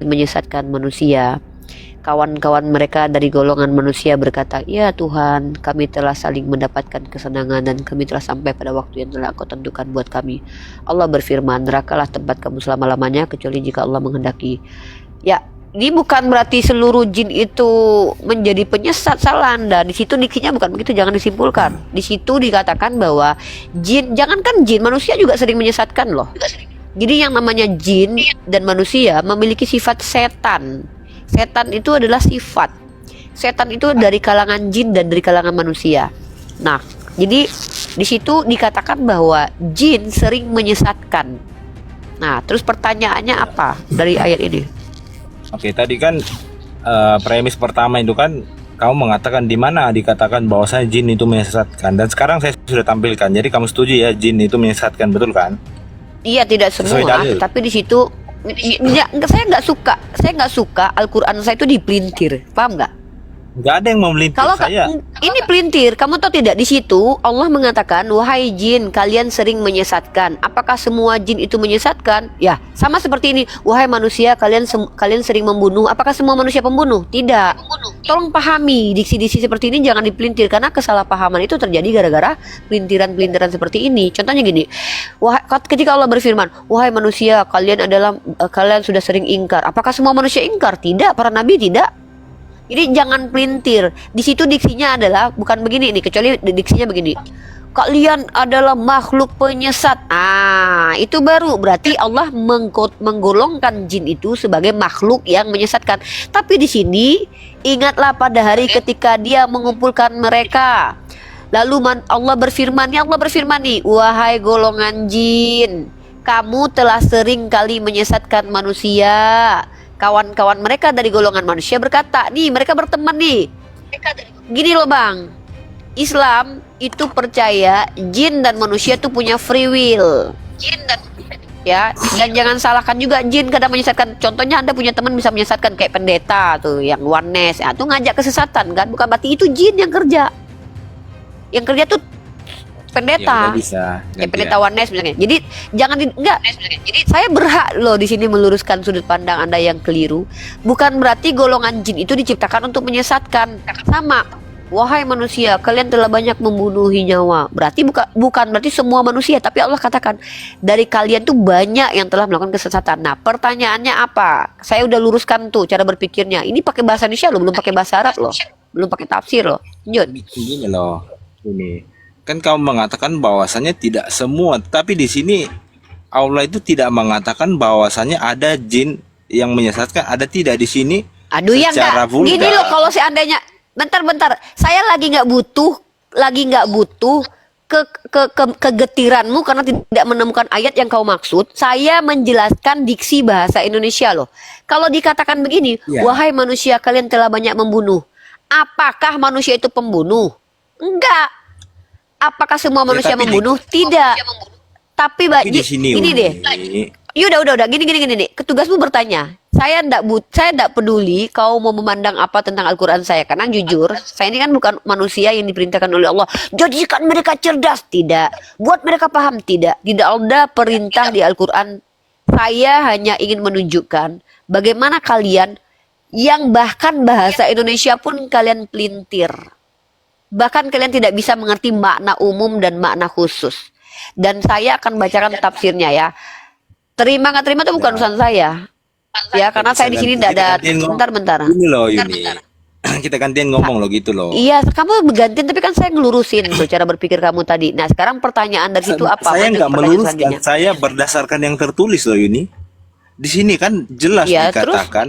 menyesatkan manusia. Kawan-kawan mereka dari golongan manusia berkata, "Ya Tuhan, kami telah saling mendapatkan kesenangan dan kami telah sampai pada waktu yang telah Engkau tentukan buat kami." Allah berfirman, "Nerakalah tempat kamu selama-lamanya kecuali jika Allah menghendaki." Ya, ini bukan berarti seluruh jin itu menjadi penyesat, salah Anda. Di situ diksinya bukan begitu, jangan disimpulkan. Di situ dikatakan bahwa jin, jangankan jin, manusia juga sering menyesatkan loh. Jadi yang namanya jin dan manusia memiliki sifat setan. Setan itu adalah sifat. Setan itu dari kalangan jin dan dari kalangan manusia. Nah, jadi di situ dikatakan bahwa jin sering menyesatkan. Nah, terus pertanyaannya apa dari ayat ini? Oke, tadi kan premis pertama itu kan kamu mengatakan di mana dikatakan bahwasanya jin itu menyesatkan, dan sekarang saya sudah tampilkan. Jadi kamu setuju ya jin itu menyesatkan, betul kan? Iya, tidak Sesuai semua, dalil. tapi di situ ya, saya nggak suka Al-Quran saya itu dipelintir, paham nggak? Nggak ada yang memelintir Kalau saya. ini pelintir, kamu tahu tidak, di situ Allah mengatakan, "Wahai jin, kalian sering menyesatkan." Apakah semua jin itu menyesatkan? Ya, sama seperti ini. "Wahai manusia, kalian sering membunuh." Apakah semua manusia pembunuh? Tidak. Tolong pahami diksi-diksi seperti ini, jangan dipelintir, karena kesalahpahaman itu terjadi gara-gara pelintiran-pelintiran seperti ini. Contohnya gini, ketika Allah berfirman, "Wahai manusia, kalian sudah sering ingkar." Apakah semua manusia ingkar? Tidak. Para nabi tidak. Jadi jangan pelintir. Di situ diksinya adalah bukan begini nih, kecuali diksinya begini. "Kalian adalah makhluk penyesat." Itu baru berarti Allah menggolongkan jin itu sebagai makhluk yang menyesatkan. Tapi di sini ingatlah pada hari ketika Dia mengumpulkan mereka. Lalu Allah berfirman nih, "Wahai golongan jin, kamu telah sering kali menyesatkan manusia." Kawan-kawan mereka dari golongan manusia berkata, nih mereka berteman nih. Gini loh Bang, Islam itu percaya jin dan manusia itu punya free will. Ya, dan jangan salahkan juga jin kadang menyesatkan. Contohnya Anda punya teman bisa menyesatkan kayak pendeta tuh yang oneness, ya, tuh ngajak kesesatan kan, bukan berarti itu jin yang kerja. Yang kerja tuh pendeta, Ya, bisa. pendeta oneness misalnya. Jadi jangan enggak. Jadi saya berhak loh di sini meluruskan sudut pandang Anda yang keliru. Bukan berarti golongan jin itu diciptakan untuk menyesatkan. Sama. "Wahai manusia, kalian telah banyak membunuhi nyawa." Berarti bukan berarti semua manusia, tapi Allah katakan dari kalian tuh banyak yang telah melakukan kesesatan. Nah, pertanyaannya apa? Saya udah luruskan tuh cara berpikirnya. Ini pakai bahasa Indonesia loh, belum pakai bahasa Arab loh. Belum pakai tafsir loh. Lanjut. Gini loh, ini kan kamu mengatakan bahwasannya tidak semua, tapi di sini Allah itu tidak mengatakan bahwasannya ada jin yang menyesatkan, ada tidak di sini. Aduh ya secara enggak. vulgar. Gini loh, kalau seandainya bentar, saya lagi nggak butuh kegetiranmu karena tidak menemukan ayat yang kau maksud. Saya menjelaskan diksi bahasa Indonesia loh. Kalau dikatakan begini, Ya. "Wahai manusia, kalian telah banyak membunuh." Apakah manusia itu pembunuh? Enggak. Apakah semua manusia tapi membunuh? Tidak. Tapi Tapi di sini gini deh. Udah gini nih. Ketugasmu bertanya. Saya enggak peduli kau mau memandang apa tentang Al-Quran saya, karena jujur, saya ini kan bukan manusia yang diperintahkan oleh Allah. Jadikan mereka cerdas, tidak. Buat mereka paham, tidak. Tidak ada perintah di Al-Quran. Saya hanya ingin menunjukkan bagaimana kalian yang bahkan bahasa Indonesia pun kalian pelintir. Bahkan kalian tidak bisa mengerti makna umum dan makna khusus. Dan saya akan bacakan tafsirnya ya. Terima nggak terima itu bukan urusan saya. Ya, karena saya di sini tidak ada. Bentar. Ini loh Yuni. Kita gantian ngomong loh gitu loh. Iya, kamu bergantian, tapi kan saya ngelurusin tuh cara berpikir kamu tadi. Nah, sekarang pertanyaan dari situ apa? Saya nggak Pertanyaan meluruskan, selanjutnya. saya berdasarkan yang tertulis loh Yuni. Di sini kan jelas Ya, dikatakan.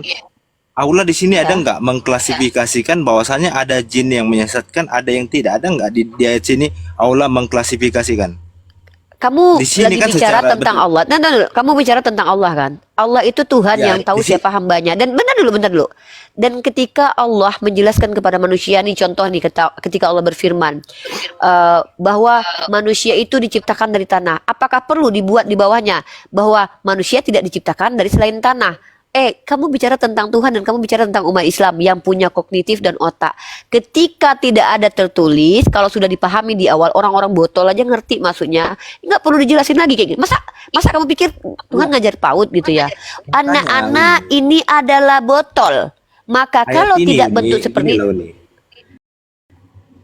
Allah di sini ada nggak mengklasifikasikan bahwasannya ada jin yang menyesatkan, ada yang tidak, ada nggak di ayat sini Allah mengklasifikasikan? Kamu Di sini lagi kan bicara secara tentang betul. Allah. Nah, kamu bicara tentang Allah kan? Allah itu Tuhan Ya, yang tahu di sini- siapa hambanya. Dan bentar dulu. Dan ketika Allah menjelaskan kepada manusia nih, contoh nih ketika Allah berfirman bahwa manusia itu diciptakan dari tanah. Apakah perlu dibuat di bawahnya bahwa manusia tidak diciptakan dari selain tanah? Kamu bicara tentang Tuhan dan kamu bicara tentang umat Islam yang punya kognitif dan otak. Ketika tidak ada tertulis, kalau sudah dipahami di awal, orang-orang botol aja ngerti maksudnya. Nggak perlu dijelasin lagi kayak gitu. Masa kamu pikir Tuhan ngajar PAUD gitu ya? Anak-anak ini adalah botol. Maka kalau tidak bentuk seperti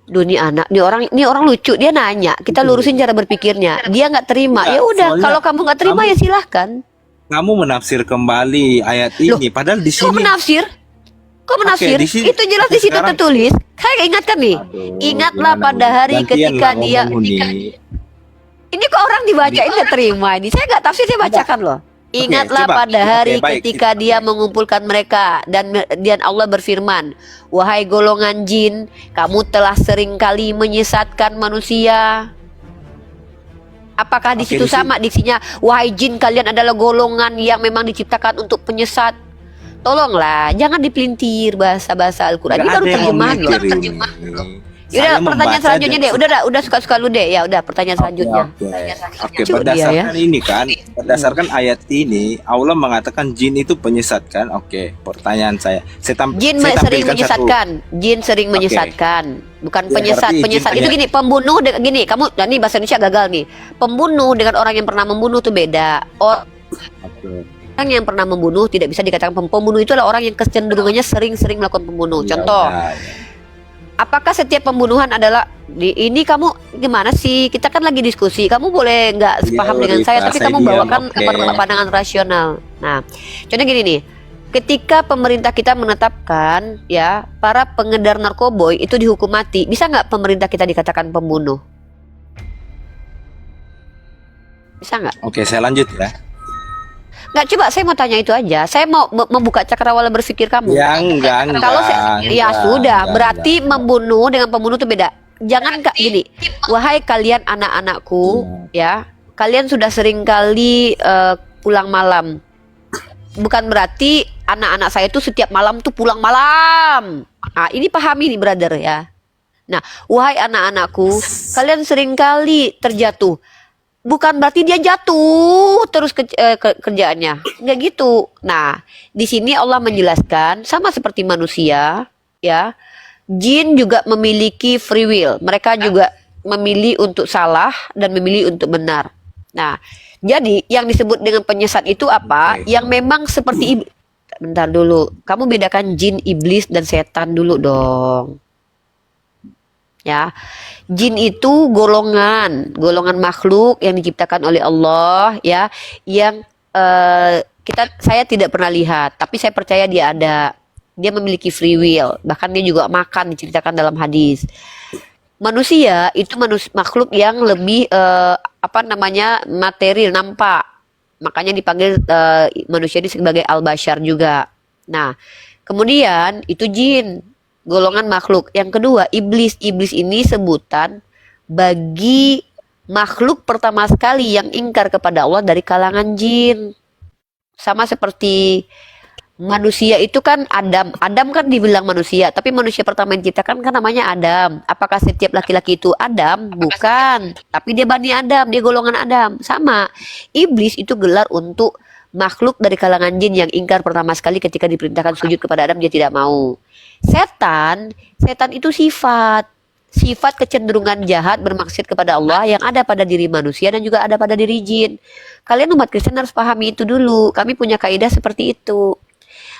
dunia anak, ini orang lucu, dia nanya, kita lurusin cara berpikirnya. Dia nggak terima. Ya udah, kalau kamu nggak terima ya silahkan. Kamu menafsir kembali ayat ini, padahal di sini. Kok menafsir? Itu jelas di situ tertulis. Saya ingatkan nih. Ingatlah pada hari ketika dia. Ini kok orang dibacain nggak terima ini? Saya nggak tafsir, saya bacakan loh. Ingatlah pada hari ketika dia mengumpulkan mereka dan Allah berfirman, wahai golongan jin, kamu telah seringkali menyesatkan manusia. Apakah di situ sama diksinya? Wahai jin, kalian adalah golongan yang memang diciptakan untuk penyesat. Tolonglah, jangan dipelintir bahasa-bahasa Al-Quran. Ini baru terjemahan loh. Yaudah, pertanyaan selanjutnya deh. Udah suka-suka lu deh. Ya udah, pertanyaan selanjutnya. Oke, berdasarkan ini kan, berdasarkan ayat ini, Allah mengatakan jin itu penyesat kan? Oke, pertanyaan saya. Jin sering menyesatkan. Jin sering menyesatkan. Bukan penyesat. Penyesat itu gini, pembunuh gini. Kamu, ini bahasa Indonesia gagal nih. Pembunuh dengan orang yang pernah membunuh itu beda. Orang yang pernah membunuh tidak bisa dikatakan pembunuh. Itu adalah orang yang kecenderungannya sering-sering melakukan pembunuh. Contoh. Apakah setiap pembunuhan adalah ini kamu gimana sih? Kita kan lagi diskusi. Kamu boleh nggak sepaham dengan saya, tapi kamu bawakan pandangan rasional. Nah, contohnya gini nih. Ketika pemerintah kita menetapkan ya para pengedar narkoboy itu dihukum mati, bisa nggak pemerintah kita dikatakan pembunuh? Bisa nggak? Oke, saya lanjut ya. Nggak, coba saya mau tanya itu aja. Saya mau membuka cakrawala berpikir kamu. Ya enggak. Kalau ya sudah, berarti membunuh dengan pembunuh itu beda. Jangan Kak gini. Wahai kalian anak-anakku, ya. Kalian sudah sering kali pulang malam. Bukan berarti anak-anak saya itu setiap malam tuh pulang malam. Nah, ini pahami nih, brother ya. Nah, wahai anak-anakku, kalian sering kali terjatuh. Bukan berarti dia jatuh terus kerjaannya, nggak gitu. Nah, di sini Allah menjelaskan sama seperti manusia, ya, jin juga memiliki free will. Mereka juga memilih untuk salah dan memilih untuk benar. Nah, jadi yang disebut dengan penyesat itu apa? Yang memang seperti bentar dulu, kamu bedakan jin, iblis, dan setan dulu dong. Ya, jin itu golongan makhluk yang diciptakan oleh Allah ya, yang saya tidak pernah lihat, tapi saya percaya dia ada. Dia memiliki free will, bahkan dia juga makan, diceritakan dalam hadis. Manusia itu makhluk yang lebih material, nampak. Makanya dipanggil manusia ini sebagai al-bashar juga. Nah, kemudian itu jin, golongan makhluk. Yang kedua, iblis. Iblis ini sebutan bagi makhluk pertama sekali yang ingkar kepada Allah dari kalangan jin. Sama seperti manusia itu kan Adam. Adam kan dibilang manusia, tapi manusia pertama yang diciptakan kan namanya Adam. Apakah setiap laki-laki itu Adam? Bukan. Tapi dia Bani Adam, dia golongan Adam. Sama. Iblis itu gelar untuk makhluk dari kalangan jin yang ingkar pertama sekali ketika diperintahkan sujud kepada Adam, dia tidak mau. Setan itu sifat kecenderungan jahat bermaksud kepada Allah yang ada pada diri manusia dan juga ada pada diri jin. Kalian umat Kristen harus pahami itu dulu. Kami punya kaidah seperti itu.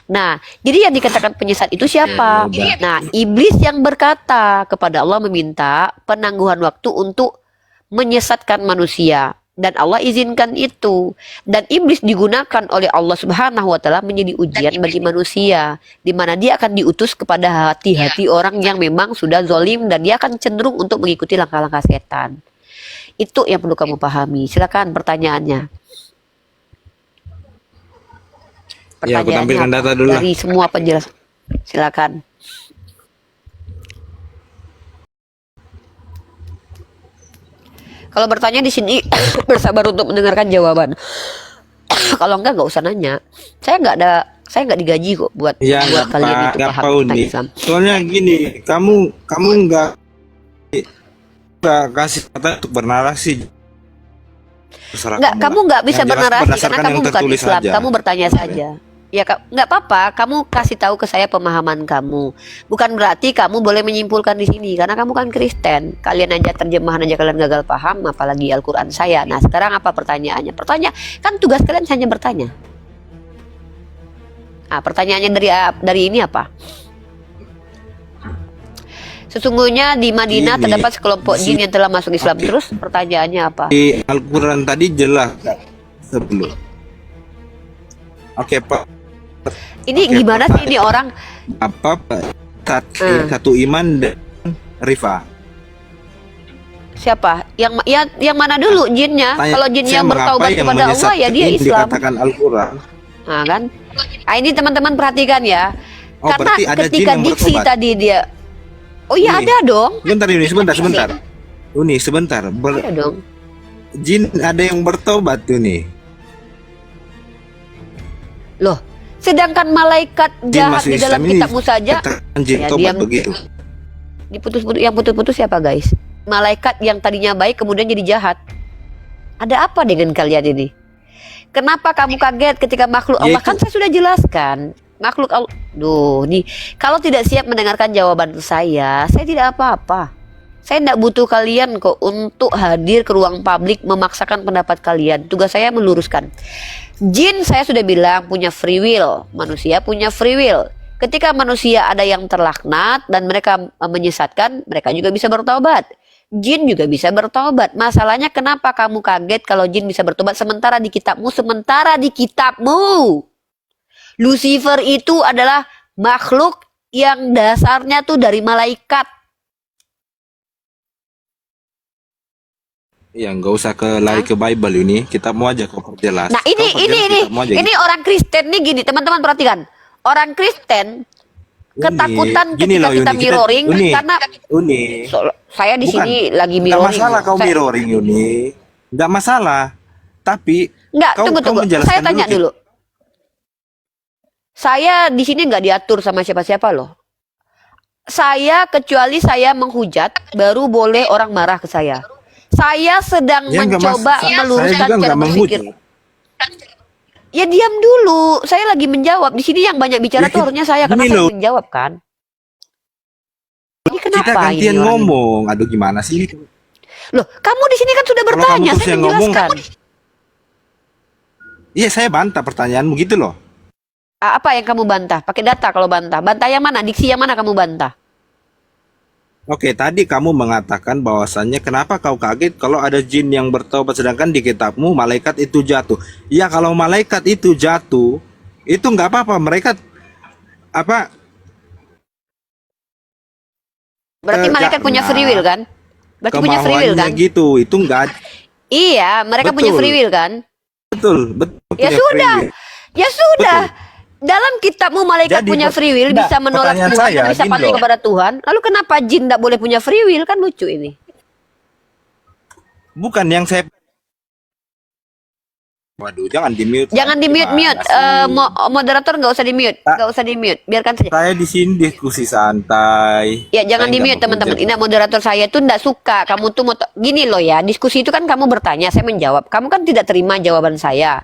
Nah, jadi yang dikatakan penyesat itu siapa? Nah, iblis yang berkata kepada Allah, meminta penangguhan waktu untuk menyesatkan manusia. Dan Allah izinkan itu. Dan iblis digunakan oleh Allah Subhanahu wa Ta'ala menjadi ujian bagi manusia, di mana dia akan diutus kepada hati-hati orang yang memang sudah zolim, dan dia akan cenderung untuk mengikuti langkah-langkah setan. Itu yang perlu kamu pahami. Silakan pertanyaannya. Ya, aku tampilkan data dulu dari semua penjelasan. Silakan. Kalau bertanya di sini bersabar untuk mendengarkan jawaban. Kalau enggak usah nanya. Saya nggak digaji kok buat kalian itu paham tentang Islam. Soalnya gini, kamu nggak kasih kata untuk bernarasi. Kamu nggak bisa bernarasi karena kamu bukan Islam. Aja. Kamu bertanya saja. Ya nggak apa-apa, kamu kasih tahu ke saya pemahaman kamu. Bukan berarti kamu boleh menyimpulkan di sini, karena kamu kan Kristen. Kalian aja terjemahan aja kalian gagal paham, apalagi Al-Quran saya. Nah sekarang apa pertanyaannya? Kan tugas kalian hanya bertanya. Nah, pertanyaannya dari ini apa? Sesungguhnya di Madinah terdapat sekelompok jin yang telah masuk Islam. Terus pertanyaannya apa? Di Al-Quran tadi jelas sebelum. Oke Pak. Ini gimana sih ini orang? Apa satu iman dan Rifa? Siapa? Yang mana dulu jinnya? Kalau jinnya bertaubat kepada Allah ya dia Islam. Dikatakan Al-Quran. Nah kan? Nah, ini teman-teman perhatikan ya. Oh, karena ada ketika jin yang diksi bertobat. tadi dia. Oh iya ada dong. Sebentar Uni, sebentar. Uni, sebentar. Ada dong. Jin ada yang bertobat Uni. Loh, sedangkan malaikat jahat di dalam kitabmu saja Jin ya, tobat begitu. Yang putus-putus siapa guys? Malaikat yang tadinya baik kemudian jadi jahat. Ada apa dengan kalian ini? Kenapa kamu kaget ketika makhluk Allah? Kan saya sudah jelaskan. Makhluk Allah. Nih, kalau tidak siap mendengarkan jawaban saya tidak apa-apa. Saya tidak butuh kalian kok untuk hadir ke ruang publik memaksakan pendapat kalian. Tugas saya meluruskan. Jin saya sudah bilang punya free will. Manusia punya free will. Ketika manusia ada yang terlaknat dan mereka menyesatkan, mereka juga bisa bertobat. Jin juga bisa bertobat. Masalahnya kenapa kamu kaget kalau jin bisa bertobat sementara di kitabmu? Lucifer itu adalah makhluk yang dasarnya tuh dari malaikat. Ya nggak usah lari ke Bible ini, kita mau aja kau perjelas. Nah ini orang Kristen nih gini teman-teman perhatikan. Orang Kristen ketakutan ketika kita mirroring karena saya di sini lagi mirroring. Nggak masalah kau mirroring Yuni, nggak masalah. Tapi tunggu. Saya tanya dulu. Saya di sini nggak diatur sama siapa-siapa loh. Kecuali saya menghujat, baru boleh orang marah ke saya. Saya sedang mencoba meluruskan cara berpikir. Ya diam dulu, saya lagi menjawab. Di sini yang banyak bicara tuh harusnya saya, karena saya menjawab kan. Ini kenapa kita gantian ini ngomong? Aduh gimana sih? Loh, kamu di sini kan sudah bertanya, saya menjelaskan. Iya, saya bantah pertanyaanmu gitu loh. Apa yang kamu bantah? Pakai data kalau bantah. Bantah yang mana? Diksi yang mana kamu bantah? Oke, tadi kamu mengatakan bahwasannya kenapa kau kaget kalau ada jin yang bertobat sedangkan di kitabmu malaikat itu jatuh. Ya kalau malaikat itu jatuh, itu nggak apa-apa. Mereka apa? Berarti malaikat punya free will kan? Berarti punya free will kan? Gitu, itu enggak. Iya, mereka punya free will kan? Betul. Ya sudah. Dalam kitabmu malaikat punya free will, bisa menolak Tuhan, bisa patuh kepada Tuhan. Lalu kenapa jin tidak boleh punya free will? Kan lucu ini. Bukan yang saya. Waduh, jangan di mute. Jangan di mute. Moderator nggak usah di mute, biarkan saja. Saya di sini diskusi santai. Ya jangan di mute teman-teman. Ini moderator saya tuh nggak suka. Kamu tuh gini loh ya. Diskusi itu kan kamu bertanya, saya menjawab. Kamu kan tidak terima jawaban saya.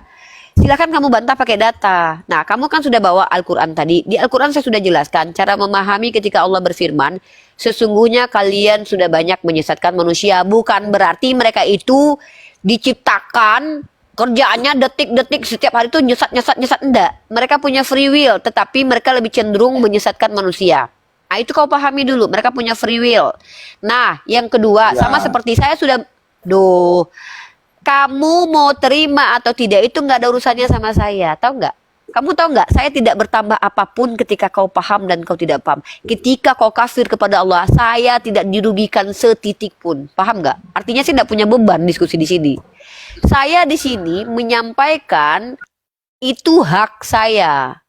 Silakan kamu bantah pakai data. Nah, kamu kan sudah bawa Al-Quran tadi. Di Al-Quran saya sudah jelaskan cara memahami ketika Allah berfirman, sesungguhnya kalian sudah banyak menyesatkan manusia. Bukan berarti mereka itu diciptakan kerjaannya detik-detik setiap hari itu nyesat. Enggak. Mereka punya free will, tetapi mereka lebih cenderung menyesatkan manusia. Nah, itu kau pahami dulu. Mereka punya free will. Nah, yang kedua, sama seperti saya sudah... Kamu mau terima atau tidak itu nggak ada urusannya sama saya, tahu nggak? Kamu tahu nggak? Saya tidak bertambah apapun ketika kau paham dan kau tidak paham. Ketika kau kafir kepada Allah, saya tidak dirugikan setitik pun. Paham nggak? Artinya saya tidak punya beban diskusi di sini. Saya di sini menyampaikan itu hak saya.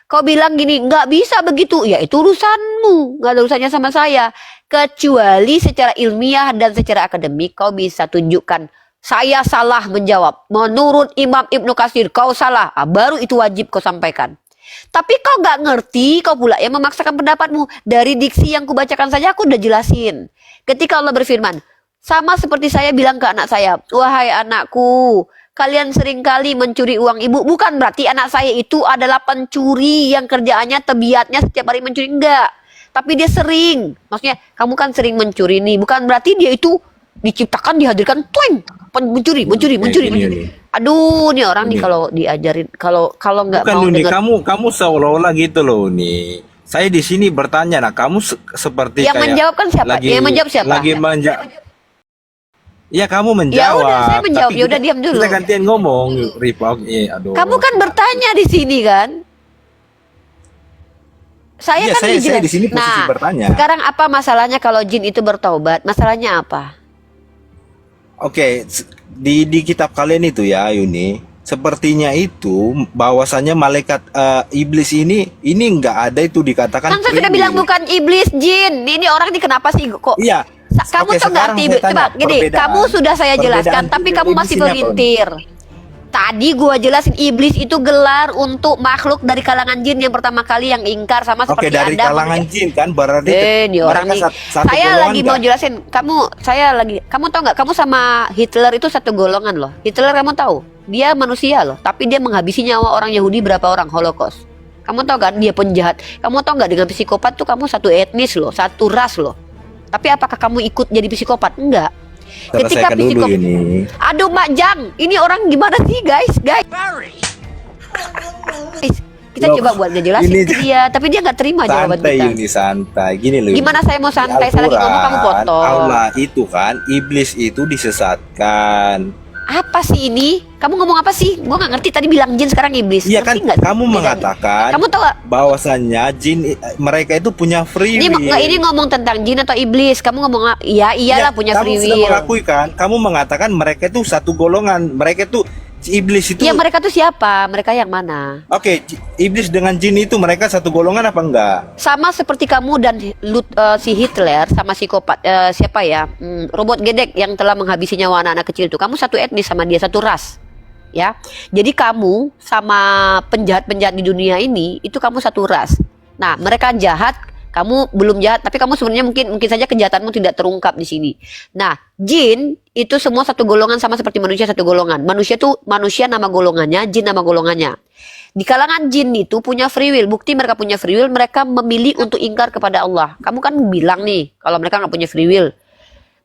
Kau bilang gini, nggak bisa begitu. Ya itu urusanmu, nggak ada urusannya sama saya. Kecuali secara ilmiah dan secara akademik kau bisa tunjukkan. Saya salah menjawab. Menurut Imam Ibnu Katsir, kau salah. Baru itu wajib kau sampaikan. Tapi kau gak ngerti, kau pula yang memaksakan pendapatmu. Dari diksi yang kubacakan saja aku udah jelasin. Ketika Allah berfirman, sama seperti saya bilang ke anak saya, wahai anakku, kalian seringkali mencuri uang ibu, bukan berarti anak saya itu adalah pencuri yang kerjaannya tabiatnya setiap hari mencuri, enggak. Tapi dia sering, maksudnya kamu kan sering mencuri nih, bukan berarti dia itu diciptakan dihadirkan twing mencuri. Aduh, nih orang nih kalau diajarin, kalau nggak Bukan mau Uni, dengar. kamu seolah-olah gitu loh Uni. Saya di sini bertanya, nah kamu seperti Yang kayak menjawab kan siapa? Yang menjawab siapa? Ya kamu Ya menjawab. udah, saya menjawab. Tapi Ya udah, diam dulu. Kita gantian ngomong, Ripa. Aduh. Kamu kan bertanya di sini kan? Saya Iya, kan saya di sini posisi bertanya. Sekarang apa masalahnya kalau jin itu bertaubat? Masalahnya apa? Oke, di kitab kalian itu ya, Yuni, sepertinya itu bahwasannya malaikat iblis ini nggak ada itu dikatakan. Kan saya sudah bilang bukan iblis, jin. Ini orang ini kenapa sih kok? Iya. Kamu tahu nggak arti iblis? Coba gini, kamu sudah saya jelaskan, tapi kamu masih melintir. Tadi gua jelasin iblis itu gelar untuk makhluk dari kalangan jin yang pertama kali yang ingkar sama Oke, seperti dari Anda. kalangan jin kan berarti Nih orang nih. Saya lagi mau jelasin. Kamu tahu nggak? Kamu sama Hitler itu satu golongan loh. Hitler kamu tahu? Dia manusia loh, tapi dia menghabisi nyawa orang Yahudi berapa orang Holocaust. Kamu tahu kan dia penjahat. Kamu tahu nggak dengan psikopat tuh kamu satu etnis loh, satu ras loh. Tapi apakah kamu ikut jadi psikopat? Enggak. Ketika psikopat. Aduh Mak Jang, ini orang gimana sih guys? Kita coba buat ngejelasin ke dia, tapi dia nggak terima jawaban kita. Santai Yuni, santai. Gini loh. Gimana saya mau santai? Saya lagi ngomong kamu potong. Allah itu kan iblis itu disesatkan. Apa sih ini? Kamu ngomong apa sih? Gua nggak ngerti tadi bilang jin sekarang iblis. Iya kan kamu mengatakan kamu tahu bahwasannya jin mereka itu punya free will. Ini ngomong tentang jin atau iblis. Kamu ngomong iyalah punya free will. Kamu sudah mengakui kan? Kamu mengatakan mereka itu satu golongan. Mereka itu iblis itu. Ya mereka tuh siapa? Mereka yang mana? Oke, iblis dengan jin itu mereka satu golongan apa enggak? Sama seperti kamu dan si Hitler sama psikopat siapa ya? Robot gedek yang telah menghabisi nyawa anak-anak kecil itu. Kamu satu etnis sama dia, satu ras. Ya. Jadi kamu sama penjahat-penjahat di dunia ini itu kamu satu ras. Nah, mereka jahat, kamu belum jahat, tapi kamu sebenarnya mungkin saja kejahatanmu tidak terungkap di sini. Nah, jin itu semua satu golongan sama seperti manusia satu golongan. Manusia itu manusia nama golongannya, jin nama golongannya. Di kalangan jin itu punya free will. Bukti mereka punya free will, mereka memilih untuk ingkar kepada Allah. Kamu kan bilang nih, kalau mereka nggak punya free will.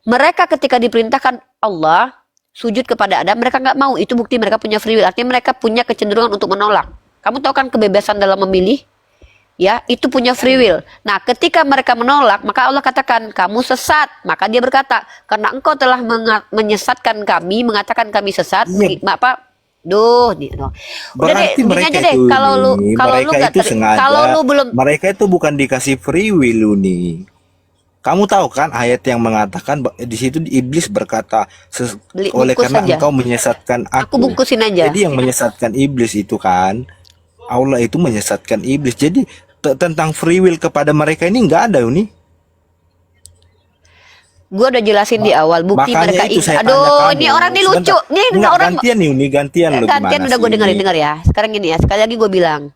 Mereka ketika diperintahkan Allah sujud kepada Adam, mereka nggak mau. Itu bukti mereka punya free will. Artinya mereka punya kecenderungan untuk menolak. Kamu tahu kan kebebasan dalam memilih? Ya, itu punya free will. Nah, ketika mereka menolak, maka Allah katakan, kamu sesat. Maka dia berkata, karena engkau telah menyesatkan kami, mengatakan kami sesat. Apa? Udah berarti deh, mereka aja deh. itu Kalau lu itu sengaja. kalau lu belum, mereka itu bukan dikasih free will nih. Kamu tahu kan ayat yang mengatakan di situ iblis berkata oleh karena aja. Engkau menyesatkan aku. bungkusin aja. Jadi yang menyesatkan iblis itu kan Allah itu menyesatkan iblis. Jadi tentang free will kepada mereka ini nggak ada nih. Gue udah jelasin di awal bukti mereka itu. Aduh, ini orang nih lucu. Nih orang gantian nih Uni, gantian lu gimana? Gantian udah gue dengar ya. Sekarang gini ya, sekali lagi gue bilang,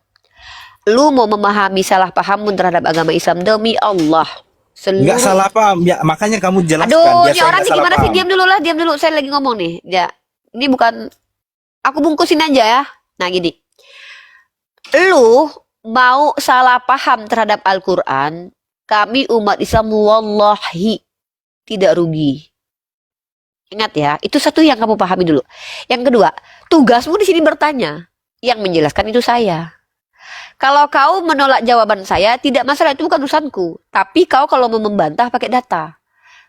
lu mau memahami salah pahammu terhadap agama Islam demi Allah. Nggak salah paham ya, makanya kamu jelaskan. Aduh, ini orang nih gimana sih? Diam dulu lah, diam dulu. Saya lagi ngomong nih. Ya, ini bukan. Aku bungkusin aja ya. Nah gini, lu mau salah paham terhadap Al-Quran, kami umat Islam wallahi tidak rugi. Ingat ya, itu satu yang kamu pahami dulu. Yang kedua, tugasmu di sini bertanya. Yang menjelaskan itu saya. Kalau kau menolak jawaban saya, tidak masalah, itu bukan urusanku. Tapi kau kalau mau membantah pakai data.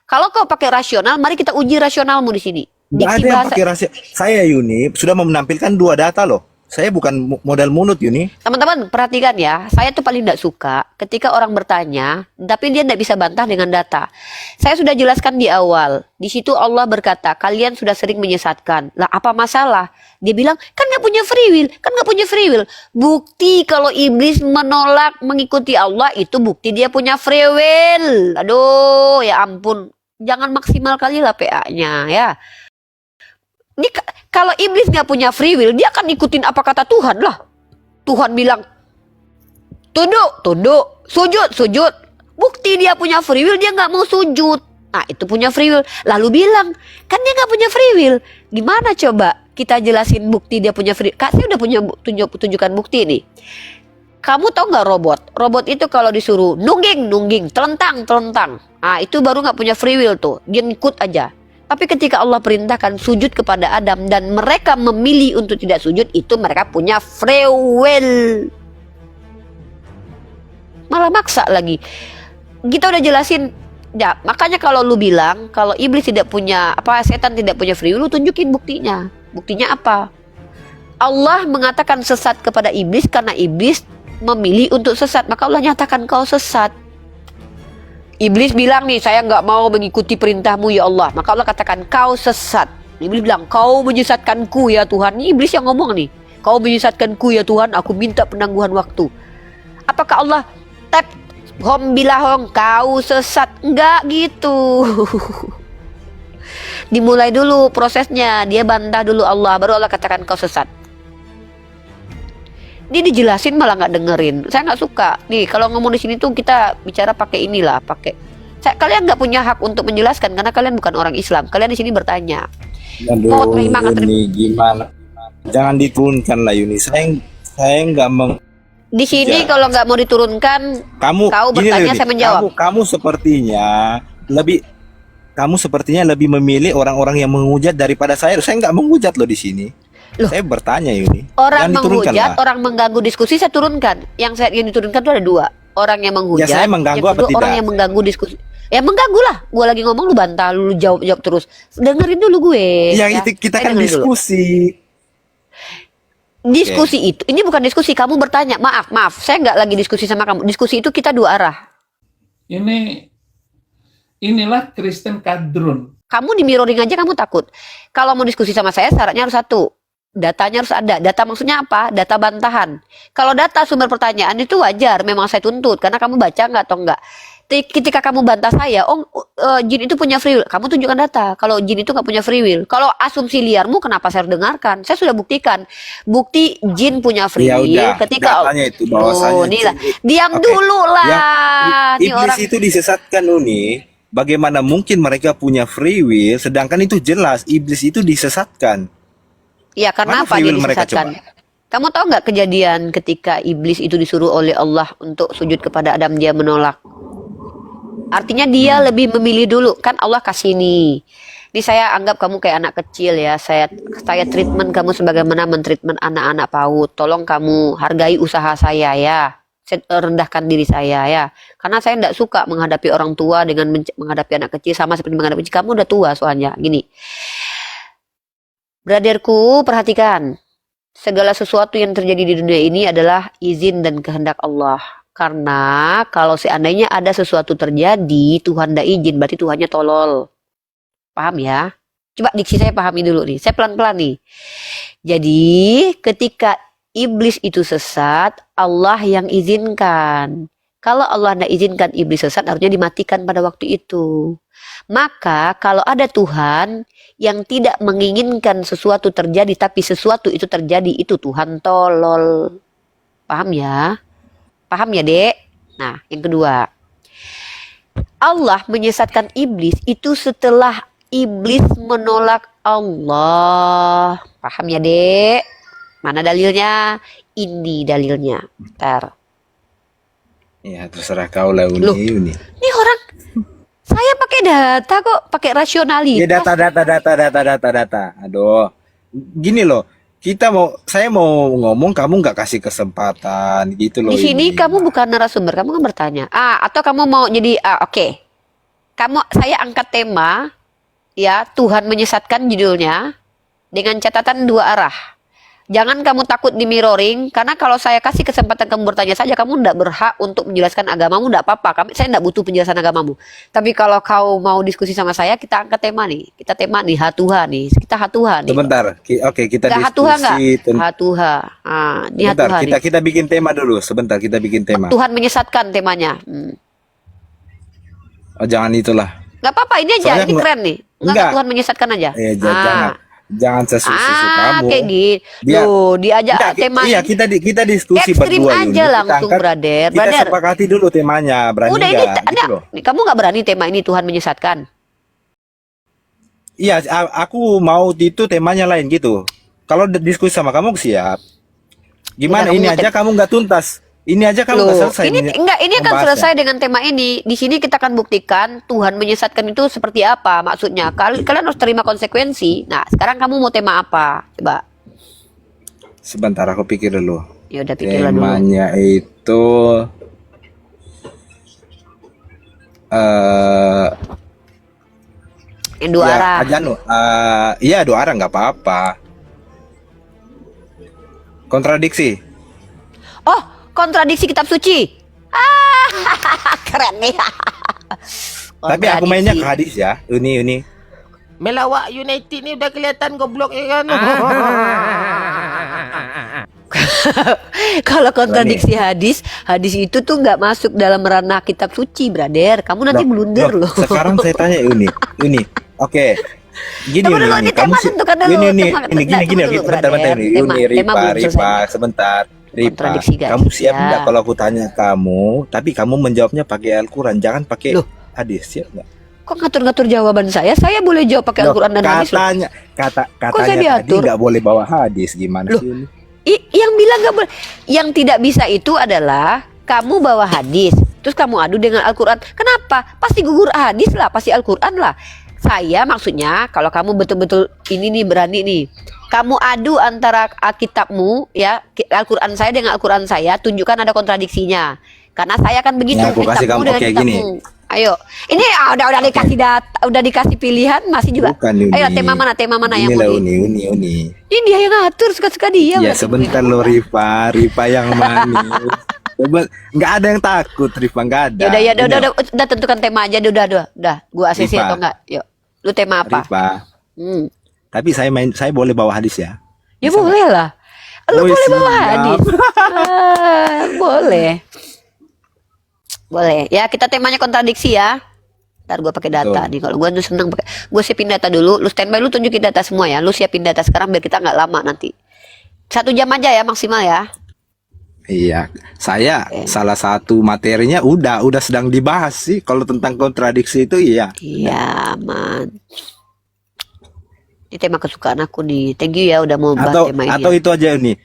Kalau kau pakai rasional, mari kita uji rasionalmu di sini. Nggak ada yang pakai rasional. Saya Yuni sudah menampilkan 2 data loh. Saya bukan modal munut Yuni. Teman-teman perhatikan ya, saya tuh paling tidak suka ketika orang bertanya, tapi dia tidak bisa bantah dengan data. Saya sudah jelaskan di awal, di situ Allah berkata, kalian sudah sering menyesatkan. Lah apa masalah? Dia bilang, kan nggak punya free will, kan nggak punya free will. Bukti kalau iblis menolak mengikuti Allah, itu bukti dia punya free will. Aduh, ya ampun, jangan maksimal kali lah PA-nya ya. Ini kalau iblis nggak punya free will, dia akan ikutin apa kata Tuhan lah. Tuhan bilang, tunduk, tunduk, sujud, sujud. Bukti dia punya free will, dia nggak mau sujud. Nah itu punya free will. Lalu bilang, kan dia nggak punya free will. Gimana coba kita jelasin bukti dia punya free, Kak, saya udah punya tunjukkan bukti nih. Kamu tahu nggak robot? Robot itu kalau disuruh nungging, telentang. Ah, itu baru nggak punya free will tuh. Dia ngikut aja. Tapi ketika Allah perintahkan sujud kepada Adam dan mereka memilih untuk tidak sujud, itu mereka punya free will. Malah maksa lagi. Kita udah jelasin. Ya, makanya kalau lu bilang kalau iblis tidak punya setan tidak punya free will, lu tunjukin buktinya. Buktinya apa? Allah mengatakan sesat kepada iblis karena iblis memilih untuk sesat, maka Allah nyatakan kau sesat. Iblis bilang nih, saya nggak mau mengikuti perintahmu ya Allah, maka Allah katakan kau sesat. Iblis bilang, kau menyesatkanku ya Tuhan. Ini iblis yang ngomong nih, kau menyesatkanku ya Tuhan, aku minta penangguhan waktu. Apakah Allah tap hom bilahong kau sesat? Enggak gitu. Dimulai dulu prosesnya, dia bantah dulu Allah, baru Allah katakan kau sesat. Dia dijelasin malah nggak dengerin. Saya nggak suka. Nih kalau ngomong di sini tuh kita bicara pakai inilah, kalian nggak punya hak untuk menjelaskan karena kalian bukan orang Islam. Kalian di sini bertanya. Aduh, mau terima ini gimana? Jangan diturunkan lah Yuni. Saya nggak di sini kalau nggak mau diturunkan, kau bertanya saya menjawab. Kamu sepertinya lebih memilih orang-orang yang menghujat daripada saya. Saya nggak menghujat loh di sini. Loh, saya bertanya Yuni. Orang menghujat, orang mengganggu diskusi saya turunkan. Yang saya ingin diturunkan itu ada dua. Orang yang menghujat, ya, saya mengganggu yang kedua apa orang tidak? yang mengganggu diskusi. Ya mengganggu lah. Gue lagi ngomong lu bantah, lu jawab terus. Dengerin dulu gue. Ya, itu kita kan diskusi. Diskusi itu, ini bukan diskusi. Kamu bertanya, maaf. Saya nggak lagi diskusi sama kamu. Diskusi itu kita dua arah. Inilah Kristen kadrun. Kamu di mirroring aja kamu takut. Kalau mau diskusi sama saya syaratnya harus satu. Datanya harus ada. Data maksudnya apa? Data bantahan. Kalau data sumber pertanyaan itu wajar, memang saya tuntut karena kamu baca nggak atau enggak. Ketika kamu bantah saya, jin itu punya free will, kamu tunjukkan data. Kalau jin itu nggak punya free will, kalau asumsi liarmu kenapa saya harus dengarkan? Saya sudah buktikan, bukti jin punya free will. Ya udah, ketika itu bahwasanya inilah, diam dulu lah. Iblis itu disesatkan Uni. Bagaimana mungkin mereka punya free will, sedangkan itu jelas iblis itu disesatkan. Ya karena apa dia disesatkan? Kamu tahu nggak kejadian ketika iblis itu disuruh oleh Allah untuk sujud kepada Adam, dia menolak. Artinya dia lebih memilih dulu, kan Allah kasih nih. Ini saya anggap kamu kayak anak kecil ya. Saya treatment kamu sebagaimana mentreatment anak-anak PAUD. Tolong kamu hargai usaha saya ya. Saya rendahkan diri saya ya. Karena saya tidak suka menghadapi orang tua dengan menghadapi anak kecil sama seperti menghadapi kamu udah tua soalnya. Gini. Braderku, perhatikan. Segala sesuatu yang terjadi di dunia ini adalah izin dan kehendak Allah. Karena kalau seandainya ada sesuatu terjadi, Tuhan tidak izin, berarti Tuhannya tolol. Paham ya? Coba diksi saya pahami dulu nih. Saya pelan-pelan nih. Jadi ketika iblis itu sesat, Allah yang izinkan. Kalau Allah tidak izinkan iblis sesat, harusnya dimatikan pada waktu itu. Maka kalau ada Tuhan yang tidak menginginkan sesuatu terjadi, tapi sesuatu itu terjadi, itu Tuhan tolol. Paham ya? Paham ya, Dek? Nah, yang kedua. Allah menyesatkan iblis itu setelah iblis menolak Allah. Paham ya, Dek? Mana dalilnya? Ini dalilnya. Bentar. Ya, terserah kau lah, Uni. Loh, ini orang, saya pakai data kok, pakai rasionalitas. Ya, data. Aduh. Gini loh. Saya mau ngomong, kamu nggak kasih kesempatan gitu loh. Di sini kamu bukan narasumber, kamu kan bertanya. Atau kamu mau jadi oke. Saya angkat tema ya, Tuhan menyesatkan judulnya dengan catatan dua arah. Jangan kamu takut di mirroring, karena kalau saya kasih kesempatan kamu bertanya saja, kamu tidak berhak untuk menjelaskan agamamu, tidak apa-apa. Saya tidak butuh penjelasan agamamu. Tapi kalau kau mau diskusi sama saya, kita angkat tema nih. Kita tema nih, hatuha nih. Kita hatuha nih. Sebentar, oke kita nggak diskusi. Hatuha. Ini Sebentar, hatuha nih. kita bikin tema dulu. Sebentar, kita bikin tema. Tuhan menyesatkan temanya. Oh, jangan itulah. Nggak apa-apa, ini aja. Soalnya ini keren nih. Enggak, Tuhan menyesatkan aja. Jangan sesusu kamu. Kayak gitu. Loh, diajak tema. Iya, kita diskusi ekstrim berdua aja ini. langsung, brother. Kita sepakati dulu temanya, berani udah nggak? Gitu loh. Kamu nggak berani tema ini Tuhan menyesatkan? Iya, aku mau itu temanya lain gitu. kalau diskusi sama kamu siap. Gimana Udah, ini kamu aja kamu nggak tuntas. Ini aja kamu nggak Loh, selesai. ini akan membahasnya. selesai dengan tema ini. Di sini kita akan buktikan Tuhan menyesatkan itu seperti apa maksudnya. Kalian harus terima konsekuensi. Nah, sekarang kamu mau tema apa? Coba. Sebentar aku pikir dulu. Ya udah pikirlah dulu. Temanya itu Yang dua arah. iya dua arah nggak apa-apa. Kontradiksi. Oh, kontradiksi kitab suci. Ah, keren nih. Tapi aku mainnya ke hadis ya. Uni. Melawak United ni udah kelihatan goblok ya kan. Kalau kontradiksi hadis itu tuh nggak masuk dalam ranah kitab suci, brother. Kamu nanti blunder loh. Sekarang saya tanya Uni. Oke. Gini Tunggu dulu, Uni. ini tema tentukan dulu. Ini Tunggu gini. dulu, Bentar brother. Uni. Tema Ripa, belum selesai. sebentar. Ripa, Kontradiksi, guys. kamu siap Ya. nggak kalau aku tanya kamu, tapi kamu menjawabnya pakai Al-Quran, jangan pakai Loh. hadis, siap nggak? Kok ngatur-ngatur jawaban saya? Saya boleh jawab pakai Loh, Al-Quran dan hadis loh. katanya saya tadi diatur? nggak boleh bawa hadis, gimana Loh. sih Uni? Yang bilang nggak boleh, yang tidak bisa itu adalah kamu bawa hadis, terus kamu adu dengan Al-Quran. Kenapa? Pasti gugur hadis lah, pasti Al-Quran lah. Saya maksudnya kalau kamu betul-betul ini nih berani nih, kamu adu antara Alkitabmu ya, Al-Quran saya dengan Al-Quran saya, tunjukkan ada kontradiksinya. Karena saya akan begitu, Ya, aku kasih kitabmu kamu, dengan oke, kitabmu. Ayo, ini udah dikasih data, udah dikasih pilihan, masih juga. Bukan Uni. Ayo, tema mana yang Inilah mau di? Uni. Ini dia yang ngatur, suka-suka dia. Ya berarti sebentar gue. lo Rifa yang manis. Nggak ada yang takut Rifa, nggak ada. Ya Ini udah tentukan tema aja, udah. Gua ACC Rifa. atau enggak? Yuk. Lu tema apa? Rifa. Hmm. Tapi saya boleh bawa hadis ya. Ya Bisa boleh lah. Lu Oh, boleh bawa siap. hadis. Boleh. Boleh. Ya, kita temanya kontradiksi ya. Ntar gue pakai data Betul. nih. Kalau gue tuh seneng pakai. Gue siapin data dulu. Lu standby, lu tunjukin data semua ya. Lu siapin data sekarang biar kita nggak lama nanti. 1 jam aja ya maksimal ya. Iya, saya salah satu materinya udah sedang dibahas sih. Kalau tentang kontradiksi itu iya. Iya, aman. Ini tema kesukaan aku nih. Thank you ya udah mau bahas tema ini. Atau itu aja nih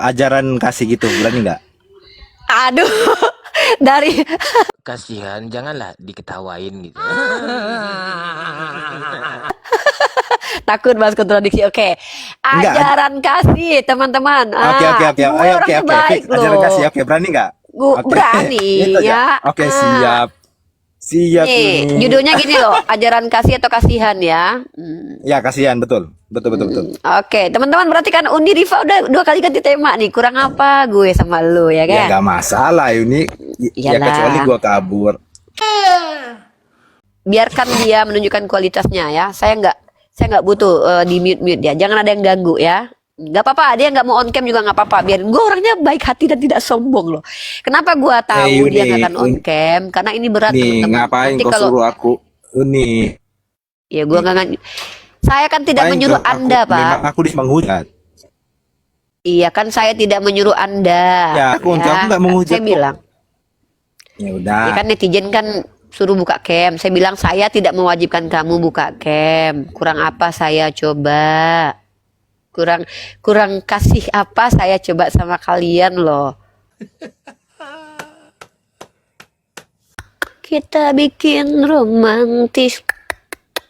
ajaran kasih gitu, berani nggak? Aduh. Dari Kasihan, janganlah diketawain gitu. takut bahas kontradiksi. Oke. Enggak. Ajaran kasih, teman-teman. Oke. gue orangnya baik loh. Ajaran kasih, oke, berani nggak? Gua Oke. berani Itu aja. ya. Oke, siap. Siap Nih, ini. judulnya gini loh, ajaran kasih atau kasihan ya. Ya, kasihan, betul. Betul. Oke, teman-teman berarti kan Undi Riva udah 2 kali ganti tema nih. Kurang apa gue sama lu ya Ya kan? nggak masalah ini. Ya Iyalah. kecuali gua kabur. Biarkan dia menunjukkan kualitasnya ya. Saya nggak butuh di mute dia. Jangan ada yang ganggu ya. Nggak apa-apa, dia nggak mau on cam juga nggak apa-apa. Biarin, gue orangnya baik hati dan tidak sombong loh. Kenapa gue tahu dia nggak akan on cam? Karena ini berat Nih, teman-teman. ngapain Nanti kau kalau suruh aku? Ini. ya gue nggak. Saya kan tidak Ngapain menyuruh kau- Anda, aku, Pak. Memang aku menghujat. Iya kan saya tidak menyuruh Anda. Ya, aku nggak menghujat Saya kok. bilang, Ya udah. ya kan netizen kan suruh buka cam. Saya bilang saya tidak mewajibkan kamu buka cam. Kurang apa saya coba? Kurang kasih apa saya coba sama kalian loh. Kita bikin romantis.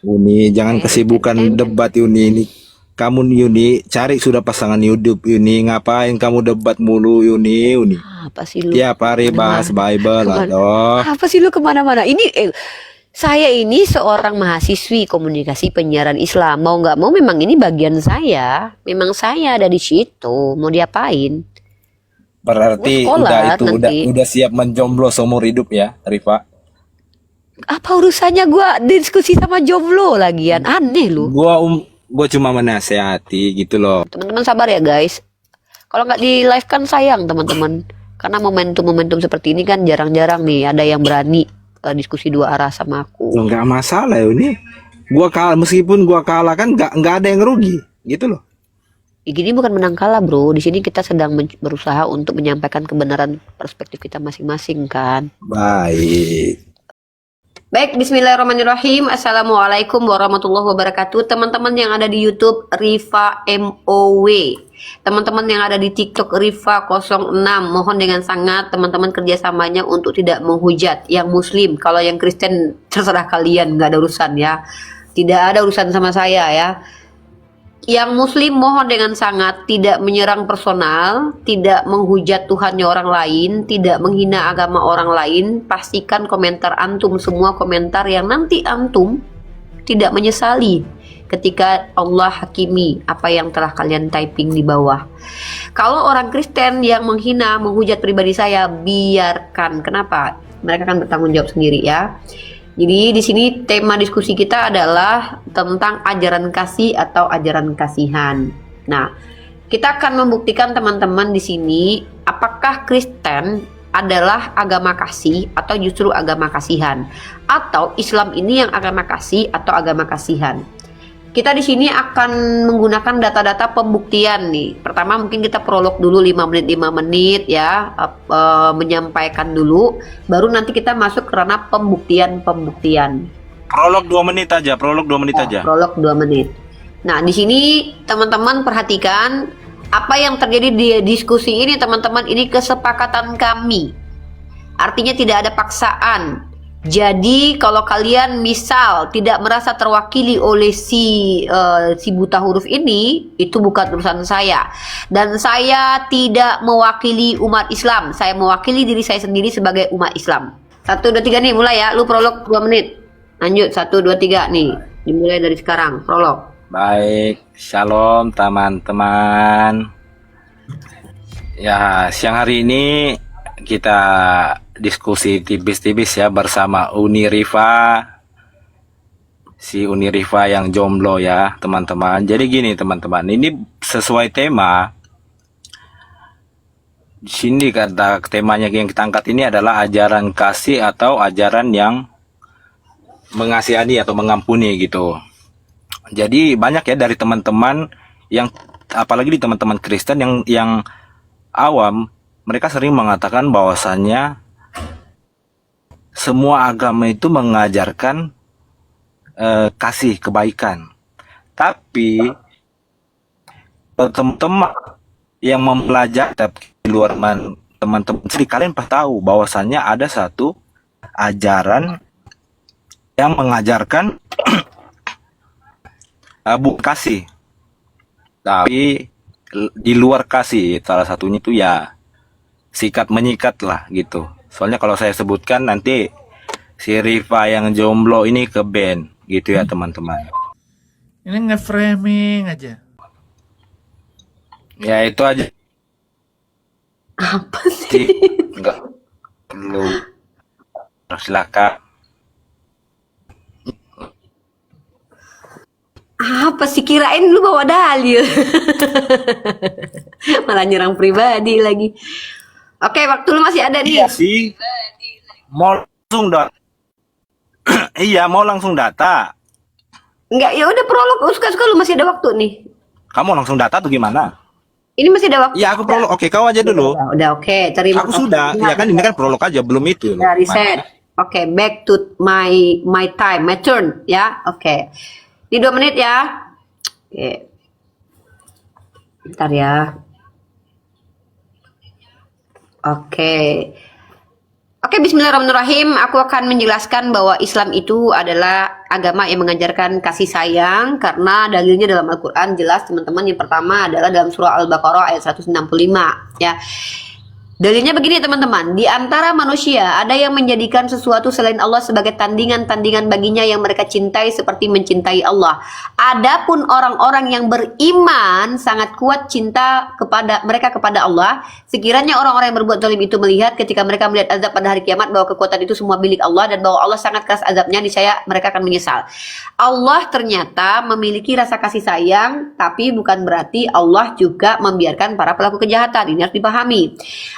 Uni, jangan kesibukan debat Uni ini. Kamu Uni cari sudah pasangan YouTube Uni, ngapain kamu debat mulu Uni? Apa sih lu? Tiap hari bahas Bible Kemana? atau Apa sih lu kemana-mana? Saya ini seorang mahasiswi komunikasi penyiaran Islam. Mau nggak mau memang ini bagian saya. Memang saya ada di situ. Mau diapain? berarti Gua sekolah udah itu nanti. udah siap menjomblo seumur hidup ya, Rifa? Apa urusannya gua diskusi sama jomblo lagian? Aneh lu. Gua cuma menasehati gitu loh. Teman-teman sabar ya guys. Kalau nggak di live kan sayang teman-teman. Karena momentum-momentum seperti ini kan jarang-jarang nih ada yang berani diskusi 2 arah sama aku. Loh, nggak masalah ya ini. Meskipun gua kalah kan nggak ada yang rugi gitu loh. Gini bukan menang kalah bro. Di sini kita sedang berusaha untuk menyampaikan kebenaran perspektif kita masing-masing kan. Baik. Baik, bismillahirrahmanirrahim. Assalamualaikum warahmatullahi wabarakatuh. Teman-teman yang ada di YouTube Rifa MOW, teman-teman yang ada di TikTok Rifa 06, mohon dengan sangat teman-teman kerjasamanya untuk tidak menghujat yang Muslim. Kalau yang Kristen terserah kalian, nggak ada urusan ya. Tidak ada urusan sama saya ya. Yang Muslim mohon dengan sangat tidak menyerang personal, tidak menghujat Tuhannya orang lain, tidak menghina agama orang lain. Pastikan komentar antum semua komentar yang nanti antum tidak menyesali ketika Allah hakimi apa yang telah kalian typing di bawah. Kalau orang Kristen yang menghina, menghujat pribadi saya, biarkan. Kenapa? Mereka akan bertanggung jawab sendiri ya. Jadi di sini tema diskusi kita adalah tentang ajaran kasih atau ajaran kasihan. Nah, kita akan membuktikan teman-teman di sini apakah Kristen adalah agama kasih atau justru agama kasihan, atau Islam ini yang agama kasih atau agama kasihan. Kita di sini akan menggunakan data-data pembuktian nih. Pertama mungkin kita prolog dulu 5 menit ya, menyampaikan dulu, baru nanti kita masuk ke ranah pembuktian. Prolog 2 menit aja, prolog 2 menit aja. Prolog 2 menit. Nah, di sini teman-teman perhatikan apa yang terjadi di diskusi ini teman-teman, ini kesepakatan kami. Artinya tidak ada paksaan. Jadi kalau kalian misal tidak merasa terwakili oleh si buta huruf ini, itu bukan urusan saya. Dan saya tidak mewakili umat Islam. Saya mewakili diri saya sendiri sebagai umat Islam. 1, 2, 3 nih mulai ya. Lu prolog 2 menit. Lanjut 1, 2, 3 nih. Dimulai dari sekarang prolog. Baik, shalom teman-teman. Ya, siang hari ini kita diskusi tipis-tipis ya bersama Uni Rifa, si Uni Rifa yang jomblo ya teman-teman. Jadi gini teman-teman, ini sesuai tema. Di sini kata temanya yang kita angkat ini adalah ajaran kasih atau ajaran yang mengasihani atau mengampuni gitu. Jadi banyak ya dari teman-teman yang, apalagi di teman-teman Kristen yang awam, mereka sering mengatakan bahwasannya semua agama itu mengajarkan kasih, kebaikan. Tapi teman-teman yang mempelajari di luar teman-teman sendiri, kalian pasti tahu bahwasannya ada satu ajaran yang mengajarkan bukan kasih, tapi di luar kasih. Salah satunya itu ya sikat menyikat lah gitu. Soalnya kalau saya sebutkan nanti si Rifa yang jomblo ini ke band gitu ya teman-teman. Ini nge-framing aja. Ya itu aja Apa sih? sih, nggak perlu. Silakan. Apa sih, kirain lu bawa dalil. Malah nyerang pribadi lagi. Oke, waktu lu masih ada nih. Iya sih. Mau langsung iya, mau langsung data. Enggak, ya udah prolog, suka-suka lu, masih ada waktu nih. Kamu langsung data tuh gimana? Ini masih ada waktu. Iya, aku prolog. Oke, kau aja dulu. Udah oke, terima Aku sudah. Ya kan ini kan prolog aja, belum itu. Udah reset. Oke, back to my time, my turn ya. Oke. Di 2 menit ya. Oke. Bentar ya. Oke. Oke, bismillahirrahmanirrahim. Aku akan menjelaskan bahwa Islam itu adalah agama yang mengajarkan kasih sayang, karena dalilnya dalam Al-Quran jelas teman-teman. Yang pertama adalah dalam surah Al-Baqarah ayat 165 ya. Dalilnya begini teman-teman, di antara manusia ada yang menjadikan sesuatu selain Allah sebagai tandingan-tandingan baginya yang mereka cintai seperti mencintai Allah. Adapun orang-orang yang beriman sangat kuat cinta kepada mereka kepada Allah. Sekiranya orang-orang yang berbuat zalim itu melihat ketika mereka melihat azab pada hari kiamat bahwa kekuatan itu semua milik Allah dan bahwa Allah sangat keras azabnya, niscaya mereka akan menyesal. Allah ternyata memiliki rasa kasih sayang, tapi bukan berarti Allah juga membiarkan para pelaku kejahatan. Ini harus dipahami.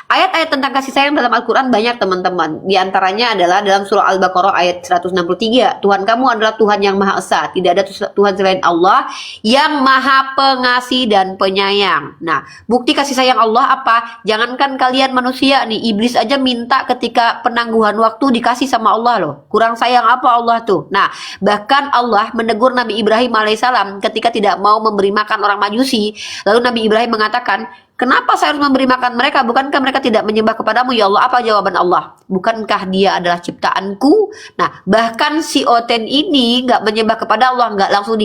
Ayat-ayat tentang kasih sayang dalam Al-Quran banyak teman-teman. Di antaranya adalah dalam surah Al-Baqarah ayat 163. Tuhan kamu adalah Tuhan yang Maha Esa. Tidak ada Tuhan selain Allah yang Maha Pengasih dan Penyayang. Nah, bukti kasih sayang Allah apa? Jangankan kalian manusia nih, iblis aja minta ketika penangguhan waktu dikasih sama Allah loh. Kurang sayang apa Allah tuh? Nah, bahkan Allah menegur Nabi Ibrahim alaihissalam ketika tidak mau memberi makan orang Majusi. Lalu Nabi Ibrahim mengatakan, kenapa saya harus memberi makan mereka? Bukankah mereka tidak menyembah kepadamu ya Allah? Apa jawaban Allah? Bukankah dia adalah ciptaanku? Nah, bahkan si Oten ini nggak menyembah kepada Allah, nggak langsung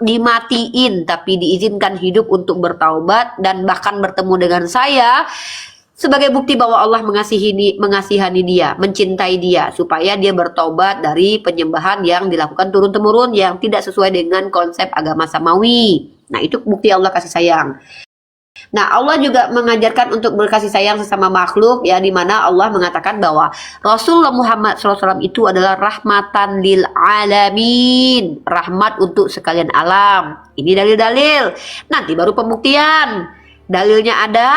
dimatiin, tapi diizinkan hidup untuk bertaubat dan bahkan bertemu dengan saya sebagai bukti bahwa Allah mengasihani dia, mencintai dia, supaya dia bertobat dari penyembahan yang dilakukan turun-temurun yang tidak sesuai dengan konsep agama samawi. Nah, itu bukti Allah kasih sayang. Nah, Allah juga mengajarkan untuk berkasih sayang sesama makhluk, ya, di mana Allah mengatakan bahwa Rasulullah Muhammad SAW itu adalah rahmatan lil alamin, rahmat untuk sekalian alam. Ini dalil-dalil. Nanti baru pembuktian. Dalilnya ada,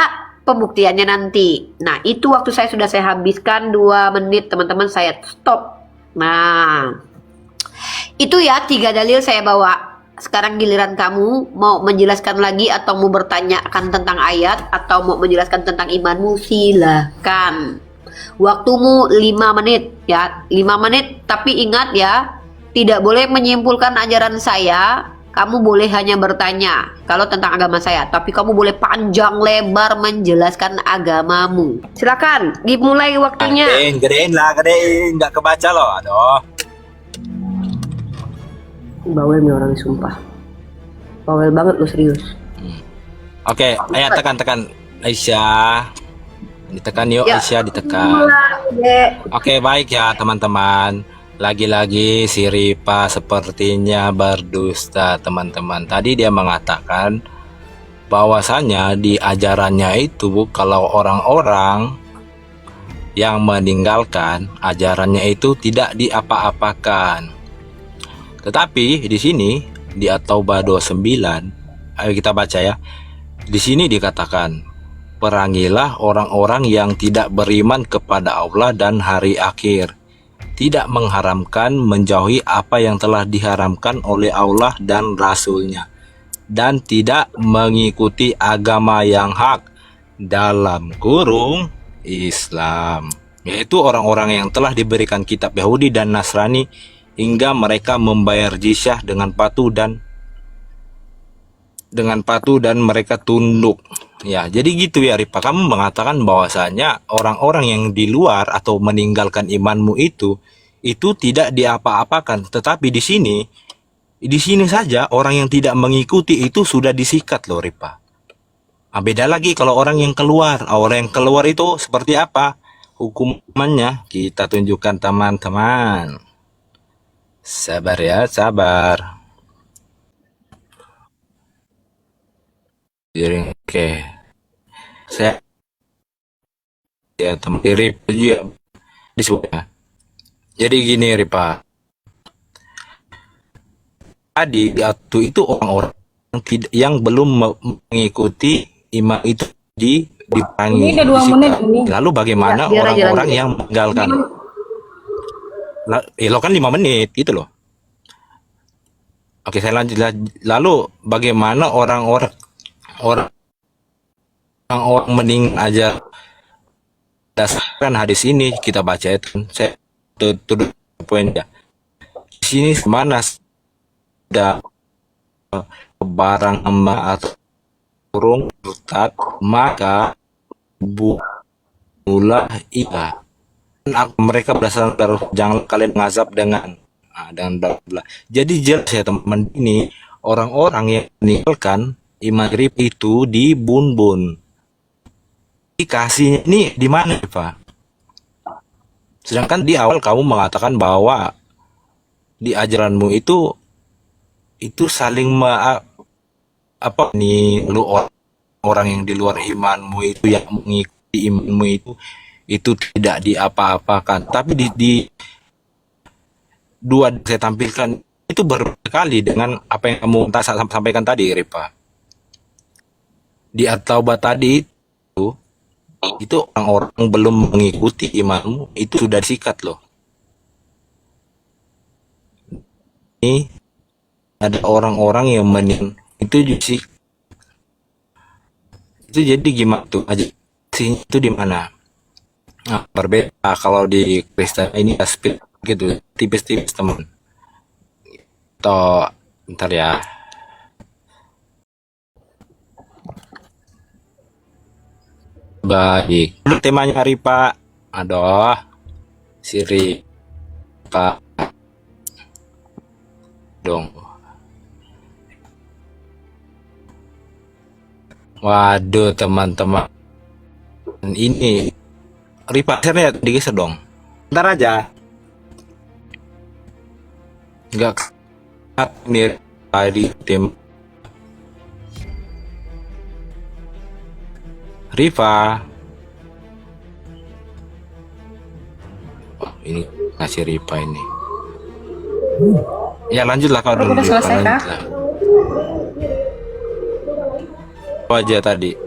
pembuktiannya nanti. Nah, itu waktu sudah saya habiskan 2 menit, teman-teman, saya stop. Nah, itu ya 3 dalil saya bawa. Sekarang giliran kamu mau menjelaskan lagi atau mau bertanya akan tentang ayat atau mau menjelaskan tentang imanmu, silakan. Waktumu 5 menit ya, 5 menit, tapi ingat ya, tidak boleh menyimpulkan ajaran saya. Kamu boleh hanya bertanya kalau tentang agama saya, tapi kamu boleh panjang lebar menjelaskan agamamu. Silakan, dimulai waktunya. Gedein lah, gedein, nggak kebaca loh, aduh. Bawel nih orang, sumpah. Bawel banget lo, serius. Oke, ayo tekan Aisyah. Ditekan yuk, Ya. Aisyah ditekan. Oke, baik ya teman-teman. Lagi-lagi si Ripa sepertinya berdusta, teman-teman. Tadi dia mengatakan bahwasanya di ajarannya itu kalau orang-orang yang meninggalkan ajarannya itu tidak diapa-apakan. Tetapi di sini di At-Taubah 29, ayo kita baca ya. Di sini dikatakan, perangilah orang-orang yang tidak beriman kepada Allah dan hari akhir, tidak mengharamkan menjauhi apa yang telah diharamkan oleh Allah dan Rasul-Nya, dan tidak mengikuti agama yang hak dalam kurung Islam, yaitu orang-orang yang telah diberikan kitab Yahudi dan Nasrani hingga mereka membayar jizyah dengan patuh dan mereka tunduk. Ya, jadi gitu ya Ripa, kamu mengatakan bahwasanya orang-orang yang di luar atau meninggalkan imanmu itu tidak diapa-apakan, tetapi di sini saja orang yang tidak mengikuti itu sudah disikat loh Ripa. Nah, beda lagi kalau orang yang keluar itu seperti apa hukumannya, kita tunjukkan teman-teman. Sabar ya, sabar. Jadi, oke. Saya ya teman Rip ya disebut ya. Jadi gini Ripa. Tadi waktu itu orang-orang yang belum mengikuti iman itu diperangi. Ini udah 2 menit ini. Lalu bagaimana orang-orang yang meninggalkan? Lo kan 5 menit gitu loh. Oke, saya lanjut. Lalu bagaimana orang meninggal aja, dasarkan hadis ini kita baca itu. Saya tutup poinnya. Di sini mana ada barang emas atau kurung rutat, maka bunuhlah ia. Mereka berdasarkan jangan kalian mengazab dengan bla. Jadi jelas ya teman, ini orang-orang yang meninggalkan iman grip itu dibun-bun. Dikasihnya ini di mana Pak? Sedangkan di awal kamu mengatakan bahwa di ajaranmu itu saling lu orang yang di luar imanmu itu yang mengikuti imanmu itu tidak diapa-apakan. Tapi di dua saya tampilkan itu berkali dengan apa yang kamu sampaikan tadi Ripa. Di At-Taubah tadi itu itu orang-orang belum mengikuti imanmu, itu sudah disikat loh. Ini ada orang-orang yang itu sih, itu jadi gimana tuh aja sih, itu di mana? Nah, berbeda kalau di Kristen ini aspek gitu, tipis-tipis teman. Toh, bentar ya. Baik. Temanya hari Pak. Aduh, Siri Pak dong. Waduh, teman-teman. Ini Ripa, saya digeser dong. Bentar aja. Enggak mirip tadi tim Riva. Oh, ini ngasih Riva ini. Ya lanjutlah kau dulu. Udah selesai kah? Apa aja tadi?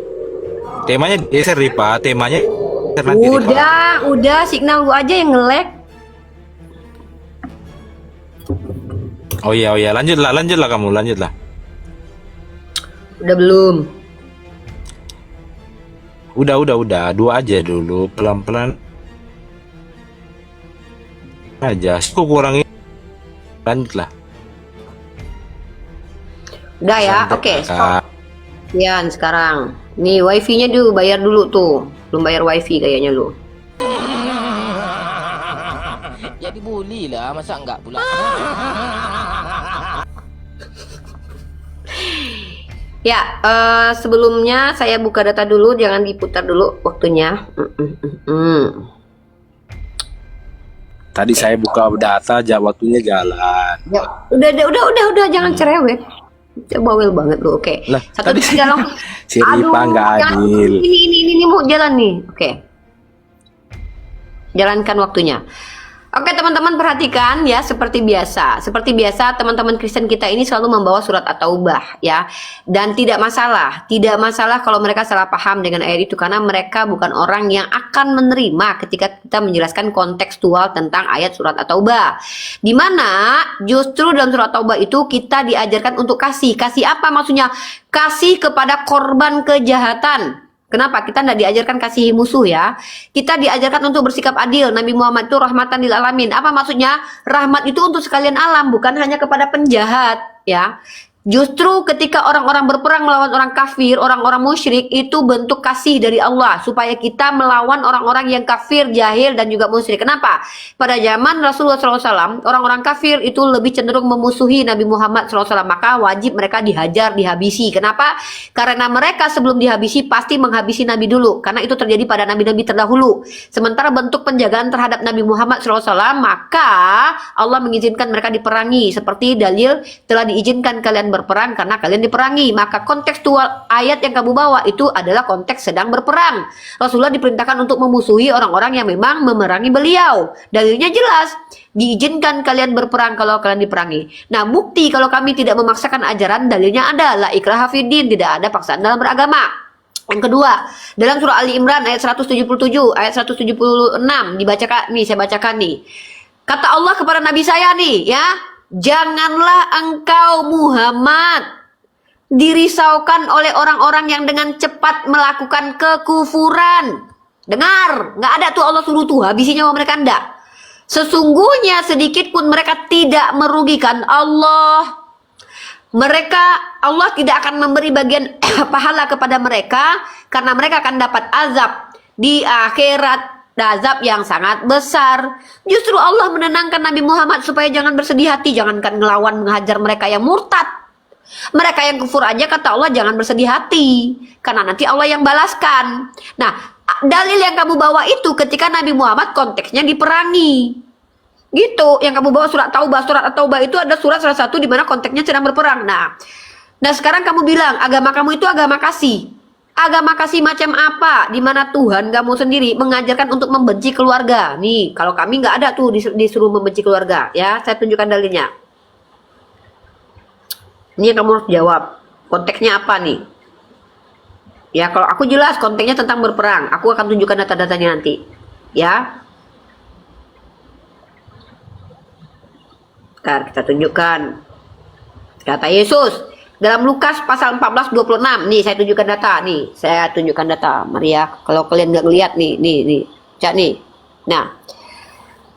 Temanya geser Riva, temanya geser nanti Riva. Udah signal gua aja yang nge-lag. Oh iya, lanjutlah kamu, lanjutlah. Udah belum? Udah, dua aja dulu, pelan-pelan aja. Aku kurangin, lanjutlah. Udah ya, Santai, oke. Kakak. Stop. Kian sekarang. Nih wifi-nya dulu bayar dulu tuh. Belum bayar wifi kayaknya lu. Jadi bully lah, masa enggak pula? Ya, sebelumnya saya buka data dulu, jangan diputar dulu waktunya. Tadi saya buka data, waktunya jalan. Ya, udah, jangan cerewet. Bawel banget lu. Oke. Lah, Satu tadi tiga jalan. si Ripa nggak adil. Ini mau jalan nih. Oke. Jalankan waktunya. Oke teman-teman perhatikan ya, seperti biasa teman-teman Kristen kita ini selalu membawa surat At-Taubah ya, dan tidak masalah kalau mereka salah paham dengan ayat itu, karena mereka bukan orang yang akan menerima ketika kita menjelaskan kontekstual tentang ayat surat At-Taubah, dimana justru dalam surat At-Taubah itu kita diajarkan untuk kasih apa maksudnya? Kasih kepada korban kejahatan. Kenapa? Kita tidak diajarkan kasihi musuh ya. Kita diajarkan untuk bersikap adil. Nabi Muhammad itu rahmatan lil alamin. Apa maksudnya? Rahmat itu untuk sekalian alam, bukan hanya kepada penjahat ya. Justru ketika orang-orang berperang melawan orang kafir, orang-orang musyrik, itu bentuk kasih dari Allah supaya kita melawan orang-orang yang kafir, jahil, dan juga musyrik. Kenapa? Pada zaman Rasulullah SAW, orang-orang kafir itu lebih cenderung memusuhi Nabi Muhammad SAW, maka wajib mereka dihajar, dihabisi. Kenapa? Karena mereka sebelum dihabisi pasti menghabisi Nabi dulu, karena itu terjadi pada nabi-nabi terdahulu. Sementara bentuk penjagaan terhadap Nabi Muhammad SAW, maka Allah mengizinkan mereka diperangi, seperti dalil telah diizinkan kalian berperang karena kalian diperangi. Maka kontekstual ayat yang kamu bawa itu adalah konteks sedang berperang. Rasulullah diperintahkan untuk memusuhi orang-orang yang memang memerangi beliau. Dalilnya jelas, diizinkan kalian berperang kalau kalian diperangi. Nah, bukti kalau kami tidak memaksakan ajaran, dalilnya ada, la ikraha fiddin, tidak ada paksaan dalam beragama. Yang kedua, dalam surah Ali Imran ayat 177, ayat 176 dibacakan nih, saya bacakan nih. Kata Allah kepada Nabi saya nih ya, janganlah engkau Muhammad dirisaukan oleh orang-orang yang dengan cepat melakukan kekufuran. Dengar, nggak ada tuh Allah suruh tuh habisi nyawa mereka, enggak. Sesungguhnya sedikit pun mereka tidak merugikan Allah. Allah tidak akan memberi bagian pahala kepada mereka, karena mereka akan dapat azab di akhirat, azab yang sangat besar. Justru Allah menenangkan Nabi Muhammad supaya jangan bersedih hati, jangankan ngelawan menghajar mereka yang murtad. Mereka yang kufur aja kata Allah jangan bersedih hati, karena nanti Allah yang balaskan. Nah, dalil yang kamu bawa itu ketika Nabi Muhammad konteksnya diperangi. Gitu, yang kamu bawa surat Taubah. Surat Taubah itu ada surat salah satu di mana konteksnya sedang berperang. Nah, sekarang kamu bilang agama kamu itu agama kasih. Agama kasih macam apa? Di mana Tuhan kamu sendiri mengajarkan untuk membenci keluarga. Nih, kalau kami nggak ada tuh disuruh membenci keluarga. Ya, saya tunjukkan dalilnya. Ini yang kamu harus jawab. Konteksnya apa nih? Ya, kalau aku jelas kontennya tentang berperang. Aku akan tunjukkan data-datanya nanti. Ya. Bentar, kita tunjukkan. Kata Yesus dalam Lukas pasal 14:26. Nih, saya tunjukkan data. Nih, saya tunjukkan data. Mari ya, kalau kalian nggak ngeliat nih. Cak nih. Nah,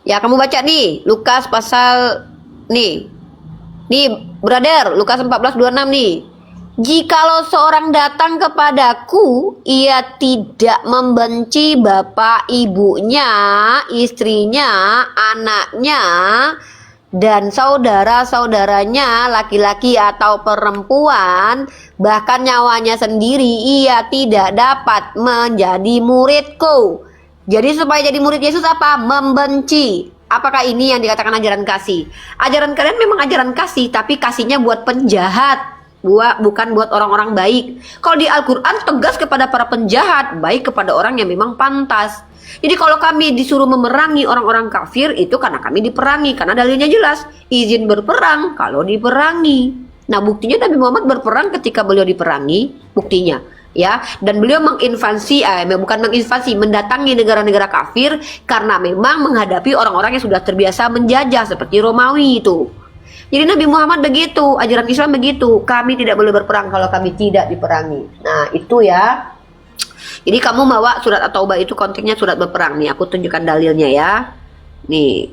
ya kamu baca nih, Lukas pasal nih. Nih, brother, Lukas 14:26 nih. Jikalau seorang datang kepadaku, ia tidak membenci bapak ibunya, istrinya, anaknya, dan saudara-saudaranya, laki-laki atau perempuan, bahkan nyawanya sendiri, ia tidak dapat menjadi muridku. Jadi supaya jadi murid Yesus apa? Membenci. Apakah ini yang dikatakan ajaran kasih? Ajaran kalian memang ajaran kasih, tapi kasihnya buat penjahat. Bukan buat orang-orang baik. Kalau di Al-Quran tegas kepada para penjahat, baik kepada orang yang memang pantas. Jadi kalau kami disuruh memerangi orang-orang kafir, itu karena kami diperangi. Karena dalilnya jelas, izin berperang kalau diperangi. Nah, buktinya Nabi Muhammad berperang ketika beliau diperangi, buktinya. Ya, dan beliau mendatangi negara-negara kafir karena memang menghadapi orang-orang yang sudah terbiasa menjajah seperti Romawi itu. Jadi Nabi Muhammad begitu, ajaran Islam begitu. Kami tidak boleh berperang kalau kami tidak diperangi. Nah, itu ya. Jadi kamu bawa surat At-Taubah itu konteksnya surat berperang. Nih, aku tunjukkan dalilnya ya. Nih.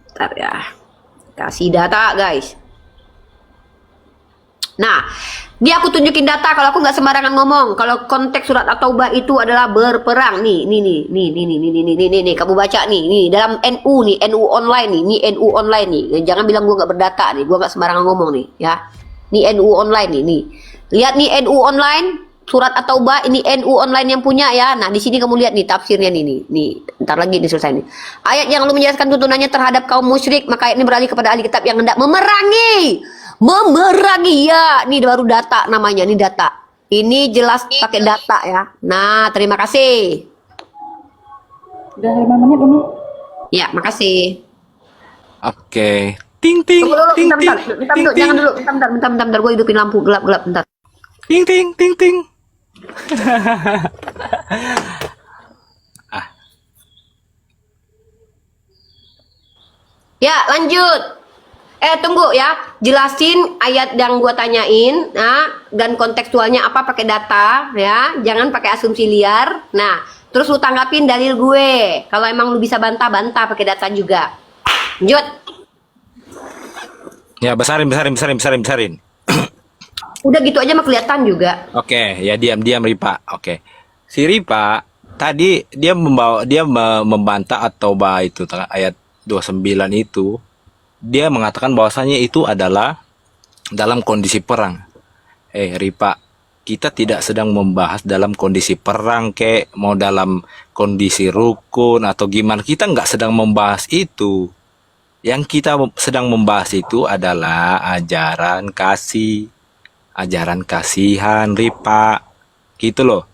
Bentar ya. Kasih data, guys. Nah, ini aku tunjukin data kalau aku nggak sembarangan ngomong. Kalau konteks surat At-Taubah itu adalah berperang. Nih, kamu baca nih dalam NU nih, NU online nih, NU online nih. Jangan bilang gua nggak berdata nih, gua nggak sembarangan ngomong nih, ya. Nih NU online nih. Lihat nih NU online, surat At-Taubah ini NU online yang punya ya. Nah, di sini kamu lihat nih tafsirnya nih. Ntar lagi nih selesai nih. Ayat yang lalu menjelaskan tuntunannya terhadap kaum musyrik, maka ayat ini beralih kepada ahli kitab yang hendak memerangi ya. Ini baru data namanya, ini data. Ini jelas pakai data ya. Nah, terima kasih. Udah 5 menit ini. Ya, makasih. Oke. Ting ting Tunggu dulu, ting ting. bentar, jangan dulu. Bentar, gue hidupin lampu gelap, bentar. Ting ting ting ting. Ya, lanjut. Tunggu ya, jelasin ayat yang gua tanyain, nah, dan kontekstualnya apa pakai data, ya, jangan pakai asumsi liar. Nah, terus lu tanggapin dalil gue. Kalau emang lu bisa bantah pakai data juga. Lanjut. Ya, besarin. Udah gitu aja mah kelihatan juga. Oke, ya diam Ripa. Oke. Si Ripa tadi dia membantah At-Taubah itu ayat 29 itu. Dia mengatakan bahwasanya itu adalah dalam kondisi perang. Ripa, kita tidak sedang membahas dalam kondisi perang mau dalam kondisi rukun atau gimana. Kita nggak sedang membahas itu. Yang kita sedang membahas itu adalah ajaran kasih, ajaran kasihan, Ripa. Gitu loh.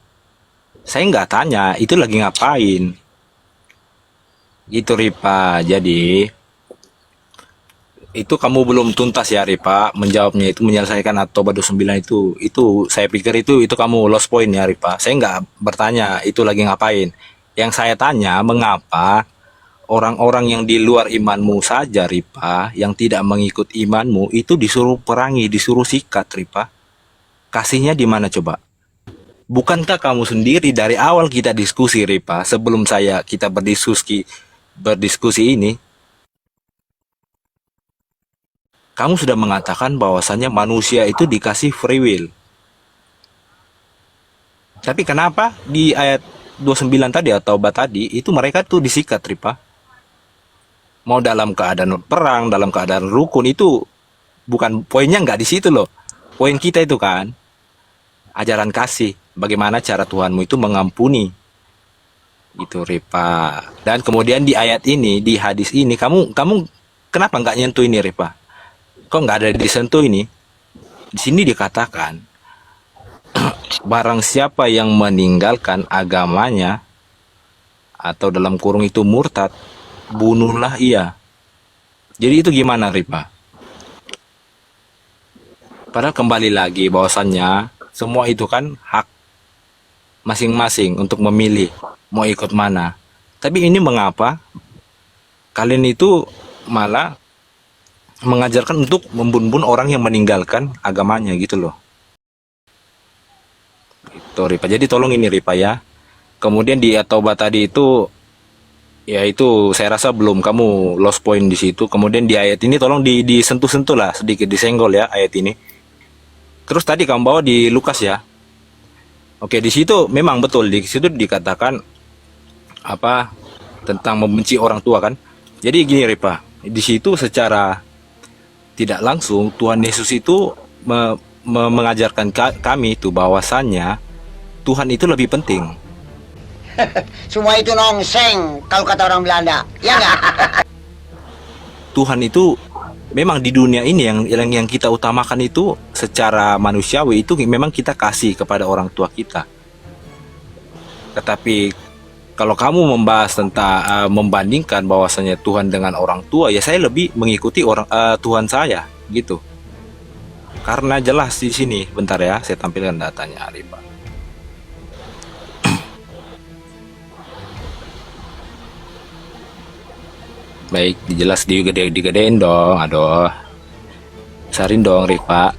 Saya nggak tanya, itu lagi ngapain. Gitu, Ripa. Jadi itu kamu belum tuntas ya, Ripa, menjawabnya itu, menyelesaikan At-Taubah 29 itu saya pikir itu kamu lost point ya, Ripa. Saya nggak bertanya itu lagi ngapain. Yang saya tanya, mengapa orang-orang yang di luar imanmu saja, Ripa, yang tidak mengikut imanmu itu disuruh perangi, disuruh sikat, Ripa. Kasihnya di mana coba? Bukankah kamu sendiri dari awal kita diskusi, Ripa, sebelum kita berdiskusi ini, kamu sudah mengatakan bahwasannya manusia itu dikasih free will. Tapi kenapa di ayat 29 tadi atau Taubah tadi itu mereka tuh disikat, Ripa? Mau dalam keadaan perang, dalam keadaan rukun, itu bukan poinnya, nggak di situ loh. Poin kita itu kan ajaran kasih, bagaimana cara Tuhanmu itu mengampuni. Itu, Ripa. Dan kemudian di ayat ini, di hadis ini, kamu kenapa nggak nyentuh ini, Ripa? Kok nggak ada disentuh ini? Di sini dikatakan, barang siapa yang meninggalkan agamanya atau dalam kurung itu murtad, bunuhlah ia. Jadi itu gimana Ripa? Padahal kembali lagi bahwasannya semua itu kan hak masing-masing untuk memilih mau ikut mana. Tapi ini mengapa kalian itu malah mengajarkan untuk membunuh orang yang meninggalkan agamanya gitu loh. Itu Ripa. Jadi tolong ini Ripa ya. Kemudian di At-Taubah tadi itu ya itu saya rasa belum kamu lost point di situ. Kemudian di ayat ini tolong disentuh-sentuh lah sedikit, disenggol ya ayat ini. Terus tadi kamu bawa di Lukas ya. Oke, di situ memang betul di situ dikatakan apa tentang membenci orang tua kan. Jadi gini Ripa, di situ secara tidak langsung Tuhan Yesus itu mengajarkan kami itu bahwasannya Tuhan itu lebih penting. Semua itu nongseng kalau kata orang Belanda, ya nggak? Tuhan itu memang di dunia ini yang kita utamakan itu secara manusiawi itu memang kita kasih kepada orang tua kita. Tetapi kalau kamu membahas tentang membandingkan bahwasanya Tuhan dengan orang tua, ya saya lebih mengikuti Tuhan saya gitu. Karena jelas di sini, bentar ya, saya tampilkan datanya Ripa. Baik, jelas digedein dong, aduh. Besarin dong Ripa.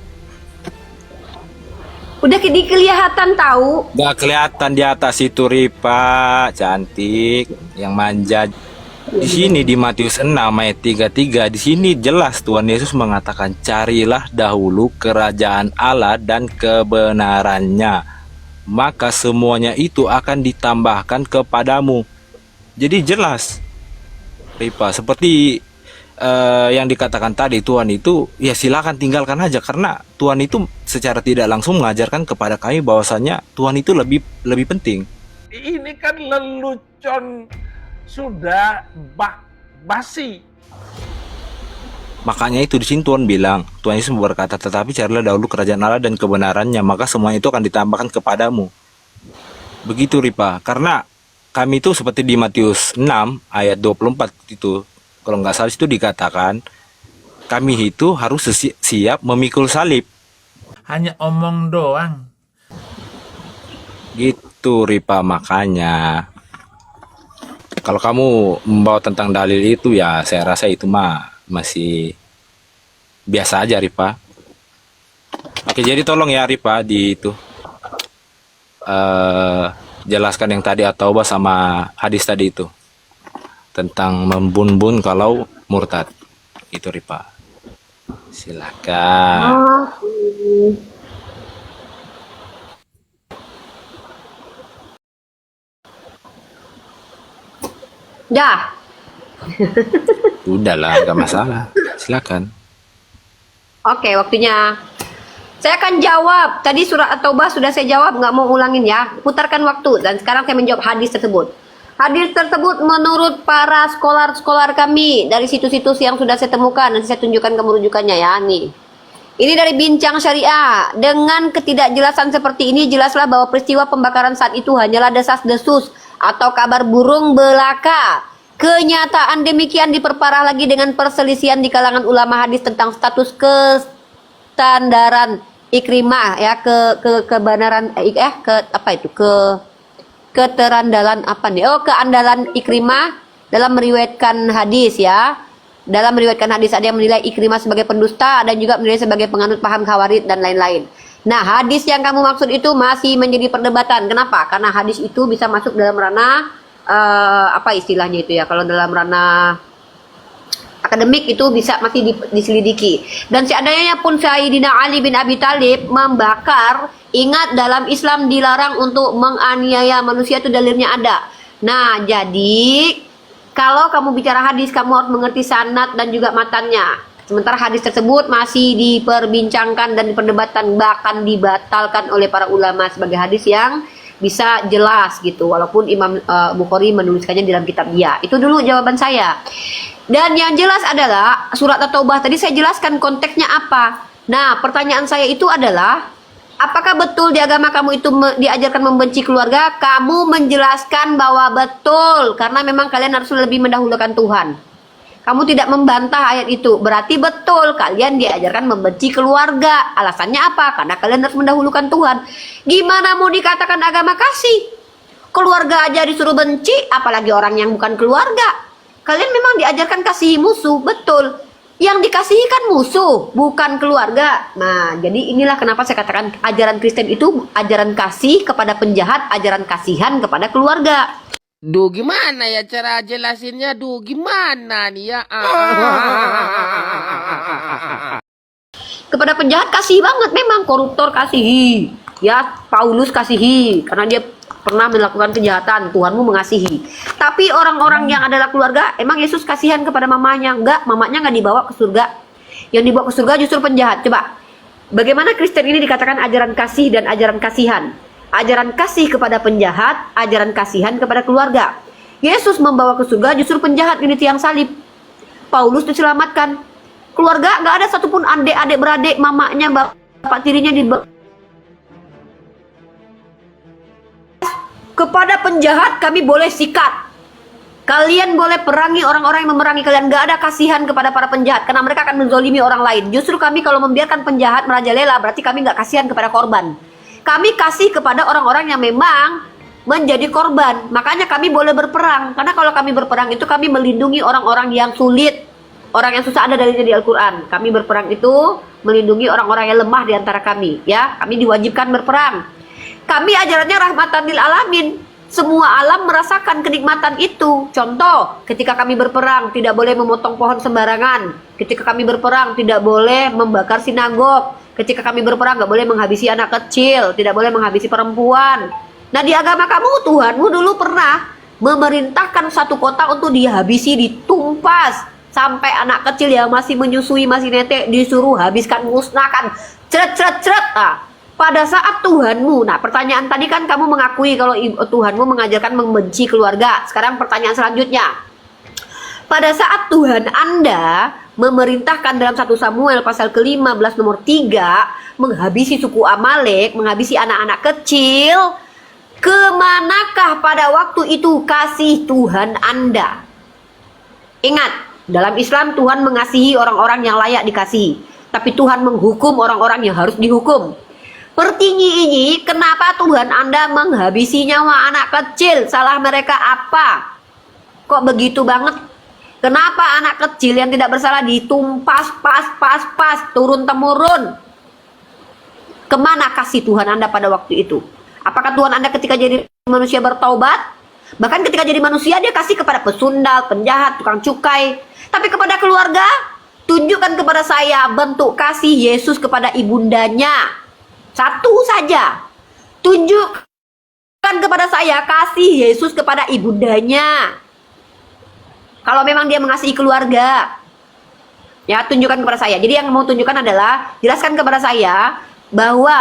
Udah kelihatan tahu. Gak kelihatan di atas itu Ripa, cantik, yang manja. Di sini di Matius 6 ayat 33 di sini jelas Tuhan Yesus mengatakan carilah dahulu kerajaan Allah dan kebenarannya, maka semuanya itu akan ditambahkan kepadamu. Jadi jelas Ripa seperti yang dikatakan tadi Tuhan itu ya silakan tinggalkan aja karena Tuhan itu secara tidak langsung mengajarkan kepada kami bahwasanya Tuhan itu lebih penting. Ini kan lelucon sudah basi. Makanya itu di sini Tuhan bilang, Tuhan Yesus berkata, tetapi carilah dahulu kerajaan Allah dan kebenarannya, maka semua itu akan ditambahkan kepadamu. Begitu Ripa, karena kami itu seperti di Matius 6 ayat 24 itu, kalau nggak salah itu dikatakan, kami itu harus siap memikul salib. Hanya omong doang. Gitu Ripa, makanya. Kalau kamu membawa tentang dalil itu ya saya rasa itu mah masih biasa aja Ripa. Oke, jadi tolong ya Ripa di itu jelaskan yang tadi At-Taubah sama hadis tadi itu tentang membun-bun kalau murtad. Itu Ripa. Silakan. Dah. Udahlah, nggak masalah. Silakan. Oke, waktunya. Saya akan jawab. Tadi surat At-Taubah sudah saya jawab, nggak mau ulangin ya. Putarkan waktu. Dan sekarang saya menjawab hadis tersebut. Hadis tersebut menurut para skolar-skolar kami dari situs-situs yang sudah saya temukan. Nanti saya tunjukkan kemerujukannya ya. Nih. Ini dari Bincang Syariah. Dengan ketidakjelasan seperti ini, jelaslah bahwa peristiwa pembakaran saat itu hanyalah desas-desus atau kabar burung belaka. Kenyataan demikian diperparah lagi dengan perselisihan di kalangan ulama hadis tentang status kestandaran Ikrimah ya kebenaran keterandalan apa nih? Oh, keandalan Ikrimah dalam meriwayatkan hadis ya. Dalam meriwayatkan hadis ada yang menilai Ikrimah sebagai pendusta dan juga menilai sebagai penganut paham Khawarij dan lain-lain. Nah, hadis yang kamu maksud itu masih menjadi perdebatan. Kenapa? Karena hadis itu bisa masuk dalam ranah apa istilahnya itu ya, kalau dalam ranah akademik itu bisa masih diselidiki. Dan seandainya pun Sayyidina Ali bin Abi Thalib membakar, ingat dalam Islam dilarang untuk menganiaya manusia, itu dalilnya ada. Nah, jadi kalau kamu bicara hadis, kamu harus mengerti sanad dan juga matannya. Sementara hadis tersebut masih diperbincangkan dan diperdebatkan, bahkan dibatalkan oleh para ulama sebagai hadis yang bisa jelas gitu, walaupun Imam Bukhari menuliskannya dalam kitab dia. Itu dulu jawaban saya. Dan yang jelas adalah surat At-Taubah tadi saya jelaskan konteksnya apa. Nah, pertanyaan saya itu adalah, apakah betul di agama kamu itu diajarkan membenci keluarga? Kamu menjelaskan bahwa betul, karena memang kalian harus lebih mendahulukan Tuhan. Kamu tidak membantah ayat itu. Berarti betul kalian diajarkan membenci keluarga. Alasannya apa? Karena kalian harus mendahulukan Tuhan. Gimana mau dikatakan agama kasih? Keluarga aja disuruh benci, apalagi orang yang bukan keluarga. Kalian memang diajarkan kasih musuh, betul. Yang dikasihi kan musuh, bukan keluarga. Nah, jadi inilah kenapa saya katakan ajaran Kristen itu ajaran kasih kepada penjahat, ajaran kasihan kepada keluarga. Duh, gimana ya cara jelasinnya? Duh, gimana nih ya? Kepada penjahat kasih banget, memang koruptor kasihi. Ya, Paulus kasihi karena dia pernah melakukan kejahatan, Tuhanmu mengasihi. Tapi orang-orang yang adalah keluarga, emang Yesus kasihan kepada mamanya? Enggak, mamanya enggak dibawa ke surga. Yang dibawa ke surga justru penjahat. Coba, bagaimana Kristen ini dikatakan ajaran kasih dan ajaran kasihan? Ajaran kasih kepada penjahat, ajaran kasihan kepada keluarga. Yesus membawa ke surga justru penjahat ini tiang salib. Paulus diselamatkan. Keluarga nggak ada satupun adik beradik, mamanya, bapak tirinya di kepada penjahat kami boleh sikat. Kalian boleh perangi orang-orang yang memerangi kalian. Nggak ada kasihan kepada para penjahat karena mereka akan menzolimi orang lain. Justru kami kalau membiarkan penjahat merajalela berarti kami nggak kasihan kepada korban. Kami kasih kepada orang-orang yang memang menjadi korban. Makanya kami boleh berperang. Karena kalau kami berperang itu kami melindungi orang-orang yang sulit. Orang yang susah ada dalilnya di Al-Quran. Kami berperang itu melindungi orang-orang yang lemah di antara kami. Ya, kami diwajibkan berperang. Kami ajarannya rahmatan lil alamin. Semua alam merasakan kenikmatan itu. Contoh, ketika kami berperang tidak boleh memotong pohon sembarangan. Ketika kami berperang tidak boleh membakar sinagog. Ketika kami berperang nggak boleh menghabisi anak kecil, tidak boleh menghabisi perempuan. Nah di agama kamu, Tuhanmu dulu pernah memerintahkan satu kota untuk dihabisi, ditumpas. Sampai anak kecil yang masih menyusui, masih netek disuruh habiskan, musnahkan. Ceret. Nah, pada saat Tuhanmu, nah pertanyaan tadi kan kamu mengakui kalau Tuhanmu mengajarkan membenci keluarga. Sekarang pertanyaan selanjutnya. Pada saat Tuhan Anda memerintahkan dalam 1 Samuel pasal ke-15 nomor 3 menghabisi suku Amalek, menghabisi anak-anak kecil, kemanakah pada waktu itu kasih Tuhan Anda? Ingat, dalam Islam Tuhan mengasihi orang-orang yang layak dikasihi, tapi Tuhan menghukum orang-orang yang harus dihukum. Pertinggi ini, kenapa Tuhan Anda menghabisi nyawa anak kecil? Salah mereka apa? Kok begitu banget? Kenapa anak kecil yang tidak bersalah ditumpas, pas, turun-temurun? Kemana kasih Tuhan Anda pada waktu itu? Apakah Tuhan Anda ketika jadi manusia bertaubat? Bahkan ketika jadi manusia dia kasih kepada pesundal, penjahat, tukang cukai. Tapi kepada keluarga, tunjukkan kepada saya bentuk kasih Yesus kepada ibundanya. Satu saja. Tunjukkan kepada saya kasih Yesus kepada ibundanya. Kalau memang dia mengasihi keluarga, ya tunjukkan kepada saya. Jadi yang mau tunjukkan adalah jelaskan kepada saya bahwa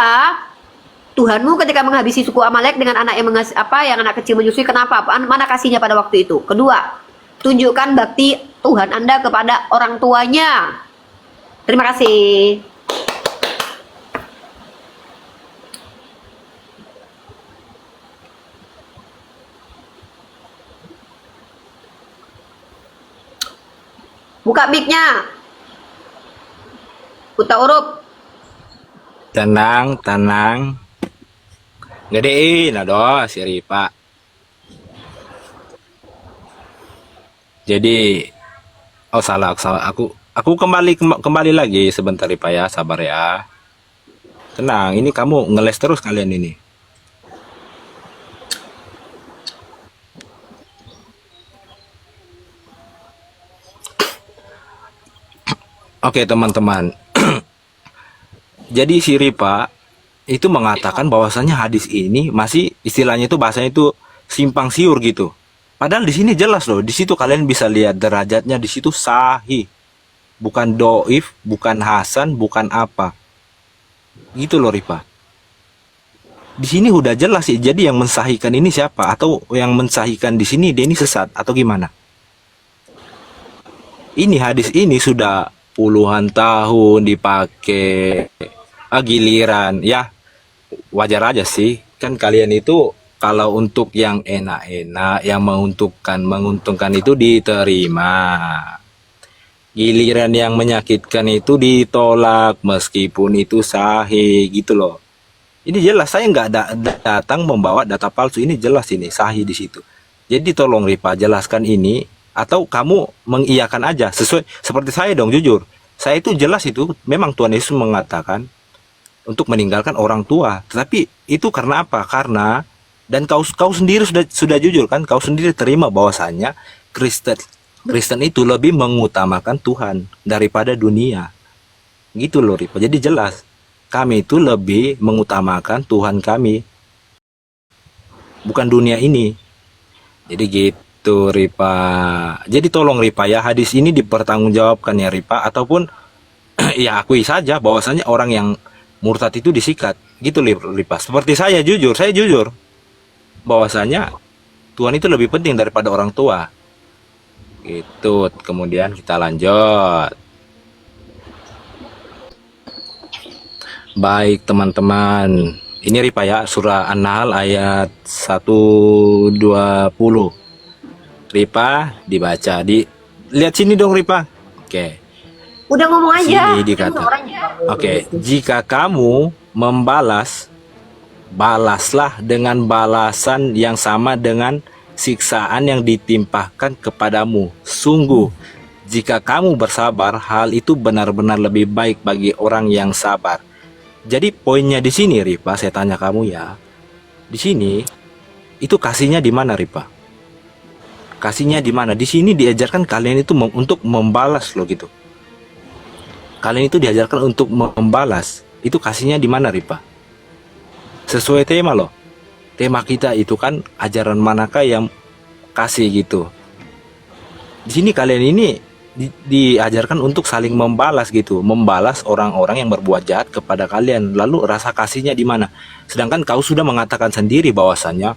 Tuhanmu ketika menghabisi suku Amalek dengan anak yang anak kecil menyusui, kenapa? Mana kasihnya pada waktu itu? Kedua, tunjukkan bakti Tuhan Anda kepada orang tuanya. Terima kasih. Buka mic-nya. Putar huruf. Tenang. Gedein, aduh, si Ripa. Jadi, salah. Aku kembali lagi sebentar Ripa ya, sabar ya. Tenang, ini kamu ngeles terus kalian ini. Oke teman-teman. Jadi si Ripa itu mengatakan bahwasannya hadis ini masih istilahnya itu bahasanya itu simpang siur gitu. Padahal di sini jelas loh, di situ kalian bisa lihat derajatnya, di situ sahih. Bukan doif, bukan hasan, bukan apa. Gitu loh Ripa. Di sini udah jelas sih. Jadi yang mensahihkan ini siapa? Atau yang mensahihkan di sini dia ini sesat atau gimana? Ini hadis ini sudah puluhan tahun dipakai, giliran ya wajar aja sih kan kalian itu kalau untuk yang enak-enak yang menguntungkan itu diterima, Giliran yang menyakitkan itu ditolak meskipun itu sahih gitu loh. Ini jelas saya nggak datang membawa data palsu, ini jelas ini sahih di situ. Jadi tolong Ripa jelaskan ini atau kamu mengiyakan aja sesuai seperti saya dong, jujur. Saya itu jelas itu memang Tuhan Yesus mengatakan untuk meninggalkan orang tua. Tetapi itu karena apa? Karena dan kau sendiri sudah jujur kan? Kau sendiri terima bahwasanya Kristen itu lebih mengutamakan Tuhan daripada dunia. Gitu loh Ripa. Jadi jelas kami itu lebih mengutamakan Tuhan kami, bukan dunia ini. Jadi gitu Ripa. Jadi tolong Ripa ya, hadis ini dipertanggungjawabkan ya Ripa. Ataupun ya akui saja bahwasanya orang yang murtad itu disikat. Gitu Ripa. Seperti saya jujur bahwasanya Tuhan itu lebih penting daripada orang tua. Gitu. Kemudian kita lanjut. Baik teman-teman, ini Ripa ya, surah An-Nahl ayat 120. Ripa dibaca, lihat sini dong Ripa. Oke. Udah ngomong aja. Sini dikata. Oke, jika kamu membalas, balaslah dengan balasan yang sama dengan siksaan yang ditimpakan kepadamu. Sungguh, jika kamu bersabar, hal itu benar-benar lebih baik bagi orang yang sabar. Jadi poinnya di sini Ripa, saya tanya kamu ya. Di sini itu kasihnya di mana Ripa? Kasihnya di mana? Di sini diajarkan kalian itu untuk membalas loh gitu. Kalian itu diajarkan untuk membalas. Itu kasihnya di mana Ripa? Sesuai tema loh. Tema kita itu kan ajaran manakah yang kasih gitu. Di sini kalian ini diajarkan untuk saling membalas gitu, membalas orang-orang yang berbuat jahat kepada kalian. Lalu rasa kasihnya di mana? Sedangkan kau sudah mengatakan sendiri bahwasannya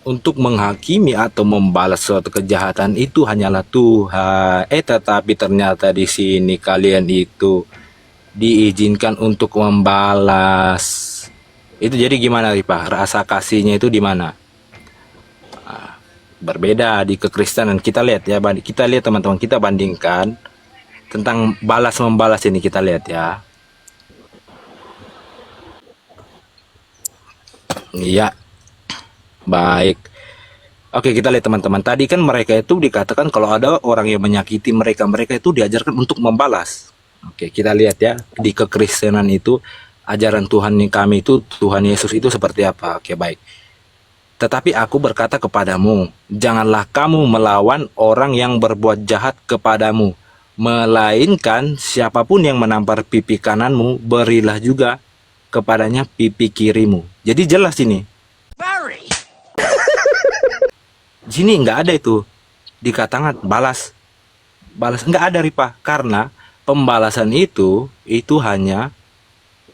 untuk menghakimi atau membalas suatu kejahatan itu hanyalah Tuhan. Tetapi ternyata di sini kalian itu diizinkan untuk membalas. Itu jadi gimana Ripa? Rasa kasihnya itu di mana? Berbeda di kekristenan. Kita lihat ya, kita lihat teman-teman, kita bandingkan tentang balas membalas ini, kita lihat ya. Iya. Baik. Oke, kita lihat teman-teman. Tadi kan mereka itu dikatakan kalau ada orang yang menyakiti mereka, mereka itu diajarkan untuk membalas. Oke, kita lihat ya, di kekristenan itu ajaran Tuhan kami itu, Tuhan Yesus itu seperti apa. Oke, baik. Tetapi aku berkata kepadamu, janganlah kamu melawan orang yang berbuat jahat kepadamu, melainkan siapapun yang menampar pipi kananmu, berilah juga kepadanya pipi kirimu. Jadi jelas ini. Di sini nggak ada itu dikatakan balas, nggak ada Ripa, karena pembalasan itu hanya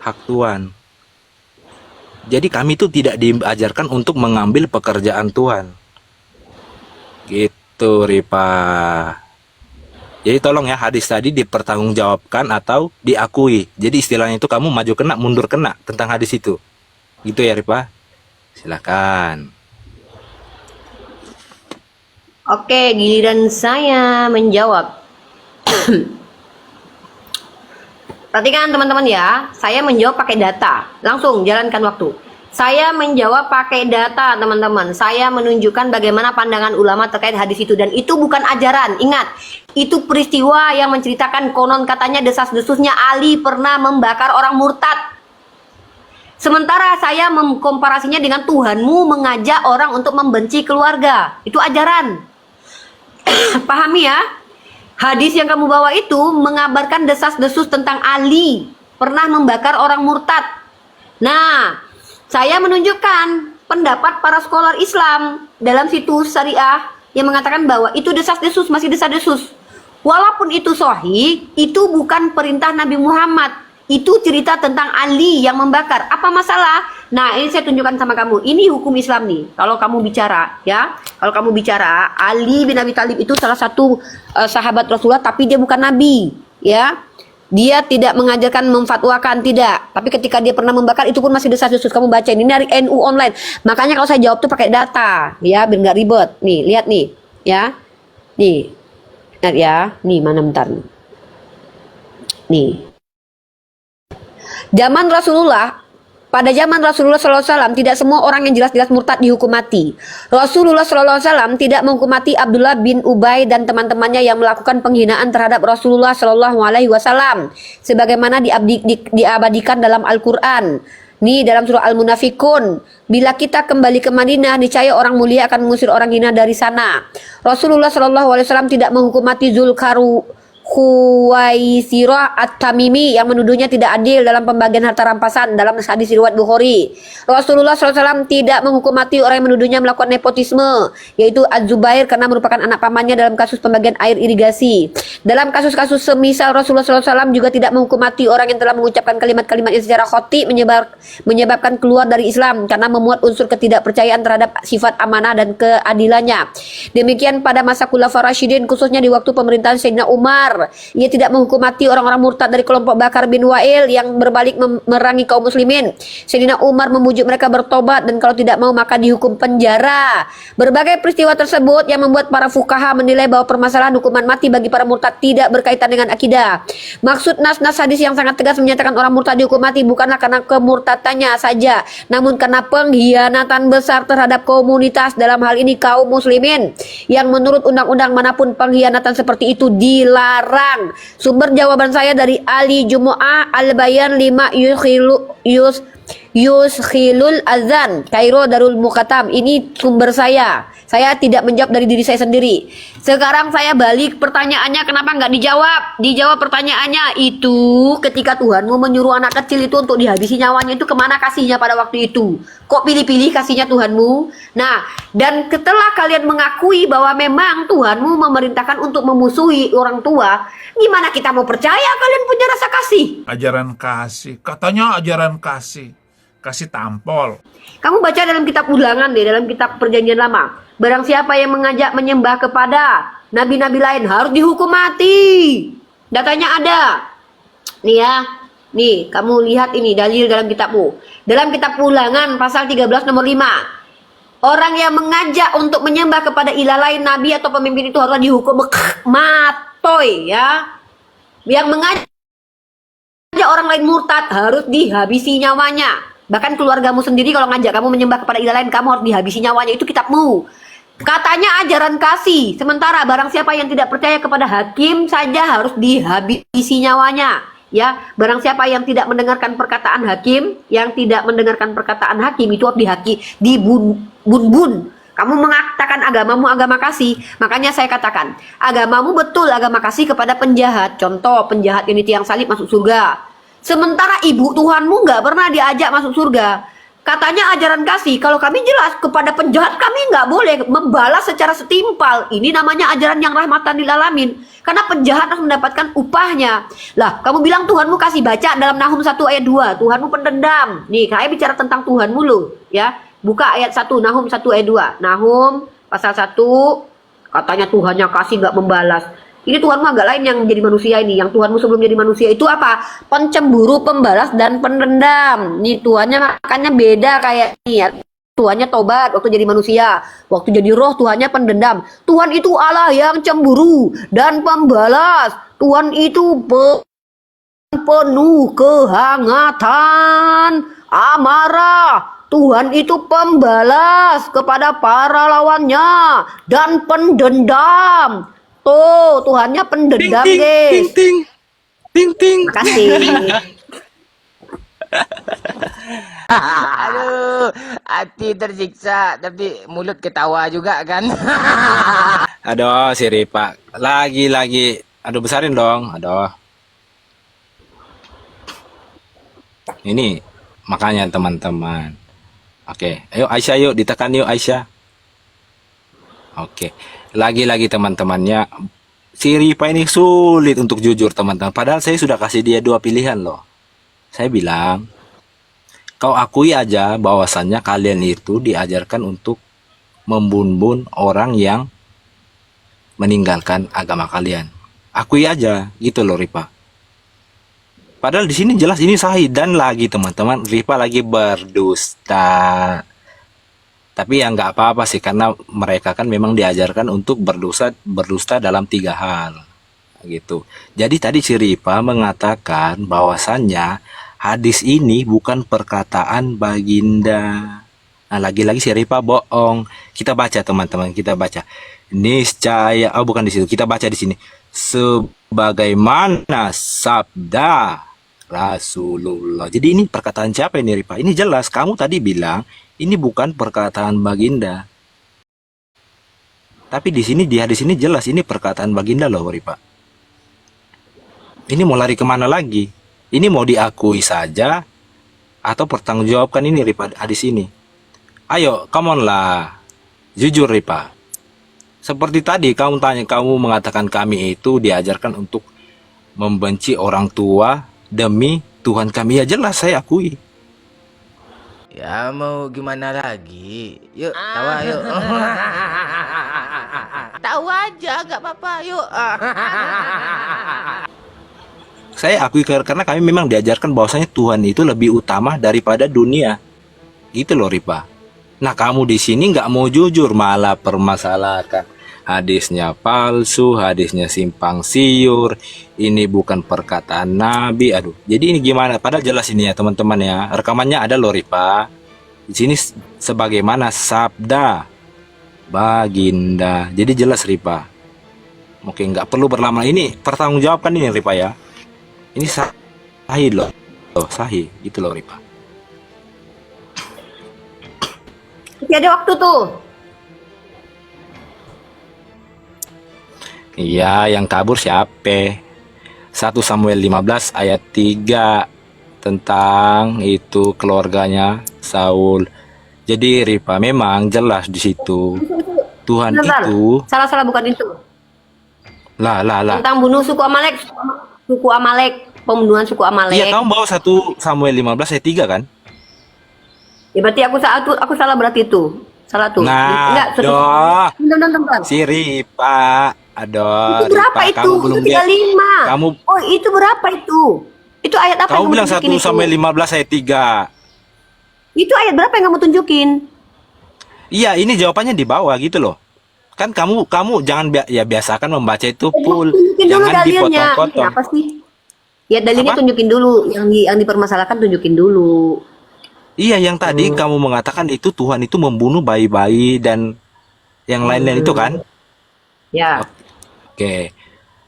hak Tuhan. Jadi kami itu tidak diajarkan untuk mengambil pekerjaan Tuhan. Gitu Ripa. Jadi tolong ya, hadis tadi dipertanggungjawabkan atau diakui. Jadi istilahnya itu kamu maju kena, mundur kena tentang hadis itu. Gitu ya Ripa. Silakan. Oke, giliran saya menjawab. Perhatikan teman-teman ya, saya menjawab pakai data. Langsung jalankan waktu. Saya menjawab pakai data teman-teman. Saya menunjukkan bagaimana pandangan ulama terkait hadis itu. Dan itu bukan ajaran. Ingat, itu peristiwa yang menceritakan konon katanya desas-desusnya Ali pernah membakar orang murtad. Sementara saya mengkomparasinya dengan Tuhanmu mengajak orang untuk membenci keluarga. Itu ajaran. Pahami ya? Hadis yang kamu bawa itu mengabarkan desas-desus tentang Ali pernah membakar orang murtad. Nah, saya menunjukkan pendapat para scholar Islam dalam situs syariah yang mengatakan bahwa itu desas-desus, masih desas-desus. Walaupun itu sahih, itu bukan perintah Nabi Muhammad. Itu cerita tentang Ali yang membakar. Apa masalah? Nah, ini saya tunjukkan sama kamu. Ini hukum Islam nih. Kalau kamu bicara, ya. Kalau kamu bicara, Ali bin Abi Thalib itu salah satu sahabat Rasulullah, tapi dia bukan Nabi, ya. Dia tidak mengajarkan memfatwakan, tidak. Tapi ketika dia pernah membakar, itu pun masih desas-desus. Kamu baca ini dari NU online. Makanya kalau saya jawab tuh pakai data, ya, biar nggak ribet. Nih, lihat nih, ya. Nih. Ingat ya, nih mana bentar. Nih. Pada zaman Rasulullah SAW tidak semua orang yang jelas-jelas murtad dihukum mati. Rasulullah SAW tidak menghukum mati Abdullah bin Ubay dan teman-temannya yang melakukan penghinaan terhadap Rasulullah SAW, sebagaimana diabadikan dalam Al-Quran. Nih dalam surah Al-Munafikun, bila kita kembali ke Madinah, niscaya orang mulia akan mengusir orang hina dari sana. Rasulullah SAW tidak menghukum mati Khuwaisirah At-Tamimi yang menuduhnya tidak adil dalam pembagian harta rampasan dalam hadis riwayat Bukhari. Rasulullah SAW tidak menghukum mati orang yang menuduhnya melakukan nepotisme, yaitu Az-Zubair karena merupakan anak pamannya dalam kasus pembagian air irigasi. Dalam kasus-kasus semisal, Rasulullah SAW juga tidak menghukum mati orang yang telah mengucapkan kalimat-kalimat yang secara khoti menyebabkan keluar dari Islam karena memuat unsur ketidakpercayaan terhadap sifat amanah dan keadilannya. Demikian pada masa Khulafaur Rasyidin, khususnya di waktu pemerintahan Sayyidina Umar. Ia tidak menghukum mati orang-orang murtad dari kelompok Bakar bin Wa'il yang berbalik memerangi kaum muslimin. Sayyidina Umar memujuk mereka bertobat dan kalau tidak mau maka dihukum penjara. Berbagai peristiwa tersebut yang membuat para fuqaha menilai bahwa permasalahan hukuman mati bagi para murtad tidak berkaitan dengan akidah. Maksud nas-nas hadis yang sangat tegas menyatakan orang murtad dihukum mati bukanlah karena kemurtadannya saja, namun karena pengkhianatan besar terhadap komunitas, dalam hal ini kaum muslimin, yang menurut undang-undang manapun pengkhianatan seperti itu dilarang. Sumber jawaban saya dari Ali Jumu'ah Al-Bayan 5 Yuskhilul Azan, Kairo Darul Mukatam. Ini sumber saya. Saya tidak menjawab dari diri saya sendiri. Sekarang saya balik pertanyaannya, kenapa nggak dijawab? Dijawab pertanyaannya itu ketika Tuhanmu menyuruh anak kecil itu untuk dihabisi nyawanya, itu kemana kasihnya pada waktu itu? Kok pilih-pilih kasihnya Tuhanmu? Nah, dan setelah kalian mengakui bahwa memang Tuhanmu memerintahkan untuk memusuhi orang tua, gimana kita mau percaya kalian punya rasa kasih? Ajaran kasih. Katanya ajaran kasih. Kasih tampol. Kamu baca dalam kitab Ulangan deh, dalam kitab Perjanjian Lama. Barang siapa yang mengajak menyembah kepada nabi-nabi lain harus dihukum mati. Datanya ada. Nih ya. Nih, kamu lihat ini dalil dalam kitabmu. Dalam kitab Ulangan pasal 13 nomor 5. Orang yang mengajak untuk menyembah kepada ilah lain, nabi atau pemimpin itu harus dihukum matoy ya. Yang mengajak orang lain murtad harus dihabisi nyawanya. Bahkan keluargamu sendiri kalau ngajak kamu menyembah kepada ilah lain, kamu harus dihabisi nyawanya. Itu kitabmu. Katanya ajaran kasih. Sementara barang siapa yang tidak percaya kepada hakim saja harus dihabisi nyawanya. Ya, barang siapa yang tidak mendengarkan perkataan hakim, itu harus dibun-bun. Kamu mengatakan agamamu agama kasih. Makanya saya katakan, agamamu betul agama kasih kepada penjahat. Contoh, penjahat ini tiang salib masuk surga. Sementara ibu Tuhanmu nggak pernah diajak masuk surga. Katanya ajaran kasih. Kalau kami jelas kepada penjahat kami nggak boleh membalas secara setimpal. Ini namanya ajaran yang rahmatan lil alamin. Karena penjahat harus mendapatkan upahnya. Lah, kamu bilang Tuhanmu kasih, baca dalam Nahum 1 ayat 2. Tuhanmu pendendam. Nih, saya bicara tentang Tuhanmu loh, ya. Buka ayat 1, Nahum 1 ayat 2. Nahum pasal 1, katanya Tuhannya kasih nggak membalas. Ini Tuhanmu agak lain yang menjadi manusia ini. Yang Tuhanmu sebelum jadi manusia itu apa? Pencemburu, pembalas, dan pendendam. Nih Tuhannya makanya beda kayak ini ya. Tuhannya tobat waktu jadi manusia. Waktu jadi roh Tuhannya pendendam. Tuhan itu Allah yang cemburu dan pembalas. Tuhan itu penuh kehangatan, amarah. Tuhan itu pembalas kepada para lawannya dan pendendam. Tuh, Tuhannya pendendam, guys. Ting. Makasih. Aduh, hati tersiksa tapi mulut ketawa juga kan. Aduh, si Ripa. Lagi. Aduh, besarin dong. Aduh. Ini makanya teman-teman. Oke, ayo Aisyah yuk, ditekan yuk Aisyah. Oke. Lagi-lagi teman-temannya, si Ripa ini sulit untuk jujur teman-teman. Padahal saya sudah kasih dia 2 pilihan loh. Saya bilang, kau akui aja bahwasannya kalian itu diajarkan untuk membun-bun orang yang meninggalkan agama kalian. Akui aja, gitu loh Ripa. Padahal di sini jelas ini sahih, dan lagi teman-teman, Ripa lagi berdusta. Tapi ya nggak apa-apa sih, karena mereka kan memang diajarkan untuk berdusta dalam 3 hal gitu. Jadi tadi si Ripa mengatakan bahwasannya hadis ini bukan perkataan baginda. Nah, lagi-lagi si Ripa bohong. Kita baca teman-teman, kita baca. Niscaya, oh bukan di situ. Kita baca di sini. Sebagaimana sabda Rasulullah. Jadi ini perkataan siapa ini Ripa? Ini jelas. Kamu tadi bilang ini bukan perkataan baginda. Tapi di sini di hadis ini jelas ini perkataan baginda loh Ripa. Ini mau lari kemana lagi? Ini mau diakui saja atau pertanggungjawabkan ini Ripa hadis ini? Ayo, come on lah. Jujur Ripa. Seperti tadi kamu mengatakan kami itu diajarkan untuk membenci orang tua demi Tuhan kami. Ya jelas saya akui. Ya mau gimana lagi? Yuk, tawa yuk. Tawa aja, gak apa-apa, yuk. Saya akui karena kami memang diajarkan bahwasanya Tuhan itu lebih utama daripada dunia. Gitu loh Ripa. Nah kamu di sini nggak mau jujur, malah permasalahkan hadisnya palsu, hadisnya simpang siur, ini bukan perkataan Nabi. Aduh, jadi ini gimana? Padahal jelas ini ya teman-teman ya, rekamannya ada loh Ripa. Di sini sebagaimana sabda baginda. Jadi jelas Ripa. Oke, nggak perlu berlama. Ini pertanggungjawabkan ini Ripa ya. Ini sahih loh, sahih itu loh Ripa. Masih ada waktu tuh. Iya, yang kabur siapa? 1 Samuel 15 ayat 3 tentang itu keluarganya Saul. Jadi Ripa memang jelas di situ Tuhan Bentar. itu Salah bukan itu. lah. Tentang bunuh suku Amalek, pembunuhan suku Amalek. Iya, kamu bawa 1 Samuel 15 ayat 3 kan? Ya berarti aku salah berarti itu. Salah tuh. Nah, Enggak, doh. bentar. Si Ripa, aduh, Itu berapa Ripa, itu? kamu belum Itu lihat. 35. Kamu Oh, itu berapa itu? Itu ayat apa kamu yang bilang kamu 1 tunjukin itu? Samuel 15 ayat 3. Itu ayat berapa yang kamu tunjukin? Iya, ini jawabannya di bawah gitu loh. Kan kamu jangan biasakan membaca itu full. Tunjukin dulu Jangan dalilnya. dipotong-potong. Kenapa sih? Ya dalilnya Apa? tunjukin dulu. Yang dipermasalahkan tunjukin dulu. Iya, yang tadi kamu mengatakan itu Tuhan itu membunuh bayi-bayi dan yang lain-lain itu kan? Ya. Oke.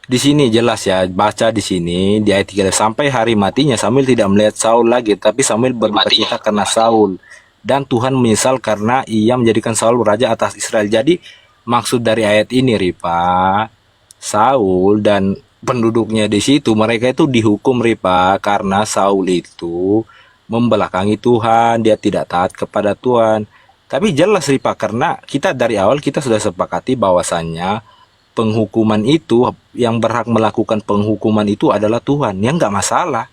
Di sini jelas ya, baca di sini di ayat 3 sampai hari matinya Samuel tidak melihat Saul lagi, tapi Samuel berdukacita karena Saul dan Tuhan menyesal karena ia menjadikan Saul raja atas Israel. Jadi maksud dari ayat ini Ripa, Saul dan penduduknya di situ mereka itu dihukum Ripa karena Saul itu membelakangi Tuhan, dia tidak taat kepada Tuhan. Tapi jelas Ripa, karena kita dari awal kita sudah sepakati bahwasannya penghukuman itu, yang berhak melakukan penghukuman itu adalah Tuhan. Yang nggak masalah.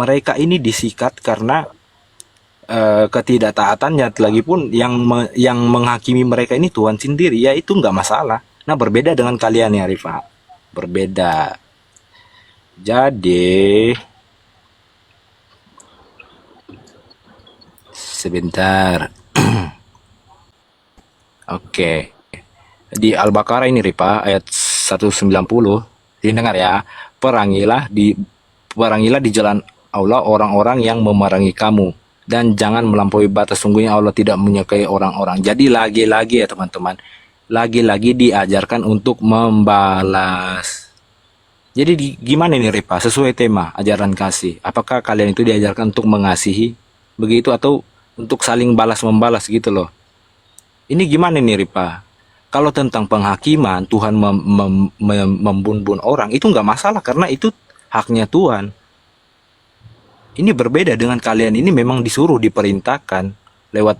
Mereka ini disikat karena ketidaktaatannya, lagi pun yang menghakimi mereka ini Tuhan sendiri, ya itu nggak masalah. Nah berbeda dengan kalian ya Rifa, berbeda. Jadi sebentar. Oke. Di Al-Baqarah ini Ripa ayat 190 didengar ya. Perangilah di jalan Allah orang-orang yang memerangi kamu dan jangan melampaui batas, sungguhnya Allah tidak menyukai orang-orang. Jadi lagi-lagi ya teman-teman, lagi-lagi diajarkan untuk membalas. Jadi gimana nih Ripa, sesuai tema ajaran kasih, apakah kalian itu diajarkan untuk mengasihi begitu atau untuk saling balas membalas gitu loh? Ini gimana nih Ripa? Kalau tentang penghakiman Tuhan membunuh orang itu nggak masalah karena itu haknya Tuhan. Ini berbeda dengan kalian, ini memang disuruh, diperintahkan lewat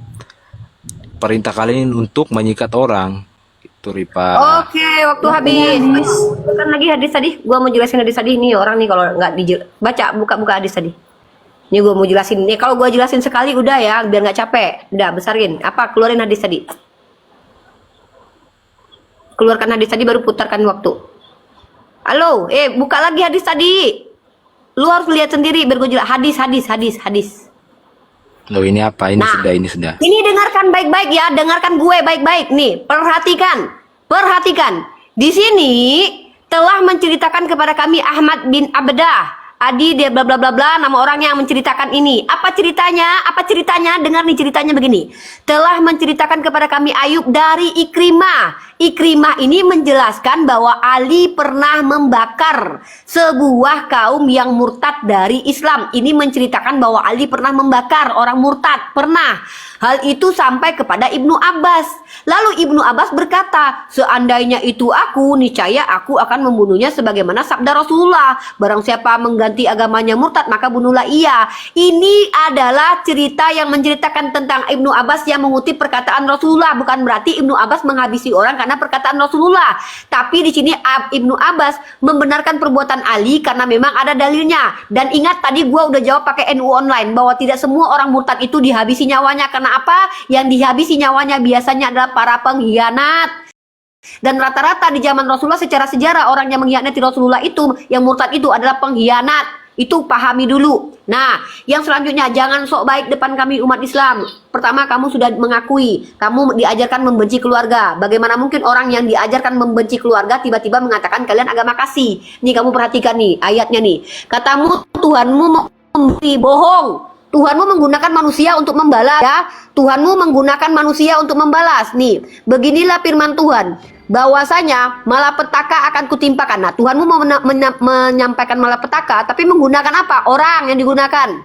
perintah kalian untuk menyikat orang. Itu Ripa. Oke, waktu habis. Kan lagi hadis tadi. Gua mau jelasin hadis tadi. Nih orang nih kalau nggak baca buka hadis tadi. Ini gua mau jelasin. Nih kalau gua jelasin sekali udah ya, biar nggak capek. Udah besarin. Apa keluarin hadis tadi? Keluarkan hadis tadi baru putarkan waktu. Halo, buka lagi hadis tadi. Lu harus lihat sendiri biar gue jelas. Hadis. Loh ini apa? Ini Nah, sudah, ini sudah. Ini dengarkan baik-baik ya, dengarkan gue baik-baik nih. Perhatikan, perhatikan. Di sini telah menceritakan kepada kami Ahmad bin Abdah, Adi dia bla bla bla bla, nama orang yang menceritakan ini. Apa ceritanya? Apa ceritanya? Dengar nih ceritanya begini. Telah menceritakan kepada kami Ayub dari Ikrimah. Ikrimah ini menjelaskan bahwa Ali pernah membakar sebuah kaum yang murtad dari Islam. Ini menceritakan bahwa Ali pernah membakar orang murtad, pernah. Hal itu sampai kepada Ibnu Abbas. Lalu Ibnu Abbas berkata, seandainya itu aku, niscaya aku akan membunuhnya sebagaimana sabda Rasulullah. Barang siapa mengganti agamanya murtad, maka bunuhlah ia. Ini adalah cerita yang menceritakan tentang Ibnu Abbas yang mengutip perkataan Rasulullah. Bukan berarti Ibnu Abbas menghabisi orang karena perkataan Rasulullah. Tapi di sini Ibnu Abbas membenarkan perbuatan Ali karena memang ada dalilnya. Dan ingat tadi gua udah jawab pakai NU online bahwa tidak semua orang murtad itu dihabisi nyawanya. Karena apa? Yang dihabisi nyawanya biasanya adalah para pengkhianat. Dan rata-rata di zaman Rasulullah secara sejarah orang yang mengkhianati Rasulullah itu, yang murtad itu adalah pengkhianat. Itu pahami dulu. Nah, yang selanjutnya, jangan sok baik depan kami umat Islam. Pertama, kamu sudah mengakui kamu diajarkan membenci keluarga. Bagaimana mungkin orang yang diajarkan membenci keluarga tiba-tiba mengatakan kalian agama kasih? Nih kamu perhatikan nih ayatnya nih. Katamu Tuhanmu memberi, bohong. Tuhanmu menggunakan manusia untuk membalas ya. Tuhanmu menggunakan manusia untuk membalas. Nih, beginilah firman Tuhan. Bahwasanya malapetaka akan kutimpakan. Nah, Tuhanmu mau menyampaikan malapetaka, tapi menggunakan apa? Orang yang digunakan.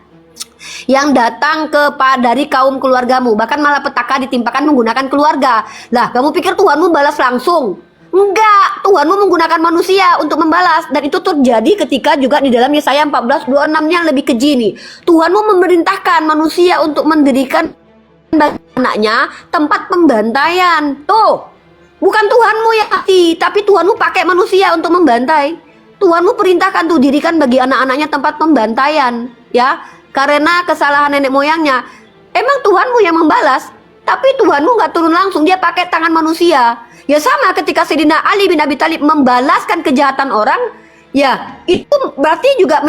Yang datang dari kaum keluargamu. Bahkan malapetaka ditimpakan menggunakan keluarga. Lah, kamu pikir Tuhanmu balas langsung? Enggak, Tuhanmu menggunakan manusia untuk membalas. Dan itu terjadi ketika juga di dalam Yesaya 14:26-nya lebih keji nih. Tuhanmu memerintahkan manusia untuk mendirikan bagi anaknya tempat pembantaian. Tuh, bukan Tuhanmu yang mati, tapi Tuhanmu pakai manusia untuk membantai. Tuhanmu perintahkan tuh dirikan bagi anak-anaknya tempat pembantaian, ya, karena kesalahan nenek moyangnya. Emang Tuhanmu yang membalas, tapi Tuhanmu nggak turun langsung, dia pakai tangan manusia. Ya sama ketika Sayyidina Ali bin Abi Thalib membalaskan kejahatan orang, ya itu berarti juga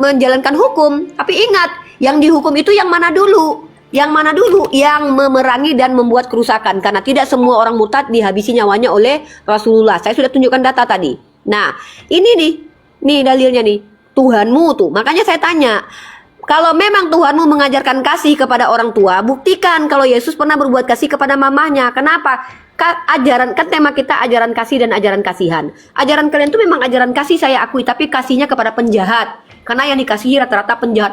menjalankan hukum. Tapi ingat, yang dihukum itu yang mana dulu? Yang mana dulu? Yang memerangi dan membuat kerusakan. Karena tidak semua orang murtad dihabisi nyawanya oleh Rasulullah. Saya sudah tunjukkan data tadi. Nah, ini nih dalilnya nih. Tuhanmu tuh. Makanya saya tanya, kalau memang Tuhanmu mengajarkan kasih kepada orang tua, buktikan kalau Yesus pernah berbuat kasih kepada mamahnya. Kenapa? Ajaran, kan tema kita ajaran kasih dan ajaran kasihan. Ajaran kalian tuh memang ajaran kasih, saya akui, tapi kasihnya kepada penjahat. Karena yang dikasihi rata-rata penjahat.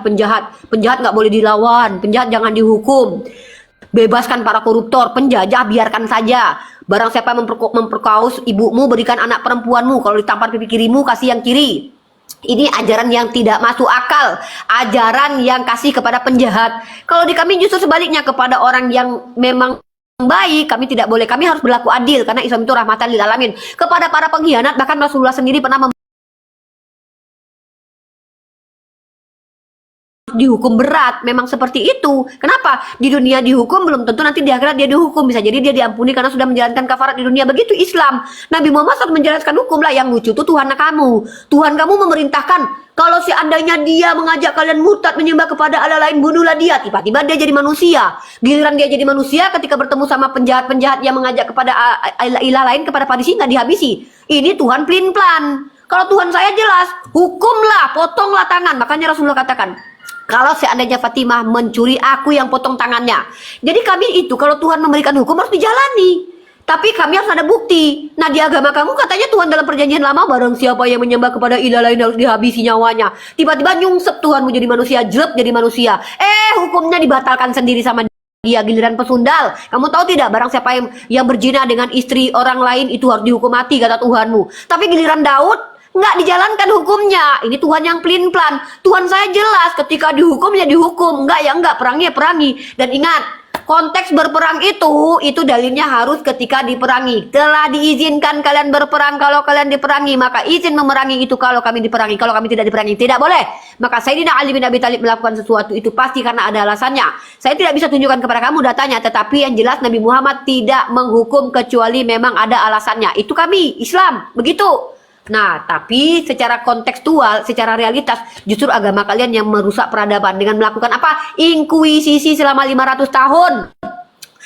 Penjahat nggak boleh dilawan, penjahat jangan dihukum. Bebaskan para koruptor, penjajah biarkan saja. Barang siapa memperkaus ibumu, berikan anak perempuanmu. Kalau ditampar pipi kirimu, kasih yang kiri. Ini ajaran yang tidak masuk akal. Ajaran yang kasih kepada penjahat. Kalau di kami justru sebaliknya, kepada orang yang memang baik, kami tidak boleh. Kami harus berlaku adil karena Islam itu rahmatan lil alamin. Kepada para pengkhianat, bahkan Rasulullah sendiri pernah dihukum berat. Memang seperti itu. Kenapa? Di dunia dihukum, belum tentu nanti di akhirat dia dihukum. Bisa jadi dia diampuni karena sudah menjalankan kafarat di dunia. Begitu Islam. Nabi Muhammad SAW menjalankan hukum lah. Yang lucu itu Tuhan kamu. Tuhan kamu memerintahkan, kalau seandainya dia mengajak kalian murtad menyembah kepada Allah lain, bunuhlah dia. Tiba-tiba dia jadi manusia. Giliran dia jadi manusia, ketika bertemu sama penjahat-penjahat yang mengajak kepada ilah lain, kepada Parisi, nggak dihabisi. Ini Tuhan pelin-pelan. Kalau Tuhan saya jelas, hukumlah, potonglah tangan. Makanya Rasulullah katakan, kalau seandainya Fatimah mencuri, aku yang potong tangannya. Jadi kami itu, kalau Tuhan memberikan hukum harus dijalani. Tapi kami harus ada bukti. Nah, di agama kamu katanya Tuhan dalam perjanjian lama, barang siapa yang menyembah kepada ilah lain harus dihabisi nyawanya. Tiba-tiba nyungsep Tuhan menjadi manusia, jelek jadi manusia. Hukumnya dibatalkan sendiri sama dia. Giliran pesundal. Kamu tahu tidak, barang siapa yang berzina dengan istri orang lain itu harus dihukum mati, kata Tuhanmu. Tapi giliran Daud nggak dijalankan hukumnya. Ini Tuhan yang pelin-pelan. Tuhan saya jelas, ketika dihukum ya dihukum, enggak ya enggak, perangi ya perangi. Dan ingat, konteks berperang itu dalilnya harus ketika diperangi. Telah diizinkan kalian berperang kalau kalian diperangi, maka izin memerangi itu kalau kami diperangi. Kalau kami tidak diperangi, tidak boleh. Maka Sayyidina Ali bin Abi Thalib melakukan sesuatu itu pasti karena ada alasannya. Saya tidak bisa tunjukkan kepada kamu datanya, tetapi yang jelas Nabi Muhammad tidak menghukum kecuali memang ada alasannya. Itu kami Islam, begitu. Nah, tapi secara kontekstual, secara realitas, justru agama kalian yang merusak peradaban dengan melakukan apa? Inkuisisi selama 500 tahun.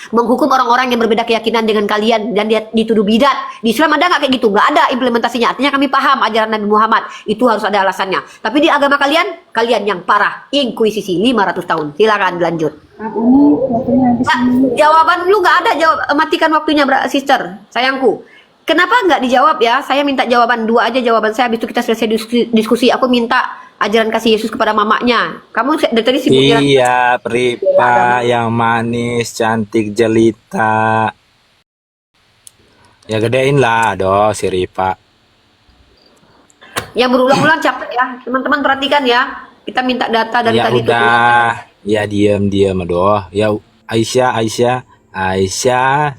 Menghukum orang-orang yang berbeda keyakinan dengan kalian dan dia dituduh bidat. Di Islam ada nggak kayak gitu? Nggak ada implementasinya. Artinya kami paham ajaran Nabi Muhammad. Itu harus ada alasannya. Tapi di agama kalian, kalian yang parah. Inkuisisi 500 tahun. Silakan lanjut. Maaf Umi, waktunya habis Nah, Umi. jawaban lu nggak ada, matikan waktunya, sister, sayangku. Kenapa nggak dijawab ya? Saya minta jawaban dua aja jawaban saya. Habis itu kita selesai diskusi. Aku minta ajaran kasih Yesus kepada mamanya. Kamu dari tadi sibuk jalan. Iya, Pripa yang manis, cantik, jelita. Ya gedein lah, aduh si Ripa. Yang berulang-ulang capek ya. Teman-teman perhatikan ya. Kita minta data dari Ya tadi itu. udah, ya diam, aduh. Ya Aisyah,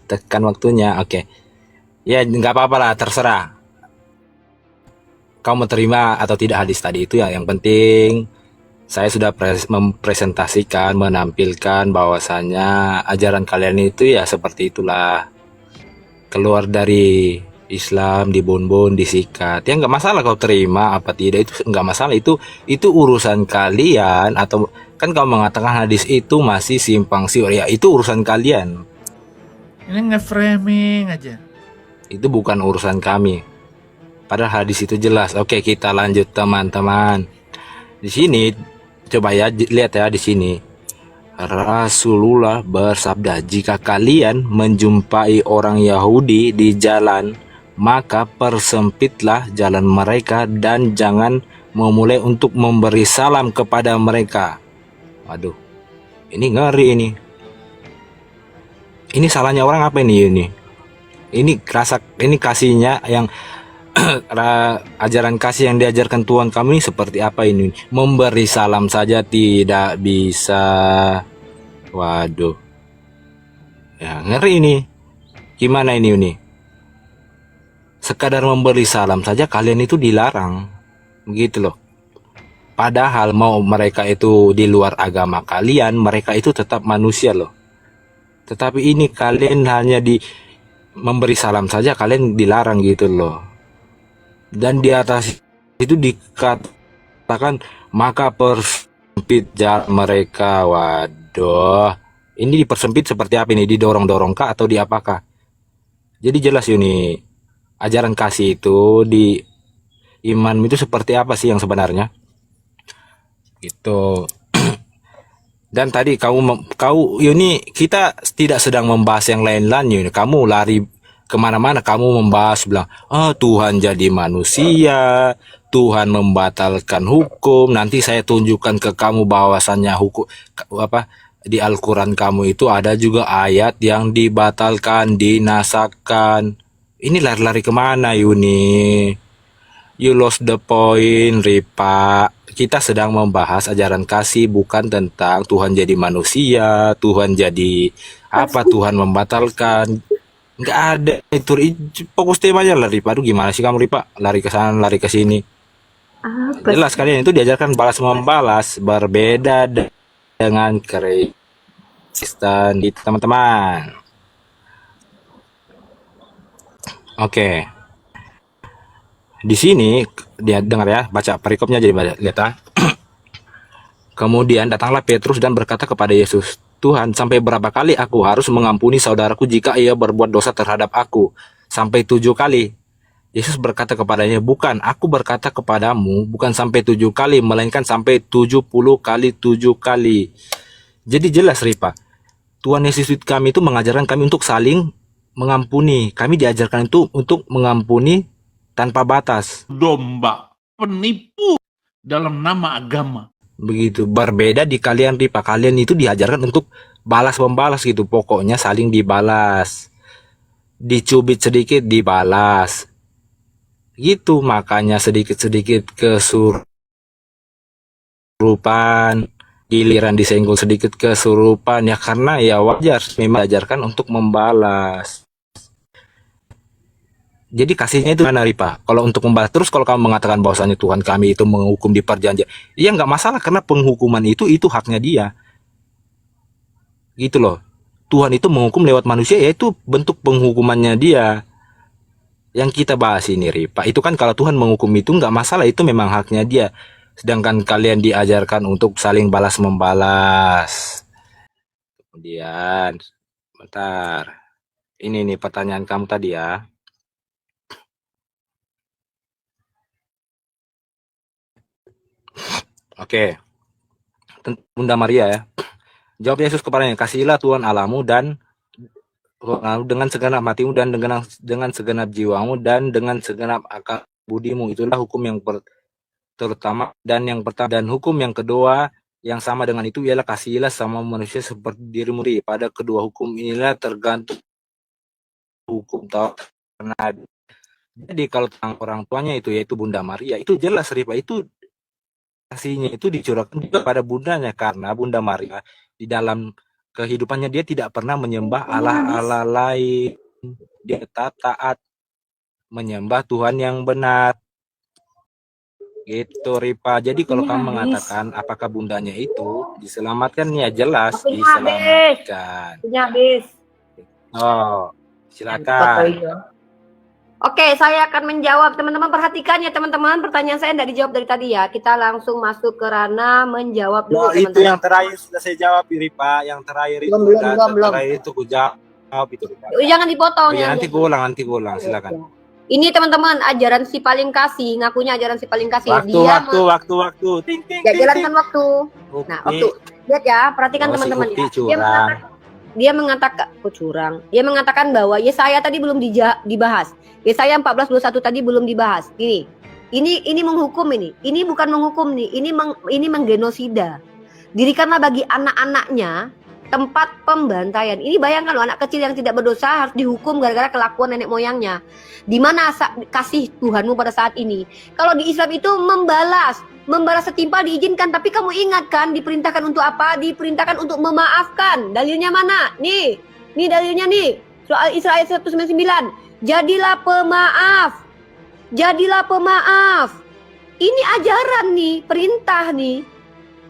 tekan waktunya, oke. Ya nggak apa-apa lah, terserah. Kau mau terima atau tidak hadis tadi itu ya. Yang penting saya sudah mempresentasikan, menampilkan bahwasanya ajaran kalian itu ya seperti itulah. Keluar dari Islam, dibon-bon, disikat. Ya nggak masalah kau terima apa tidak, itu nggak masalah. Itu urusan kalian. Atau kan kau mengatakan hadis itu masih simpang siur. Ya itu urusan kalian. Ini nge-framing aja. Itu bukan urusan kami. Padahal hadis itu jelas. Oke, kita lanjut teman-teman. Di sini coba ya lihat ya di sini. Rasulullah bersabda, jika kalian menjumpai orang Yahudi di jalan, maka persempitlah jalan mereka dan jangan memulai untuk memberi salam kepada mereka. Waduh, ini ngeri ini. Ini salahnya orang apa ini? Ini kasihnya yang ajaran kasih yang diajarkan Tuhan kami seperti apa ini? Memberi salam saja tidak bisa. Waduh. Ya, ngeri ini. Gimana ini? Sekadar memberi salam saja kalian itu dilarang. Begitu loh. Padahal mau mereka itu di luar agama kalian, mereka itu tetap manusia loh. Tetapi ini kalian hanya memberi salam saja kalian dilarang gitu loh. Dan di atas itu dikatakan maka persempit jalan mereka. Waduh, ini dipersempit seperti apa ini? Didorong-dorong kah atau di apakah? Jadi jelas ini ajaran kasih itu di iman itu seperti apa sih yang sebenarnya? Gitu. Dan tadi kau ini kita tidak sedang membahas yang lain-lain. Kamu lari kemana-mana, kamu membahas bilang, Tuhan jadi manusia, Tuhan membatalkan hukum. Nanti saya tunjukkan ke kamu bahwasannya hukum di Al-Quran kamu itu ada juga ayat yang dibatalkan, dinasakkan. Ini lari-lari kemana Yuni? You lost the point, Ripa. Kita sedang membahas ajaran kasih, bukan tentang Tuhan jadi manusia, Tuhan jadi apa, Tuhan membatalkan. Nggak ada itu. Fokus temanya lah, Ripa. Aduh, gimana sih kamu, Ripa? Lari ke sana, lari ke sini. Jelas kalian itu diajarkan balas membalas, berbeda dengan Kristen, teman-teman. Oke. Di sini dia dengar ya, baca perikopnya, jadi lihat ah. Kemudian datanglah Petrus dan berkata kepada Yesus, Tuhan, sampai berapa kali aku harus mengampuni saudaraku jika ia berbuat dosa terhadap aku? Sampai 7 kali. Yesus berkata kepadanya, bukan, aku berkata kepadamu, bukan sampai 7 kali, melainkan sampai 70 kali 7 kali. Jadi jelas, Ripa, Tuhan Yesus kami itu mengajarkan kami untuk saling mengampuni. Kami diajarkan itu untuk mengampuni tanpa batas. Domba, penipu dalam nama agama. Begitu, berbeda di kalian, Ripa. Kalian itu diajarkan untuk balas membalas gitu. Pokoknya saling dibalas. Dicubit sedikit dibalas. Gitu, makanya sedikit-sedikit kesurupan. Giliran disenggol sedikit kesurupan. Ya karena ya wajar, memang diajarkan untuk membalas. Jadi kasihnya itu mana, Ripa? Kalau untuk membalas, terus kalau kamu mengatakan bahwasanya Tuhan kami itu menghukum di perjanjian, ya nggak masalah, karena penghukuman itu haknya dia. Gitu loh. Tuhan itu menghukum lewat manusia, yaitu bentuk penghukumannya dia. Yang kita bahas ini, Ripa, itu kan kalau Tuhan menghukum itu nggak masalah, itu memang haknya dia. Sedangkan kalian diajarkan untuk saling balas membalas. Kemudian, bentar. Ini nih pertanyaan kamu tadi ya. Oke, tentang Bunda Maria ya. Jawab Yesus kepadanya, kasihilah Tuhan Allahmu dan dengan segenap hatimu dan dengan segenap jiwamu dan dengan segenap akal budimu. Itulah hukum yang terutama dan yang pertama, dan hukum yang kedua yang sama dengan itu ialah kasihilah sama manusia seperti dirimu sendiri. Pada kedua hukum inilah tergantung hukum Taurat. Jadi kalau tentang orang tuanya itu yaitu Bunda Maria, itu jelas Ripa, itu kasihnya itu dicurahkan juga pada bundanya, karena Bunda Maria di dalam kehidupannya dia tidak pernah menyembah Allah-Allah lain. Dia tetap taat menyembah Tuhan yang benar. Gitu Ripa. Jadi kalau kamu mengatakan apakah bundanya itu diselamatkan, ya jelas diselamatkan. Oh, silakan. Oke, saya akan menjawab. Teman-teman perhatikan ya teman-teman. Pertanyaan saya tidak dijawab dari tadi ya. Kita langsung masuk ke ranah menjawab dulu teman-teman. Itu yang terakhir sudah saya jawab Ripa. Yang terakhir itu belum. terakhir itu aku jawab itu Ripa. Jangan dipotong. Oh, ya, nanti gue ulang, silakan. Ini teman-teman ajaran si paling kasih, ngakunya ajaran si paling kasih. Waktu. Ting, ya, jalankan waktu. Nah, waktu. Lihat ya, perhatikan teman-teman ya. Dia mengatakan bahwa Yesaya tadi belum dibahas. Yesaya 14:21 tadi belum dibahas. Ini menghukum ini. Ini bukan menghukum nih. Ini menggenosida. Dirikanlah bagi anak-anaknya tempat pembantaian. Ini bayangkan loh, anak kecil yang tidak berdosa harus dihukum gara-gara kelakuan nenek moyangnya. Di mana kasih Tuhanmu pada saat ini? Kalau di Islam itu membalas setimpal diizinkan, tapi kamu ingat kan diperintahkan untuk apa? Diperintahkan untuk memaafkan. Dalilnya mana? Nih dalilnya nih. Soal Isra ayat 199. Jadilah pemaaf. Ini ajaran nih, perintah nih.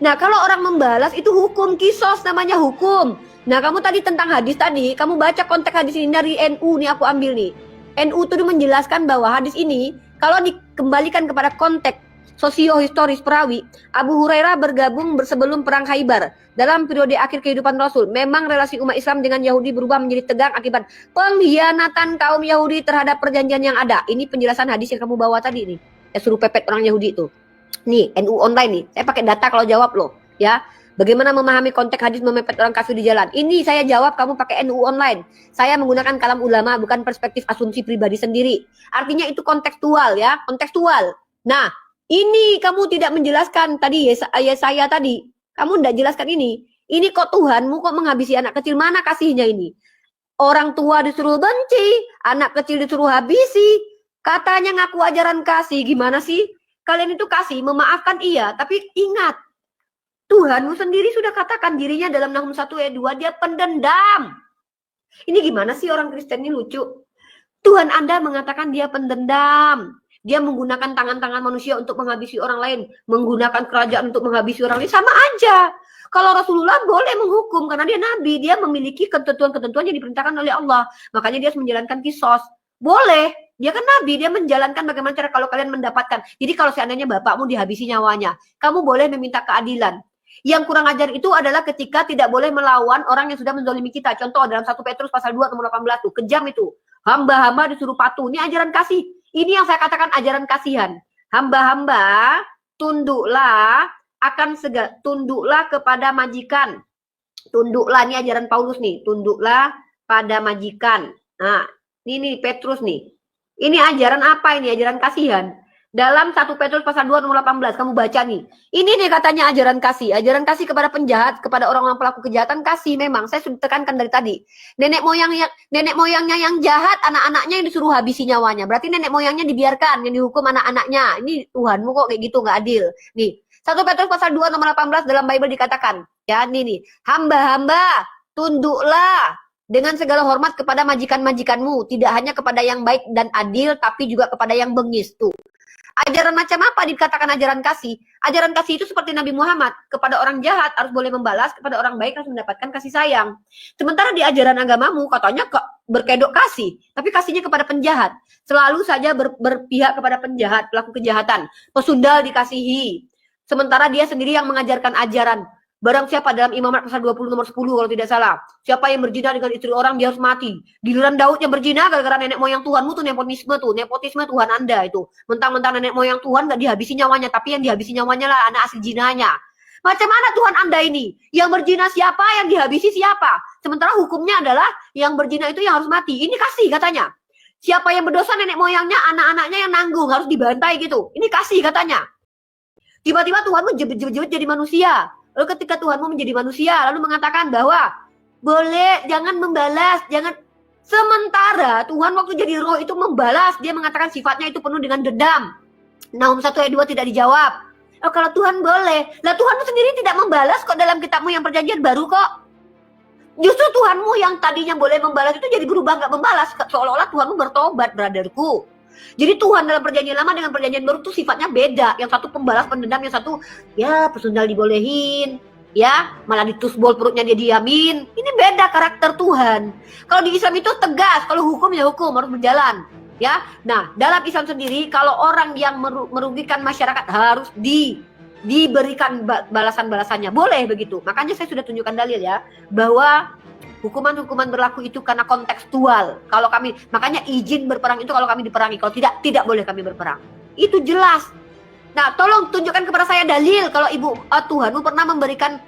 Nah, kalau orang membalas itu hukum, kisos namanya hukum. Nah, kamu tadi tentang hadis tadi, kamu baca konteks hadis ini dari NU nih, aku ambil nih. NU itu menjelaskan bahwa hadis ini kalau dikembalikan kepada konteks sosio-historis perawi, Abu Hurairah bergabung sebelum perang Khaybar. Dalam periode akhir kehidupan Rasul, memang relasi umat Islam dengan Yahudi berubah menjadi tegang akibat pengkhianatan kaum Yahudi terhadap perjanjian yang ada. Ini penjelasan hadis yang kamu bawa tadi nih. Ya, suruh pepet orang Yahudi itu. Nih, NU online nih. Saya pakai data kalau jawab loh, ya. Bagaimana memahami konteks hadis memepet orang kafir di jalan? Ini saya jawab, kamu pakai NU online. Saya menggunakan kalam ulama, bukan perspektif asumsi pribadi sendiri. Artinya itu kontekstual ya, kontekstual. Nah, ini kamu tidak menjelaskan tadi Yesaya tadi. Kamu tidak jelaskan ini. Ini kok Tuhanmu kok menghabisi anak kecil? Mana kasihnya ini? Orang tua disuruh benci, anak kecil disuruh habisi. Katanya ngaku ajaran kasih, gimana sih? Kalian itu kasih, memaafkan iya, tapi ingat, Tuhanmu sendiri sudah katakan dirinya dalam Nahum 1 ayat 2, dia pendendam. Ini gimana sih orang Kristen ini lucu? Tuhan Anda mengatakan dia pendendam. Dia menggunakan tangan-tangan manusia untuk menghabisi orang lain. Menggunakan kerajaan untuk menghabisi orang lain. Sama aja. Kalau Rasulullah boleh menghukum karena dia nabi. Dia memiliki ketentuan-ketentuan yang diperintahkan oleh Allah. Makanya dia harus menjalankan kisos. Boleh. Dia kan nabi, dia menjalankan bagaimana cara kalau kalian mendapatkan. Jadi kalau seandainya bapakmu dihabisi nyawanya, kamu boleh meminta keadilan. Yang kurang ajar itu adalah ketika tidak boleh melawan orang yang sudah menzalimi kita. Contoh dalam 1 Petrus pasal 2 nomor 18 tuh, kejam itu. Hamba-hamba disuruh patuh. Ini ajaran kasih. Ini yang saya katakan ajaran kasihan. Hamba-hamba tunduklah tunduklah kepada majikan. Tunduklah, ini ajaran Paulus nih. Tunduklah pada majikan. Nah, ini Petrus nih. Ini ajaran apa ini? Ajaran kasihan. Dalam 1 Petrus pasal 2 nomor 18 kamu baca nih. Ini nih katanya ajaran kasih. Ajaran kasih kepada penjahat, kepada orang-orang pelaku kejahatan kasih memang. Saya sudah tekankan dari tadi. Nenek moyangnya yang jahat, anak-anaknya yang disuruh habisi nyawanya. Berarti nenek moyangnya dibiarkan, yang dihukum anak-anaknya. Ini Tuhanmu kok kayak gitu, nggak adil. Nih, 1 Petrus pasal 2 nomor 18 dalam Bible dikatakan. Ya, nih. Hamba-hamba, tunduklah dengan segala hormat kepada majikan-majikanmu. Tidak hanya kepada yang baik dan adil, tapi juga kepada yang bengis. Tuh. Ajaran macam apa dikatakan ajaran kasih? Ajaran kasih itu seperti Nabi Muhammad, kepada orang jahat harus boleh membalas, kepada orang baik harus mendapatkan kasih sayang. Sementara di ajaran agamamu katanya berkedok kasih, tapi kasihnya kepada penjahat. Selalu saja berpihak kepada penjahat, pelaku kejahatan. Pesundal dikasihi. Sementara dia sendiri yang mengajarkan ajaran. Barang siapa dalam Imamat pasal 20 nomor 10 kalau tidak salah. Siapa yang berzina dengan istri orang dia harus mati. Giliran Daud yang berzina gara-gara nenek moyang Tuhanmu tuh nepotisme tuh. Nepotisme Tuhan Anda itu. Mentang-mentang nenek moyang Tuhan gak dihabisi nyawanya. Tapi yang dihabisi nyawanya lah anak asli jinanya. Macam mana Tuhan Anda ini? Yang berzina siapa, yang dihabisi siapa? Sementara hukumnya adalah yang berzina itu yang harus mati. Ini kasih katanya. Siapa yang berdosa nenek moyangnya, anak-anaknya yang nanggung. Harus dibantai gitu. Ini kasih katanya. Tiba-tiba Tuhanmu jebet-jebet jadi manusia. Lalu ketika Tuhanmu menjadi manusia, lalu mengatakan bahwa boleh, jangan membalas, jangan. Sementara Tuhan waktu jadi roh itu membalas, dia mengatakan sifatnya itu penuh dengan dendam. Nahum 1 ayat 2 tidak dijawab. Oh, kalau Tuhan boleh, lah Tuhanmu sendiri tidak membalas kok dalam kitabmu yang perjanjian baru kok. Justru Tuhanmu yang tadinya boleh membalas itu jadi berubah nggak membalas, seolah-olah Tuhanmu bertobat, brotherku. Jadi Tuhan dalam perjanjian lama dengan perjanjian baru itu sifatnya beda. Yang satu pembalas pendendam, yang satu ya pesundal dibolehin, ya malah ditusbol perutnya dia diamin. Ini beda karakter Tuhan. Kalau di Islam itu tegas, kalau hukum ya hukum harus berjalan. Ya, nah dalam Islam sendiri kalau orang yang merugikan masyarakat harus diberikan balasan-balasannya. Boleh begitu. Makanya saya sudah tunjukkan dalil ya bahwa hukuman-hukuman berlaku itu karena kontekstual. Kalau kami, makanya izin berperang itu kalau kami diperangi. Kalau tidak boleh kami berperang. Itu jelas. Nah, tolong tunjukkan kepada saya dalil kalau Tuhanmu pernah memberikan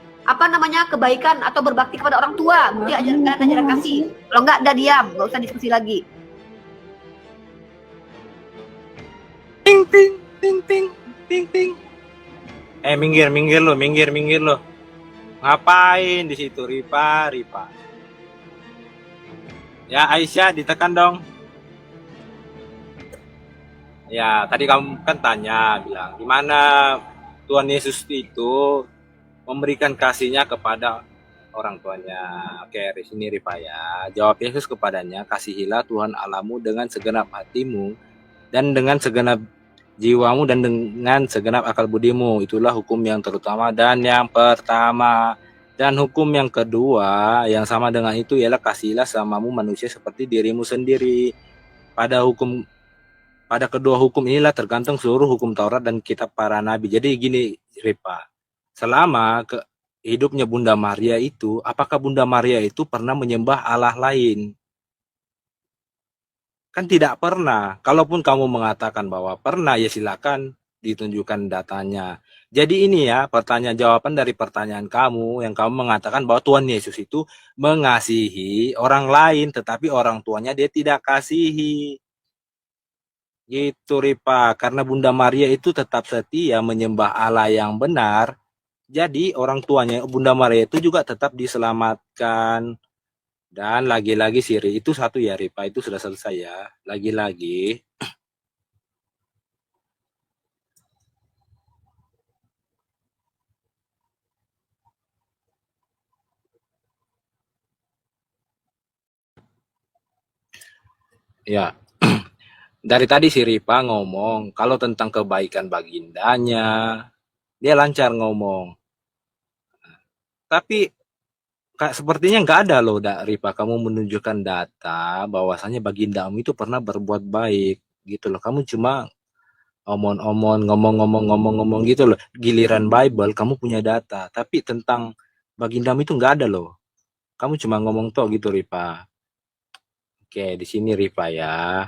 kebaikan atau berbakti kepada orang tua. Dia ajaran kasih. Kalau enggak, dah diam, enggak usah diskusi lagi. Ting ting ting ting ting ting. Minggir lo. Ngapain di situ, Ripa? Ya, Aisyah ditekan dong. Ya, tadi kamu kan bilang gimana Tuhan Yesus itu memberikan kasihnya kepada orang tuanya. Oke, di sini Ripa ya. Jawab Yesus kepadanya, kasihilah Tuhan Allahmu dengan segenap hatimu dan dengan segenap jiwamu dan dengan segenap akal budimu. Itulah hukum yang terutama dan yang pertama. Dan hukum yang kedua yang sama dengan itu ialah kasihilah samamu manusia seperti dirimu sendiri. Pada kedua hukum inilah tergantung seluruh hukum Taurat dan kitab para nabi. Jadi gini Ripa, selama hidupnya Bunda Maria itu, apakah Bunda Maria itu pernah menyembah Allah lain? Kan tidak pernah. Kalaupun kamu mengatakan bahwa pernah, ya silakan ditunjukkan datanya. Jadi ini ya jawaban dari pertanyaan kamu yang kamu mengatakan bahwa Tuhan Yesus itu mengasihi orang lain tetapi orang tuanya dia tidak kasihi. Gitu Ripa, karena Bunda Maria itu tetap setia menyembah Allah yang benar. Jadi orang tuanya Bunda Maria itu juga tetap diselamatkan. Dan lagi-lagi Siri itu satu ya Ripa, itu sudah selesai ya. Lagi-lagi ya, dari tadi si Ripa ngomong kalau tentang kebaikan bagindanya, dia lancar ngomong. Tapi sepertinya nggak ada loh, Ripa, kamu menunjukkan data bahwasannya bagindamu itu pernah berbuat baik gitu loh. Kamu cuma omong-omong, ngomong-ngomong gitu loh. Giliran Bible kamu punya data, tapi tentang bagindamu itu nggak ada loh. Kamu cuma ngomong toh gitu Ripa. Oke, di sini Ripa ya.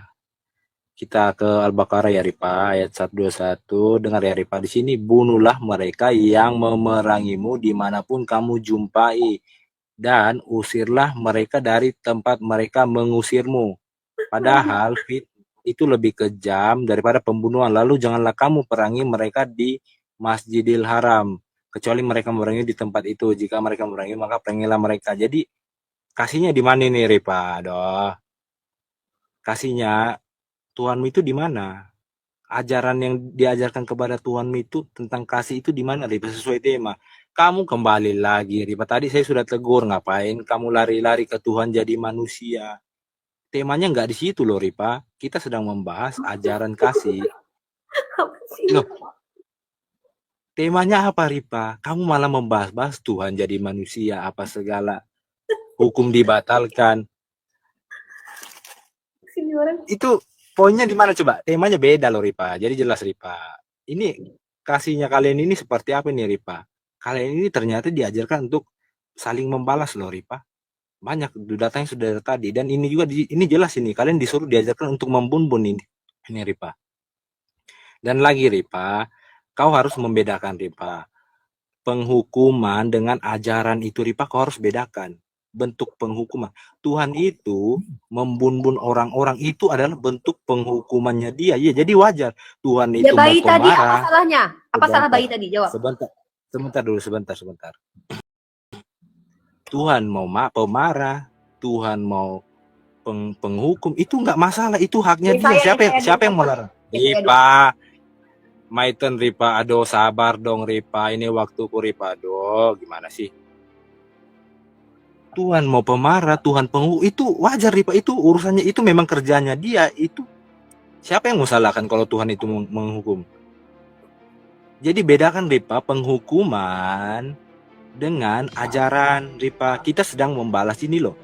Kita ke Al-Baqarah ya Ripa, ayat 121. Dengar ya Ripa, di sini bunuhlah mereka yang memerangimu dimanapun kamu jumpai dan usirlah mereka dari tempat mereka mengusirmu. Padahal itu lebih kejam daripada pembunuhan. Lalu janganlah kamu perangi mereka di Masjidil Haram kecuali mereka memerangi di tempat itu. Jika mereka memerangi maka perangilah mereka. Jadi kasihnya di mana nih Ripa? Aduh. Kasihnya Tuhanmu itu di mana? Ajaran yang diajarkan kepada Tuhanmu itu tentang kasih itu di mana Ripa, sesuai tema. Kamu kembali lagi Ripa, tadi saya sudah tegur, ngapain kamu lari-lari ke Tuhan jadi manusia? Temanya nggak di situ loh Ripa, kita sedang membahas ajaran kasih. Apa sih? Loh, temanya apa Ripa? Kamu malah membahas-bahas Tuhan jadi manusia apa segala. Hukum dibatalkan. Sini orang. Itu poinnya di mana coba? Temanya beda loh Ripa. Jadi jelas Ripa. Ini kasihnya kalian ini seperti apa nih Ripa? Kalian ini ternyata diajarkan untuk saling membalas loh Ripa. Banyak datanya sudah ada tadi dan ini juga ini jelas ini kalian disuruh diajarkan untuk membun-bun ini Ripa. Dan lagi Ripa, kau harus membedakan Ripa. Penghukuman dengan ajaran itu Ripa kau harus bedakan. Bentuk penghukuman. Tuhan itu membun-bun orang-orang itu adalah bentuk penghukumannya dia. Ya, jadi wajar. Tuhan Ya itu mau bayi tadi apa pemarah. salahnya? Apa salah Sebentar. bayi tadi? Jawab. Sebentar. Tuhan mau pemarah, Tuhan mau penghukum, itu nggak masalah, itu haknya dia. Siapa yang melarang? Ripa, Maiten Ripa, aduh sabar dong Ripa, ini waktuku Ripa, aduh gimana sih? Tuhan mau pemarah, Tuhan penghukum, itu wajar Ripa, itu urusannya, itu memang kerjanya dia, itu siapa yang mau salahkan kalau Tuhan itu menghukum? Jadi bedakan Ripa, penghukuman dengan ajaran Ripa. Kita sedang membalas ini loh,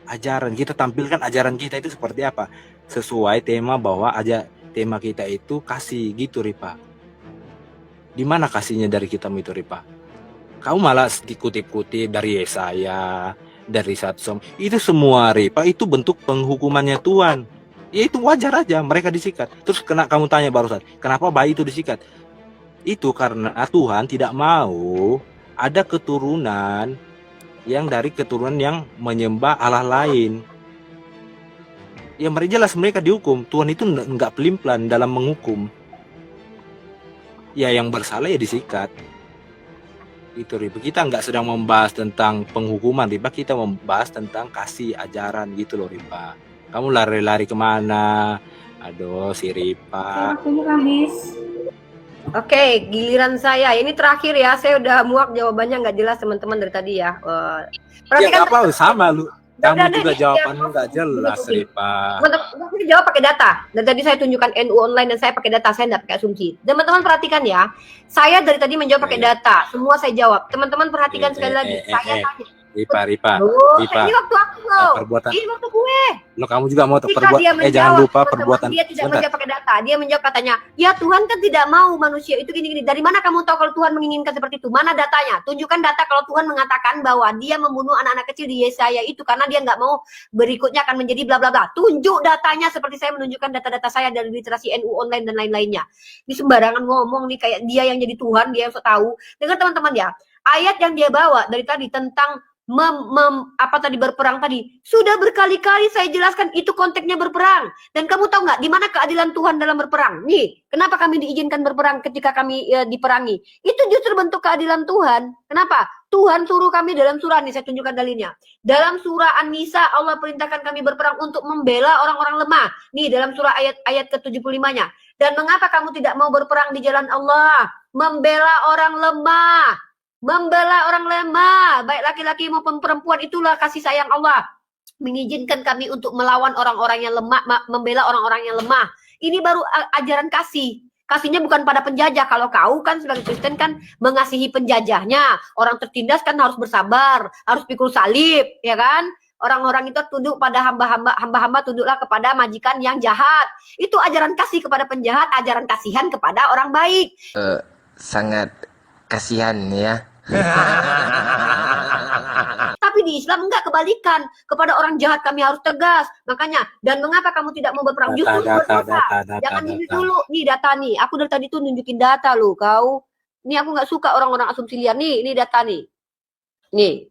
ajaran, kita tampilkan ajaran kita itu seperti apa, sesuai tema bahwa tema kita itu kasih gitu Ripa. Di mana kasihnya dari kita itu Ripa? Kamu malah dikutip-kutip dari Yesaya, dari Satsom. Itu semua Ripa itu bentuk penghukumannya Tuhan. Ya itu wajar aja mereka disikat. Terus kamu tanya barusan, kenapa bayi itu disikat? Itu karena Tuhan tidak mau ada keturunan yang dari keturunan yang menyembah Allah lain. Ya jelas mereka dihukum. Tuhan itu nggak pelin-pelan dalam menghukum. Ya yang bersalah ya disikat. Itu Riba. Kita nggak sedang membahas tentang penghukuman Riba, kita membahas tentang kasih ajaran gitu loh Riba. Kamu lari-lari kemana? Aduh si Riba. Waktunya habis. Oke, giliran saya. Ini terakhir ya. Saya udah muak jawabannya nggak jelas teman-teman dari tadi ya. Ya Perhatikan nggak apa sama lu. Kamu Udah, juga nih, jawabannya ya, nggak jelas Riba. teman-teman jawab pakai data. Dan tadi saya tunjukkan NU online dan saya pakai data, saya nggak pakai asumsi. Teman-teman perhatikan ya. Saya dari tadi menjawab pakai data. Semua saya jawab. Teman-teman perhatikan sekali lagi. Saya tanya. Ripa, Ini waktu aku loh. perbuatan. Ini waktu gue. Lo kamu juga mau Ketika perbuatan. dia menjawab, Jangan lupa teman-teman, perbuatan. dia tidak Sebentar. menjawab pakai data. Dia menjawab katanya, ya Tuhan kan tidak mau manusia itu gini-gini. Dari mana kamu tahu kalau Tuhan menginginkan seperti itu? Mana datanya? Tunjukkan data kalau Tuhan mengatakan bahwa dia membunuh anak-anak kecil di Yesaya itu karena dia nggak mau berikutnya akan menjadi bla bla bla. Tunjuk datanya seperti saya menunjukkan data-data saya dari literasi NU online dan lain-lainnya. Ini sembarangan ngomong nih kayak dia yang jadi Tuhan, dia yang sok tahu. Dengar teman-teman ya. Ayat yang dia bawa dari tadi tentang berperang tadi sudah berkali-kali saya jelaskan itu konteksnya berperang. Dan kamu tahu nggak di mana keadilan Tuhan dalam berperang? Nih, kenapa kami diizinkan berperang ketika kami diperangi? Itu justru bentuk keadilan Tuhan. Kenapa? Tuhan suruh kami dalam surah nih, saya tunjukkan dalilnya. Dalam surah An-Nisa Allah perintahkan kami berperang untuk membela orang-orang lemah. Nih dalam surah ayat ke-75-nya. Dan mengapa kamu tidak mau berperang di jalan Allah? Membela orang lemah. Membela orang lemah, baik laki-laki maupun perempuan, itulah kasih sayang Allah. Mengizinkan kami untuk melawan orang-orang yang lemah, membela orang-orang yang lemah. Ini baru ajaran kasih. Kasihnya bukan pada penjajah. Kalau kau kan sebagai Kristen kan mengasihi penjajahnya. Orang tertindas kan harus bersabar, harus pikul salib, ya kan? Orang-orang itu tunduk pada hamba-hamba tunduklah kepada majikan yang jahat. Itu ajaran kasih kepada penjahat, ajaran kasihan kepada orang baik. Sangat kasihan ya. Tapi di Islam enggak, kebalikan. Kepada orang jahat kami harus tegas. Makanya, dan mengapa kamu tidak mau berperang? Justru berdosa. Jangan ini dulu. Nih data nih. Aku dari tadi tuh nunjukin data loh kau. Nih aku nggak suka orang-orang asumsi liar. Nih data nih. Nih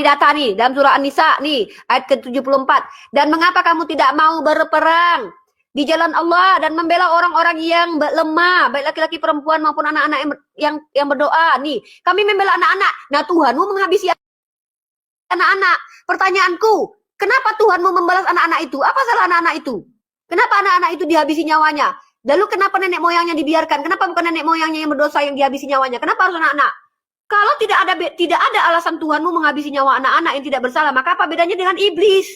data nih. Dalam surah An-Nisa nih. Ayat ke-74. Dan mengapa kamu tidak mau berperang di jalan Allah dan membela orang-orang yang lemah, baik laki-laki perempuan maupun anak-anak yang berdoa. Nih, kami membela anak-anak. Nah, Tuhanmu menghabisi anak-anak. Pertanyaanku, kenapa Tuhanmu membalas anak-anak itu? Apa salah anak-anak itu? Kenapa anak-anak itu dihabisi nyawanya? Lalu kenapa nenek moyangnya dibiarkan? Kenapa bukan nenek moyangnya yang berdosa yang dihabisi nyawanya? Kenapa harus anak-anak? Kalau tidak ada alasan Tuhanmu menghabisi nyawa anak-anak yang tidak bersalah, maka apa bedanya dengan iblis?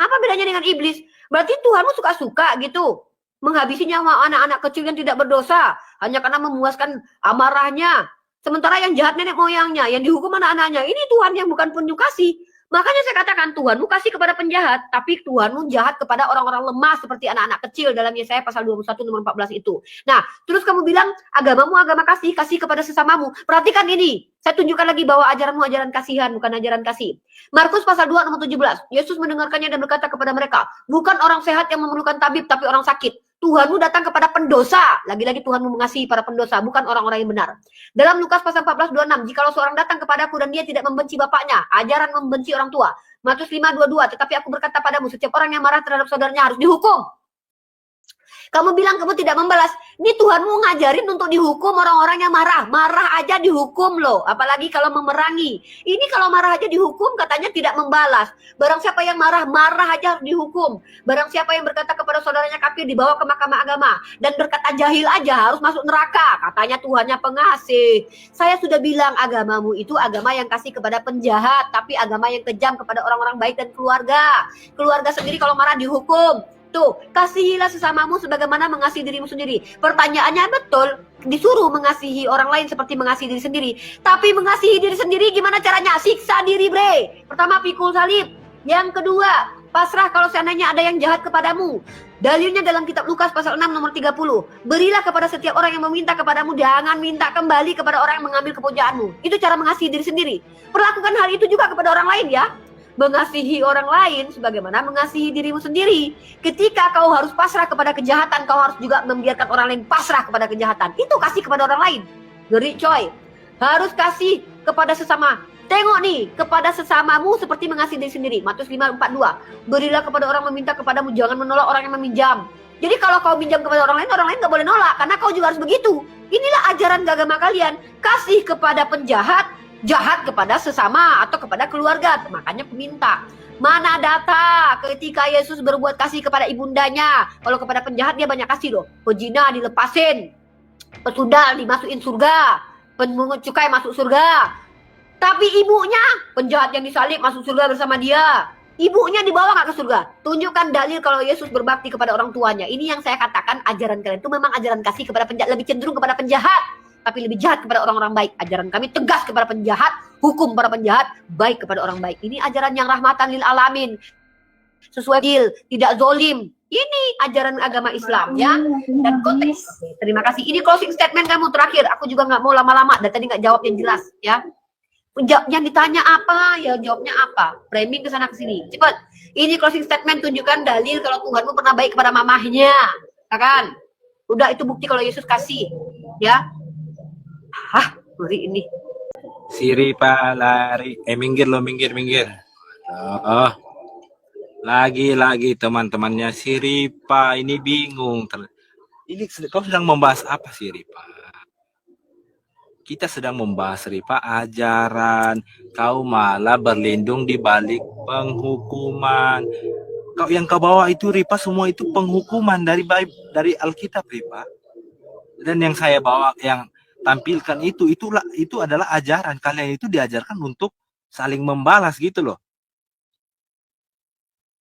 Apa bedanya dengan iblis? Berarti Tuhanmu suka-suka gitu menghabisi nyawa anak-anak kecil yang tidak berdosa hanya karena memuaskan amarahnya. Sementara yang jahat nenek moyangnya, yang dihukum anak-anaknya, ini Tuhan yang bukan penuh kasih. Makanya saya katakan Tuhanmu kasih kepada penjahat, tapi Tuhanmu jahat kepada orang-orang lemah seperti anak-anak kecil dalam Yesaya pasal 21 nomor 14 itu. Nah, terus kamu bilang agamamu agama kasih, kasih kepada sesamamu. Perhatikan ini, saya tunjukkan lagi bahwa ajaranmu ajaran kasihan, bukan ajaran kasih. Markus pasal 2 nomor 17, Yesus mendengarkannya dan berkata kepada mereka, bukan orang sehat yang memerlukan tabib, tapi orang sakit. Tuhanmu datang kepada pendosa. Lagi-lagi Tuhanmu mengasihi para pendosa, bukan orang-orang yang benar. Dalam Lukas pasal 14:26, jikalau seorang datang kepadaku dan dia tidak membenci bapaknya, ajaran membenci orang tua. Matius 5:22, tetapi aku berkata padamu, setiap orang yang marah terhadap saudaranya harus dihukum. Kamu bilang kamu tidak membalas. Ini Tuhanmu ngajarin untuk dihukum orang-orang yang marah. Marah aja dihukum loh. Apalagi kalau memerangi. Ini kalau marah aja dihukum katanya tidak membalas. Barang siapa yang marah, marah aja harus dihukum. Barang siapa yang berkata kepada saudaranya kafir dibawa ke mahkamah agama. Dan berkata jahil aja harus masuk neraka. Katanya Tuhannya pengasih. Saya sudah bilang agamamu itu agama yang kasih kepada penjahat. Tapi agama yang kejam kepada orang-orang baik dan keluarga. Keluarga sendiri kalau marah dihukum. Tuh, kasihilah sesamamu sebagaimana mengasihi dirimu sendiri. Pertanyaannya betul, disuruh mengasihi orang lain seperti mengasihi diri sendiri. Tapi mengasihi diri sendiri gimana caranya? Siksa diri, bre. Pertama, pikul salib. Yang kedua, pasrah kalau seandainya ada yang jahat kepadamu. Dalilnya dalam kitab Lukas pasal 6 nomor 30. Berilah kepada setiap orang yang meminta kepadamu, jangan minta kembali kepada orang yang mengambil kepujaanmu. Itu cara mengasihi diri sendiri. Perlakukan hal itu juga kepada orang lain ya. Mengasihi orang lain sebagaimana mengasihi dirimu sendiri. Ketika kau harus pasrah kepada kejahatan, kau harus juga membiarkan orang lain pasrah kepada kejahatan. Itu kasih kepada orang lain. Ngeri coy. Harus kasih kepada sesama. Tengok nih, kepada sesamamu seperti mengasihi diri sendiri. Matius 5:42. Berilah kepada orang meminta kepadamu, jangan menolak orang yang meminjam. Jadi kalau kau minjam kepada orang lain gak boleh nolak. Karena kau juga harus begitu. Inilah ajaran agama kalian. Kasih kepada penjahat, jahat kepada sesama atau kepada keluarga. Makanya peminta. Mana data ketika Yesus berbuat kasih kepada ibundanya? Kalau kepada penjahat dia banyak kasih loh. Pezina dilepasin, pesudal dimasukin surga, pemungut cukai masuk surga. Tapi ibunya, penjahat yang disalib masuk surga bersama dia. Ibunya dibawa gak ke surga? Tunjukkan dalil kalau Yesus berbakti kepada orang tuanya. Ini yang saya katakan ajaran kalian itu memang ajaran kasih kepada penjahat, lebih cenderung kepada penjahat. Tapi lebih jahat kepada orang-orang baik. Ajaran kami tegas kepada penjahat, hukum para penjahat, baik kepada orang baik. Ini ajaran yang rahmatan lil alamin. Sesuai adil, tidak zolim. Ini ajaran agama Islam ya. Dan konteks. Oke, terima kasih. Ini closing statement kamu terakhir. Aku juga nggak mau lama-lama. Dan tadi nggak jawab yang jelas ya. Yang ditanya apa, ya jawabnya apa. Framing ke sana ke sini. Cepat. Ini closing statement, tunjukkan dalil kalau Tuhanmu pernah baik kepada mamahnya. Ya kan? Udah itu bukti kalau Yesus kasih. Ya. Hah, ngeri ini. Si Ripa lari. Minggir lo, minggir. Oh, lagi teman-temannya si Ripa ini bingung. Ini kau sedang membahas apa sih Ripa? Kita sedang membahas Ripa ajaran. Kau malah berlindung di balik penghukuman. Kau bawa itu Ripa, semua itu penghukuman dari Alkitab Ripa. Dan yang saya bawa, yang tampilkan itu adalah ajaran. Kalian itu diajarkan untuk saling membalas gitu loh.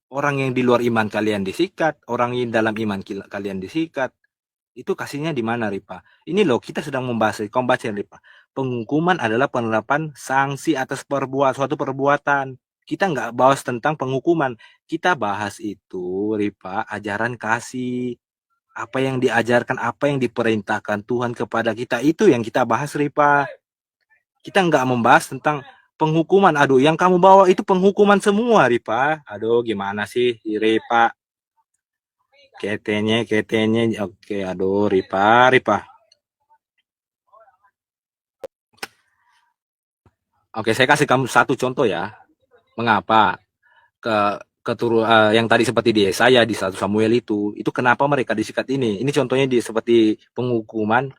Orang yang di luar iman kalian disikat, orang yang dalam iman kalian disikat. Itu kasihnya di mana Ripa? Ini loh, kita sedang membahas, kamu baca Ripa. Penghukuman adalah penerapan sanksi atas suatu perbuatan. Kita nggak bahas tentang penghukuman. Kita bahas itu Ripa, ajaran kasih. Apa yang diajarkan, apa yang diperintahkan Tuhan kepada kita, itu yang kita bahas Ripa. Kita nggak membahas tentang penghukuman. Aduh, yang kamu bawa itu penghukuman semua Ripa. Aduh, gimana sih Ripa? Ketenya. Oke, aduh Ripa. Oke, saya kasih kamu satu contoh ya. Mengapa yang tadi seperti di Yesaya di 1 Samuel itu kenapa mereka disikat ini contohnya seperti penghukuman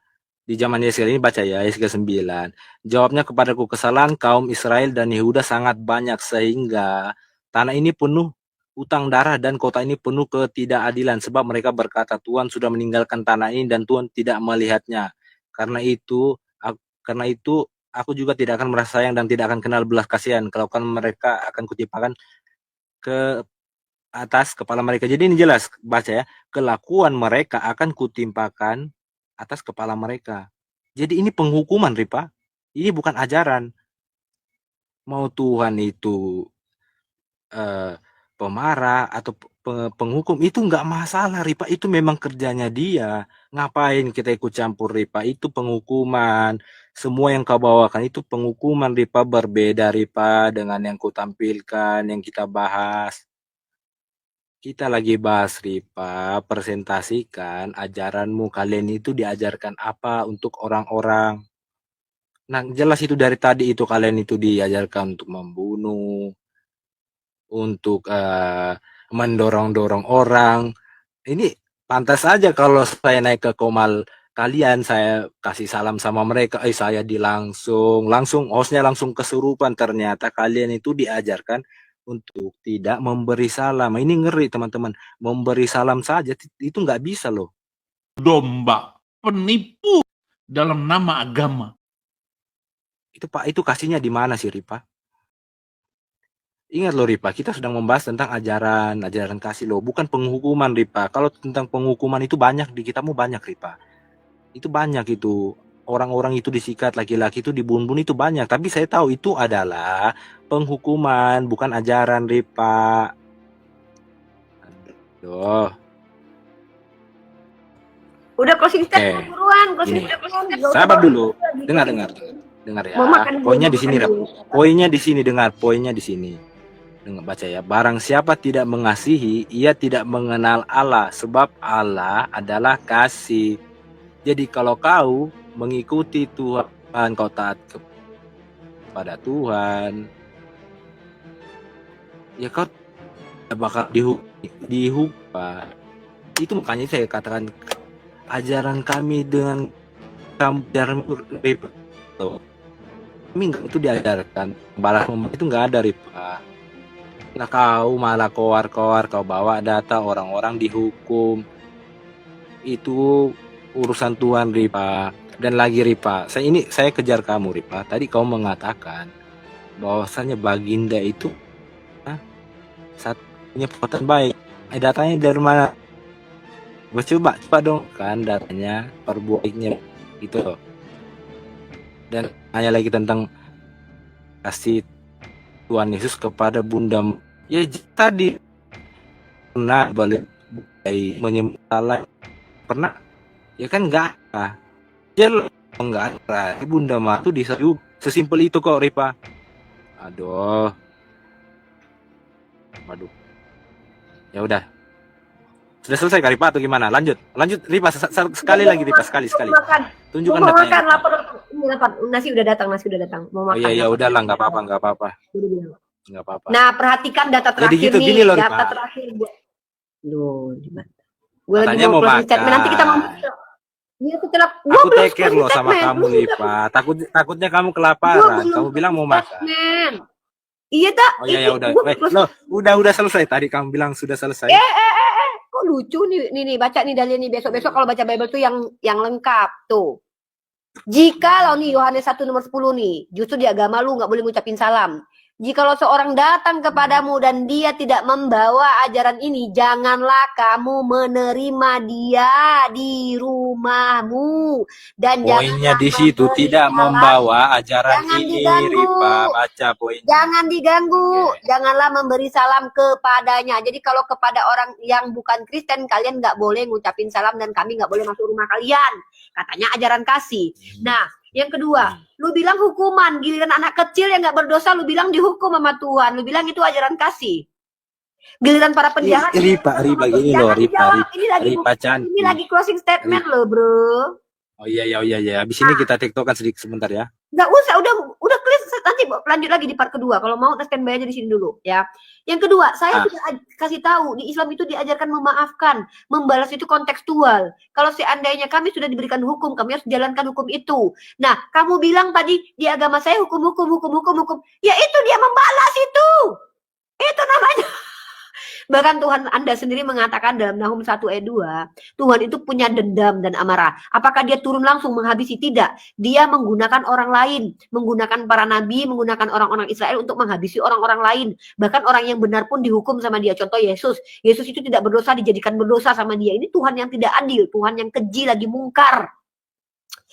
di zaman Yesaya ini, baca ya Yesaya 9. Jawabnya, kepadaku kesalahan kaum Israel dan Yehuda sangat banyak sehingga tanah ini penuh utang darah dan kota ini penuh ketidakadilan, sebab mereka berkata Tuhan sudah meninggalkan tanah ini dan Tuhan tidak melihatnya. Karena itu aku juga tidak akan merasa sayang dan tidak akan kenal belas kasihan. Kalau kan mereka akan kutimpakan ke atas kepala mereka. Jadi ini jelas baca ya, kelakuan mereka akan kutimpakan atas kepala mereka. Jadi ini penghukuman, Ripa. Ini bukan ajaran. Mau Tuhan itu pemarah atau penghukum itu nggak masalah, Ripa. Itu memang kerjanya dia. Ngapain kita ikut campur, Ripa? Itu penghukuman. Semua yang kau bawakan itu penghukuman, Ripa. Berbeda, Ripa, dengan yang kau tampilkan, yang kita bahas. Kita lagi bahas, Ripa, presentasikan ajaranmu. Kalian itu diajarkan apa untuk orang-orang. Nah, jelas itu dari tadi itu kalian itu diajarkan untuk membunuh, untuk mendorong-dorong orang. Ini pantas saja kalau saya naik ke komal kalian, saya kasih salam sama mereka, saya langsung hostnya langsung kesurupan. Ternyata kalian itu diajarkan untuk tidak memberi salam. Ini ngeri, teman-teman. Memberi salam saja itu nggak bisa loh. Domba, penipu dalam nama agama. Itu Pak, itu kasihnya di mana sih, Ripa? Ingat loh, Ripa, kita sedang membahas tentang ajaran kasih loh, bukan penghukuman, Ripa. Kalau tentang penghukuman itu banyak di kitamu, banyak, Ripa. Itu banyak itu. Orang-orang itu disikat, laki-laki itu dibunuh itu banyak. Tapi saya tahu itu adalah penghukuman, bukan ajaran, Ripa. Aduh. Udah closing statement buruan, closing Ini. statement. Sabar dulu. Dengar ya. Mau makan Poinnya dulu, di sini, makan dulu. poinnya di sini, dengar. Poinnya di sini. Dengar, baca ya. Barang siapa tidak mengasihi, ia tidak mengenal Allah, sebab Allah adalah kasih. Jadi kalau kau mengikuti Tuhan, kau taat kepada Tuhan, ya kau tidak bakal dihukum. Itu makanya saya katakan ajaran kami dengan ajaran kami itu diajarkan balas itu nggak ada, Ripa. Nah, kau malah koar kau bawa data orang-orang dihukum. Itu urusan Tuhan, Ripa. Dan lagi, Ripa, saya kejar kamu, Ripa. Tadi kau mengatakan bahwasannya Baginda itu satunya perbuatan baik. Datanya dari mana? Coba dong kan datanya perbuatannya itu loh. Dan hanya lagi tentang kasih Tuhan Yesus kepada Bunda. Ya tadi pernah balik menyembah pernah, ya kan nggak ada. Ya nggak ada. Bunda mah tuh diseru sesimpel itu kok, Ripa. Aduh. Ya udah. Sudah selesai Kak Ripa atau gimana? Lanjut Ripa, sekali lagi Ripa, sekali. Tunjukkan Mau datanya. makan, lapar. Nasi udah datang. Mau makan. Oh iya, udahlah, nggak apa-apa. Nggak apa-apa. Nah, perhatikan data Jadi terakhir gitu, nih. gini loh, Data Ripa. terakhir gue lagi Katanya mau mau closing statement. Nanti kita mau. makan. Iya, setelah Aku take care loh sama kamu, Ripa. Takutnya kamu kelaparan. Kamu bilang mau makan. Iya tak? Oh iya, ya udah. Loh, udah selesai. Tadi kamu bilang sudah selesai. Kok lucu nih baca nih dalil nih besok kalau baca Bible tuh yang lengkap tuh. Jika lo nih Yohanes 1 nomor 10 nih, justru di agama lu nggak boleh ngucapin salam. Jikalau seorang datang kepadamu dan dia tidak membawa ajaran ini, janganlah kamu menerima dia di rumahmu. Dan Poinnya di situ tidak membawa ajaran ini, Ripa. Baca poinnya. Jangan diganggu. Oke. Janganlah memberi salam kepadanya. Jadi kalau kepada orang yang bukan Kristen, kalian nggak boleh ngucapin salam dan kami nggak boleh masuk rumah kalian. Katanya ajaran kasih. Nah, yang kedua, lu bilang hukuman, giliran anak kecil yang nggak berdosa, lu bilang dihukum sama Tuhan, lu bilang itu ajaran kasih. Giliran para penjahat, Ripa gini loh, Ripa Chan. Ini lagi closing statement loh, bro. Oh iya. Habis ini kita tiktokan sedikit sebentar ya. Nggak usah, udah clear, nanti lanjut lagi di part kedua. Kalau mau standby aja di sini dulu ya. Yang kedua, saya sudah kasih tahu di Islam itu diajarkan memaafkan, membalas itu kontekstual. Kalau seandainya kami sudah diberikan hukum, kami harus jalankan hukum itu. Nah, kamu bilang tadi di agama saya hukum. Ya itu dia membalas itu. Itu namanya Bahkan Tuhan Anda sendiri mengatakan dalam Nahum 1 ayat 2, Tuhan itu punya dendam dan amarah. Apakah dia turun langsung menghabisi? Tidak. Dia menggunakan orang lain, menggunakan para nabi, menggunakan orang-orang Israel untuk menghabisi orang-orang lain. Bahkan orang yang benar pun dihukum sama dia. Contoh Yesus. Yesus itu tidak berdosa, dijadikan berdosa sama dia. Ini Tuhan yang tidak adil, Tuhan yang keji lagi mungkar.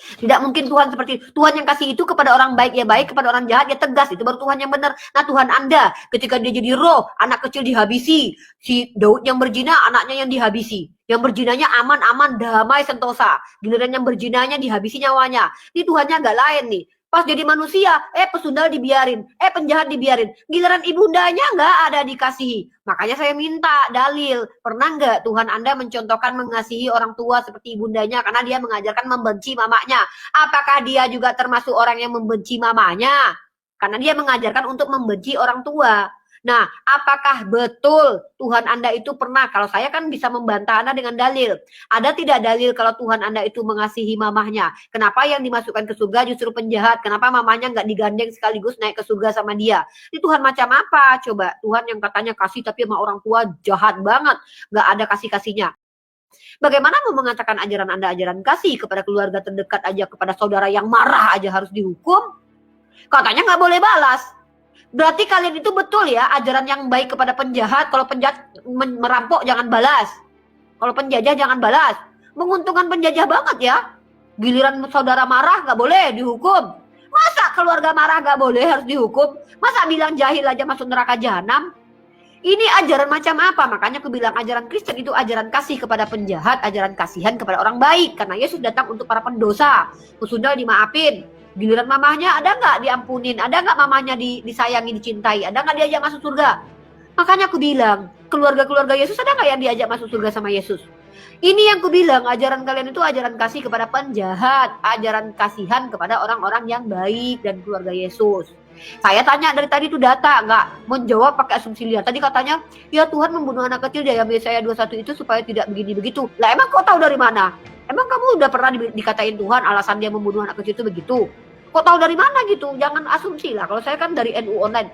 Tidak mungkin Tuhan seperti itu. Tuhan yang kasih itu kepada orang baik ya baik, kepada orang jahat ya tegas. Itu baru Tuhan yang benar. Nah Tuhan Anda ketika dia jadi roh, anak kecil dihabisi. Si Daud yang berzina, anaknya yang dihabisi. Yang berzinanya aman-aman, damai, sentosa. Giliran yang berzinanya dihabisi nyawanya. Ini Tuhannya nggak lain nih. Pas jadi manusia, pesundal dibiarin, penjahat dibiarin. Giliran ibundanya nggak ada dikasihi. Makanya saya minta dalil. Pernah nggak Tuhan Anda mencontohkan mengasihi orang tua seperti ibundanya karena dia mengajarkan membenci mamanya? Apakah dia juga termasuk orang yang membenci mamanya? Karena dia mengajarkan untuk membenci orang tua. Nah, apakah betul Tuhan Anda itu pernah, kalau saya kan bisa membantah Anda dengan dalil. Ada tidak dalil kalau Tuhan Anda itu mengasihi mamahnya? Kenapa yang dimasukkan ke surga justru penjahat? Kenapa mamahnya nggak digandeng sekaligus naik ke surga sama dia? Ini Tuhan macam apa? Coba, Tuhan yang katanya kasih tapi sama orang tua jahat banget. Nggak ada kasih-kasihnya. Bagaimana mau mengatakan ajaran Anda ajaran kasih kepada keluarga terdekat aja, kepada saudara yang marah aja harus dihukum? Katanya nggak boleh balas. Berarti kalian itu betul ya ajaran yang baik kepada penjahat. Kalau penjahat merampok jangan balas. Kalau penjajah jangan balas. Menguntungkan penjajah banget ya. Giliran saudara marah nggak boleh dihukum. Masa keluarga marah nggak boleh harus dihukum? Masa bilang jahil aja masuk neraka jahanam? Ini ajaran macam apa? Makanya aku bilang ajaran Kristen itu ajaran kasih kepada penjahat, ajaran kasihan kepada orang baik. Karena Yesus datang untuk para pendosa. Pesundal dimaafin. Giliran mamahnya ada nggak diampunin? Ada nggak mamahnya disayangi, dicintai? Ada nggak diajak masuk surga? Makanya aku bilang, keluarga-keluarga Yesus ada nggak yang diajak masuk surga sama Yesus? Ini yang aku bilang, ajaran kalian itu ajaran kasih kepada penjahat, ajaran kasihan kepada orang-orang yang baik dan keluarga Yesus. Saya tanya dari tadi itu data, nggak menjawab pakai asumsi liar. Tadi katanya, ya Tuhan membunuh anak kecil dalam Yesaya 21 itu supaya tidak begini begitu. Lah emang kau tahu dari mana? Emang kamu udah pernah dikatain Tuhan alasan dia membunuh anak kecil itu begitu? Kok tahu dari mana gitu? Jangan asumsi lah. Kalau saya kan dari NU Online.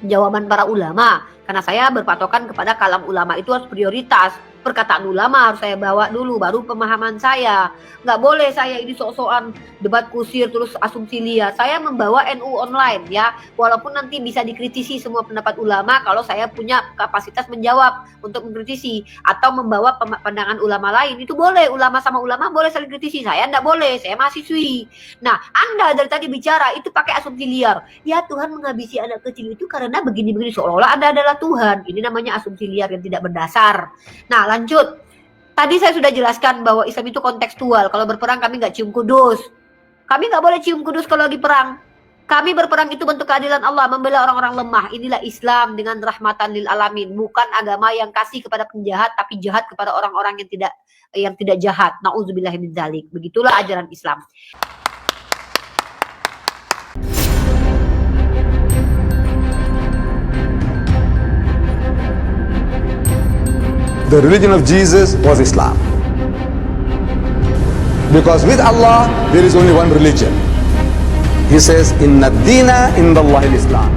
Jawaban para ulama. Karena saya berpatokan kepada kalam ulama itu harus prioritas. Perkataan ulama harus saya bawa dulu, baru pemahaman saya. Nggak boleh saya ini sok-sokan debat kusir terus asumsi liar. Saya membawa NU Online ya. Walaupun nanti bisa dikritisi semua pendapat ulama kalau saya punya kapasitas menjawab untuk mengkritisi. Atau membawa pandangan ulama lain. Itu boleh, ulama sama ulama boleh saling kritisi. Saya nggak boleh, saya mahasiswi. Nah, Anda dari tadi bicara itu pakai asumsi liar. Ya Tuhan menghabisi anak kecil itu karena begini-begini. Seolah-olah Anda adalah Tuhan. Ini namanya asumsi liar yang tidak berdasar. Nah, lanjut. Tadi saya sudah jelaskan bahwa Islam itu kontekstual. Kalau berperang kami nggak cium kudus. Kami nggak boleh cium kudus kalau lagi perang. Kami berperang itu bentuk keadilan Allah, membela orang-orang lemah. Inilah Islam dengan rahmatan lil alamin. Bukan agama yang kasih kepada penjahat, tapi jahat kepada orang-orang yang tidak jahat. Nauzubillahi min dzalik. Begitulah ajaran Islam. The religion of Jesus was Islam. Because with Allah, there is only one religion. He says, Inna ad-dina inda Allahi al-Islam.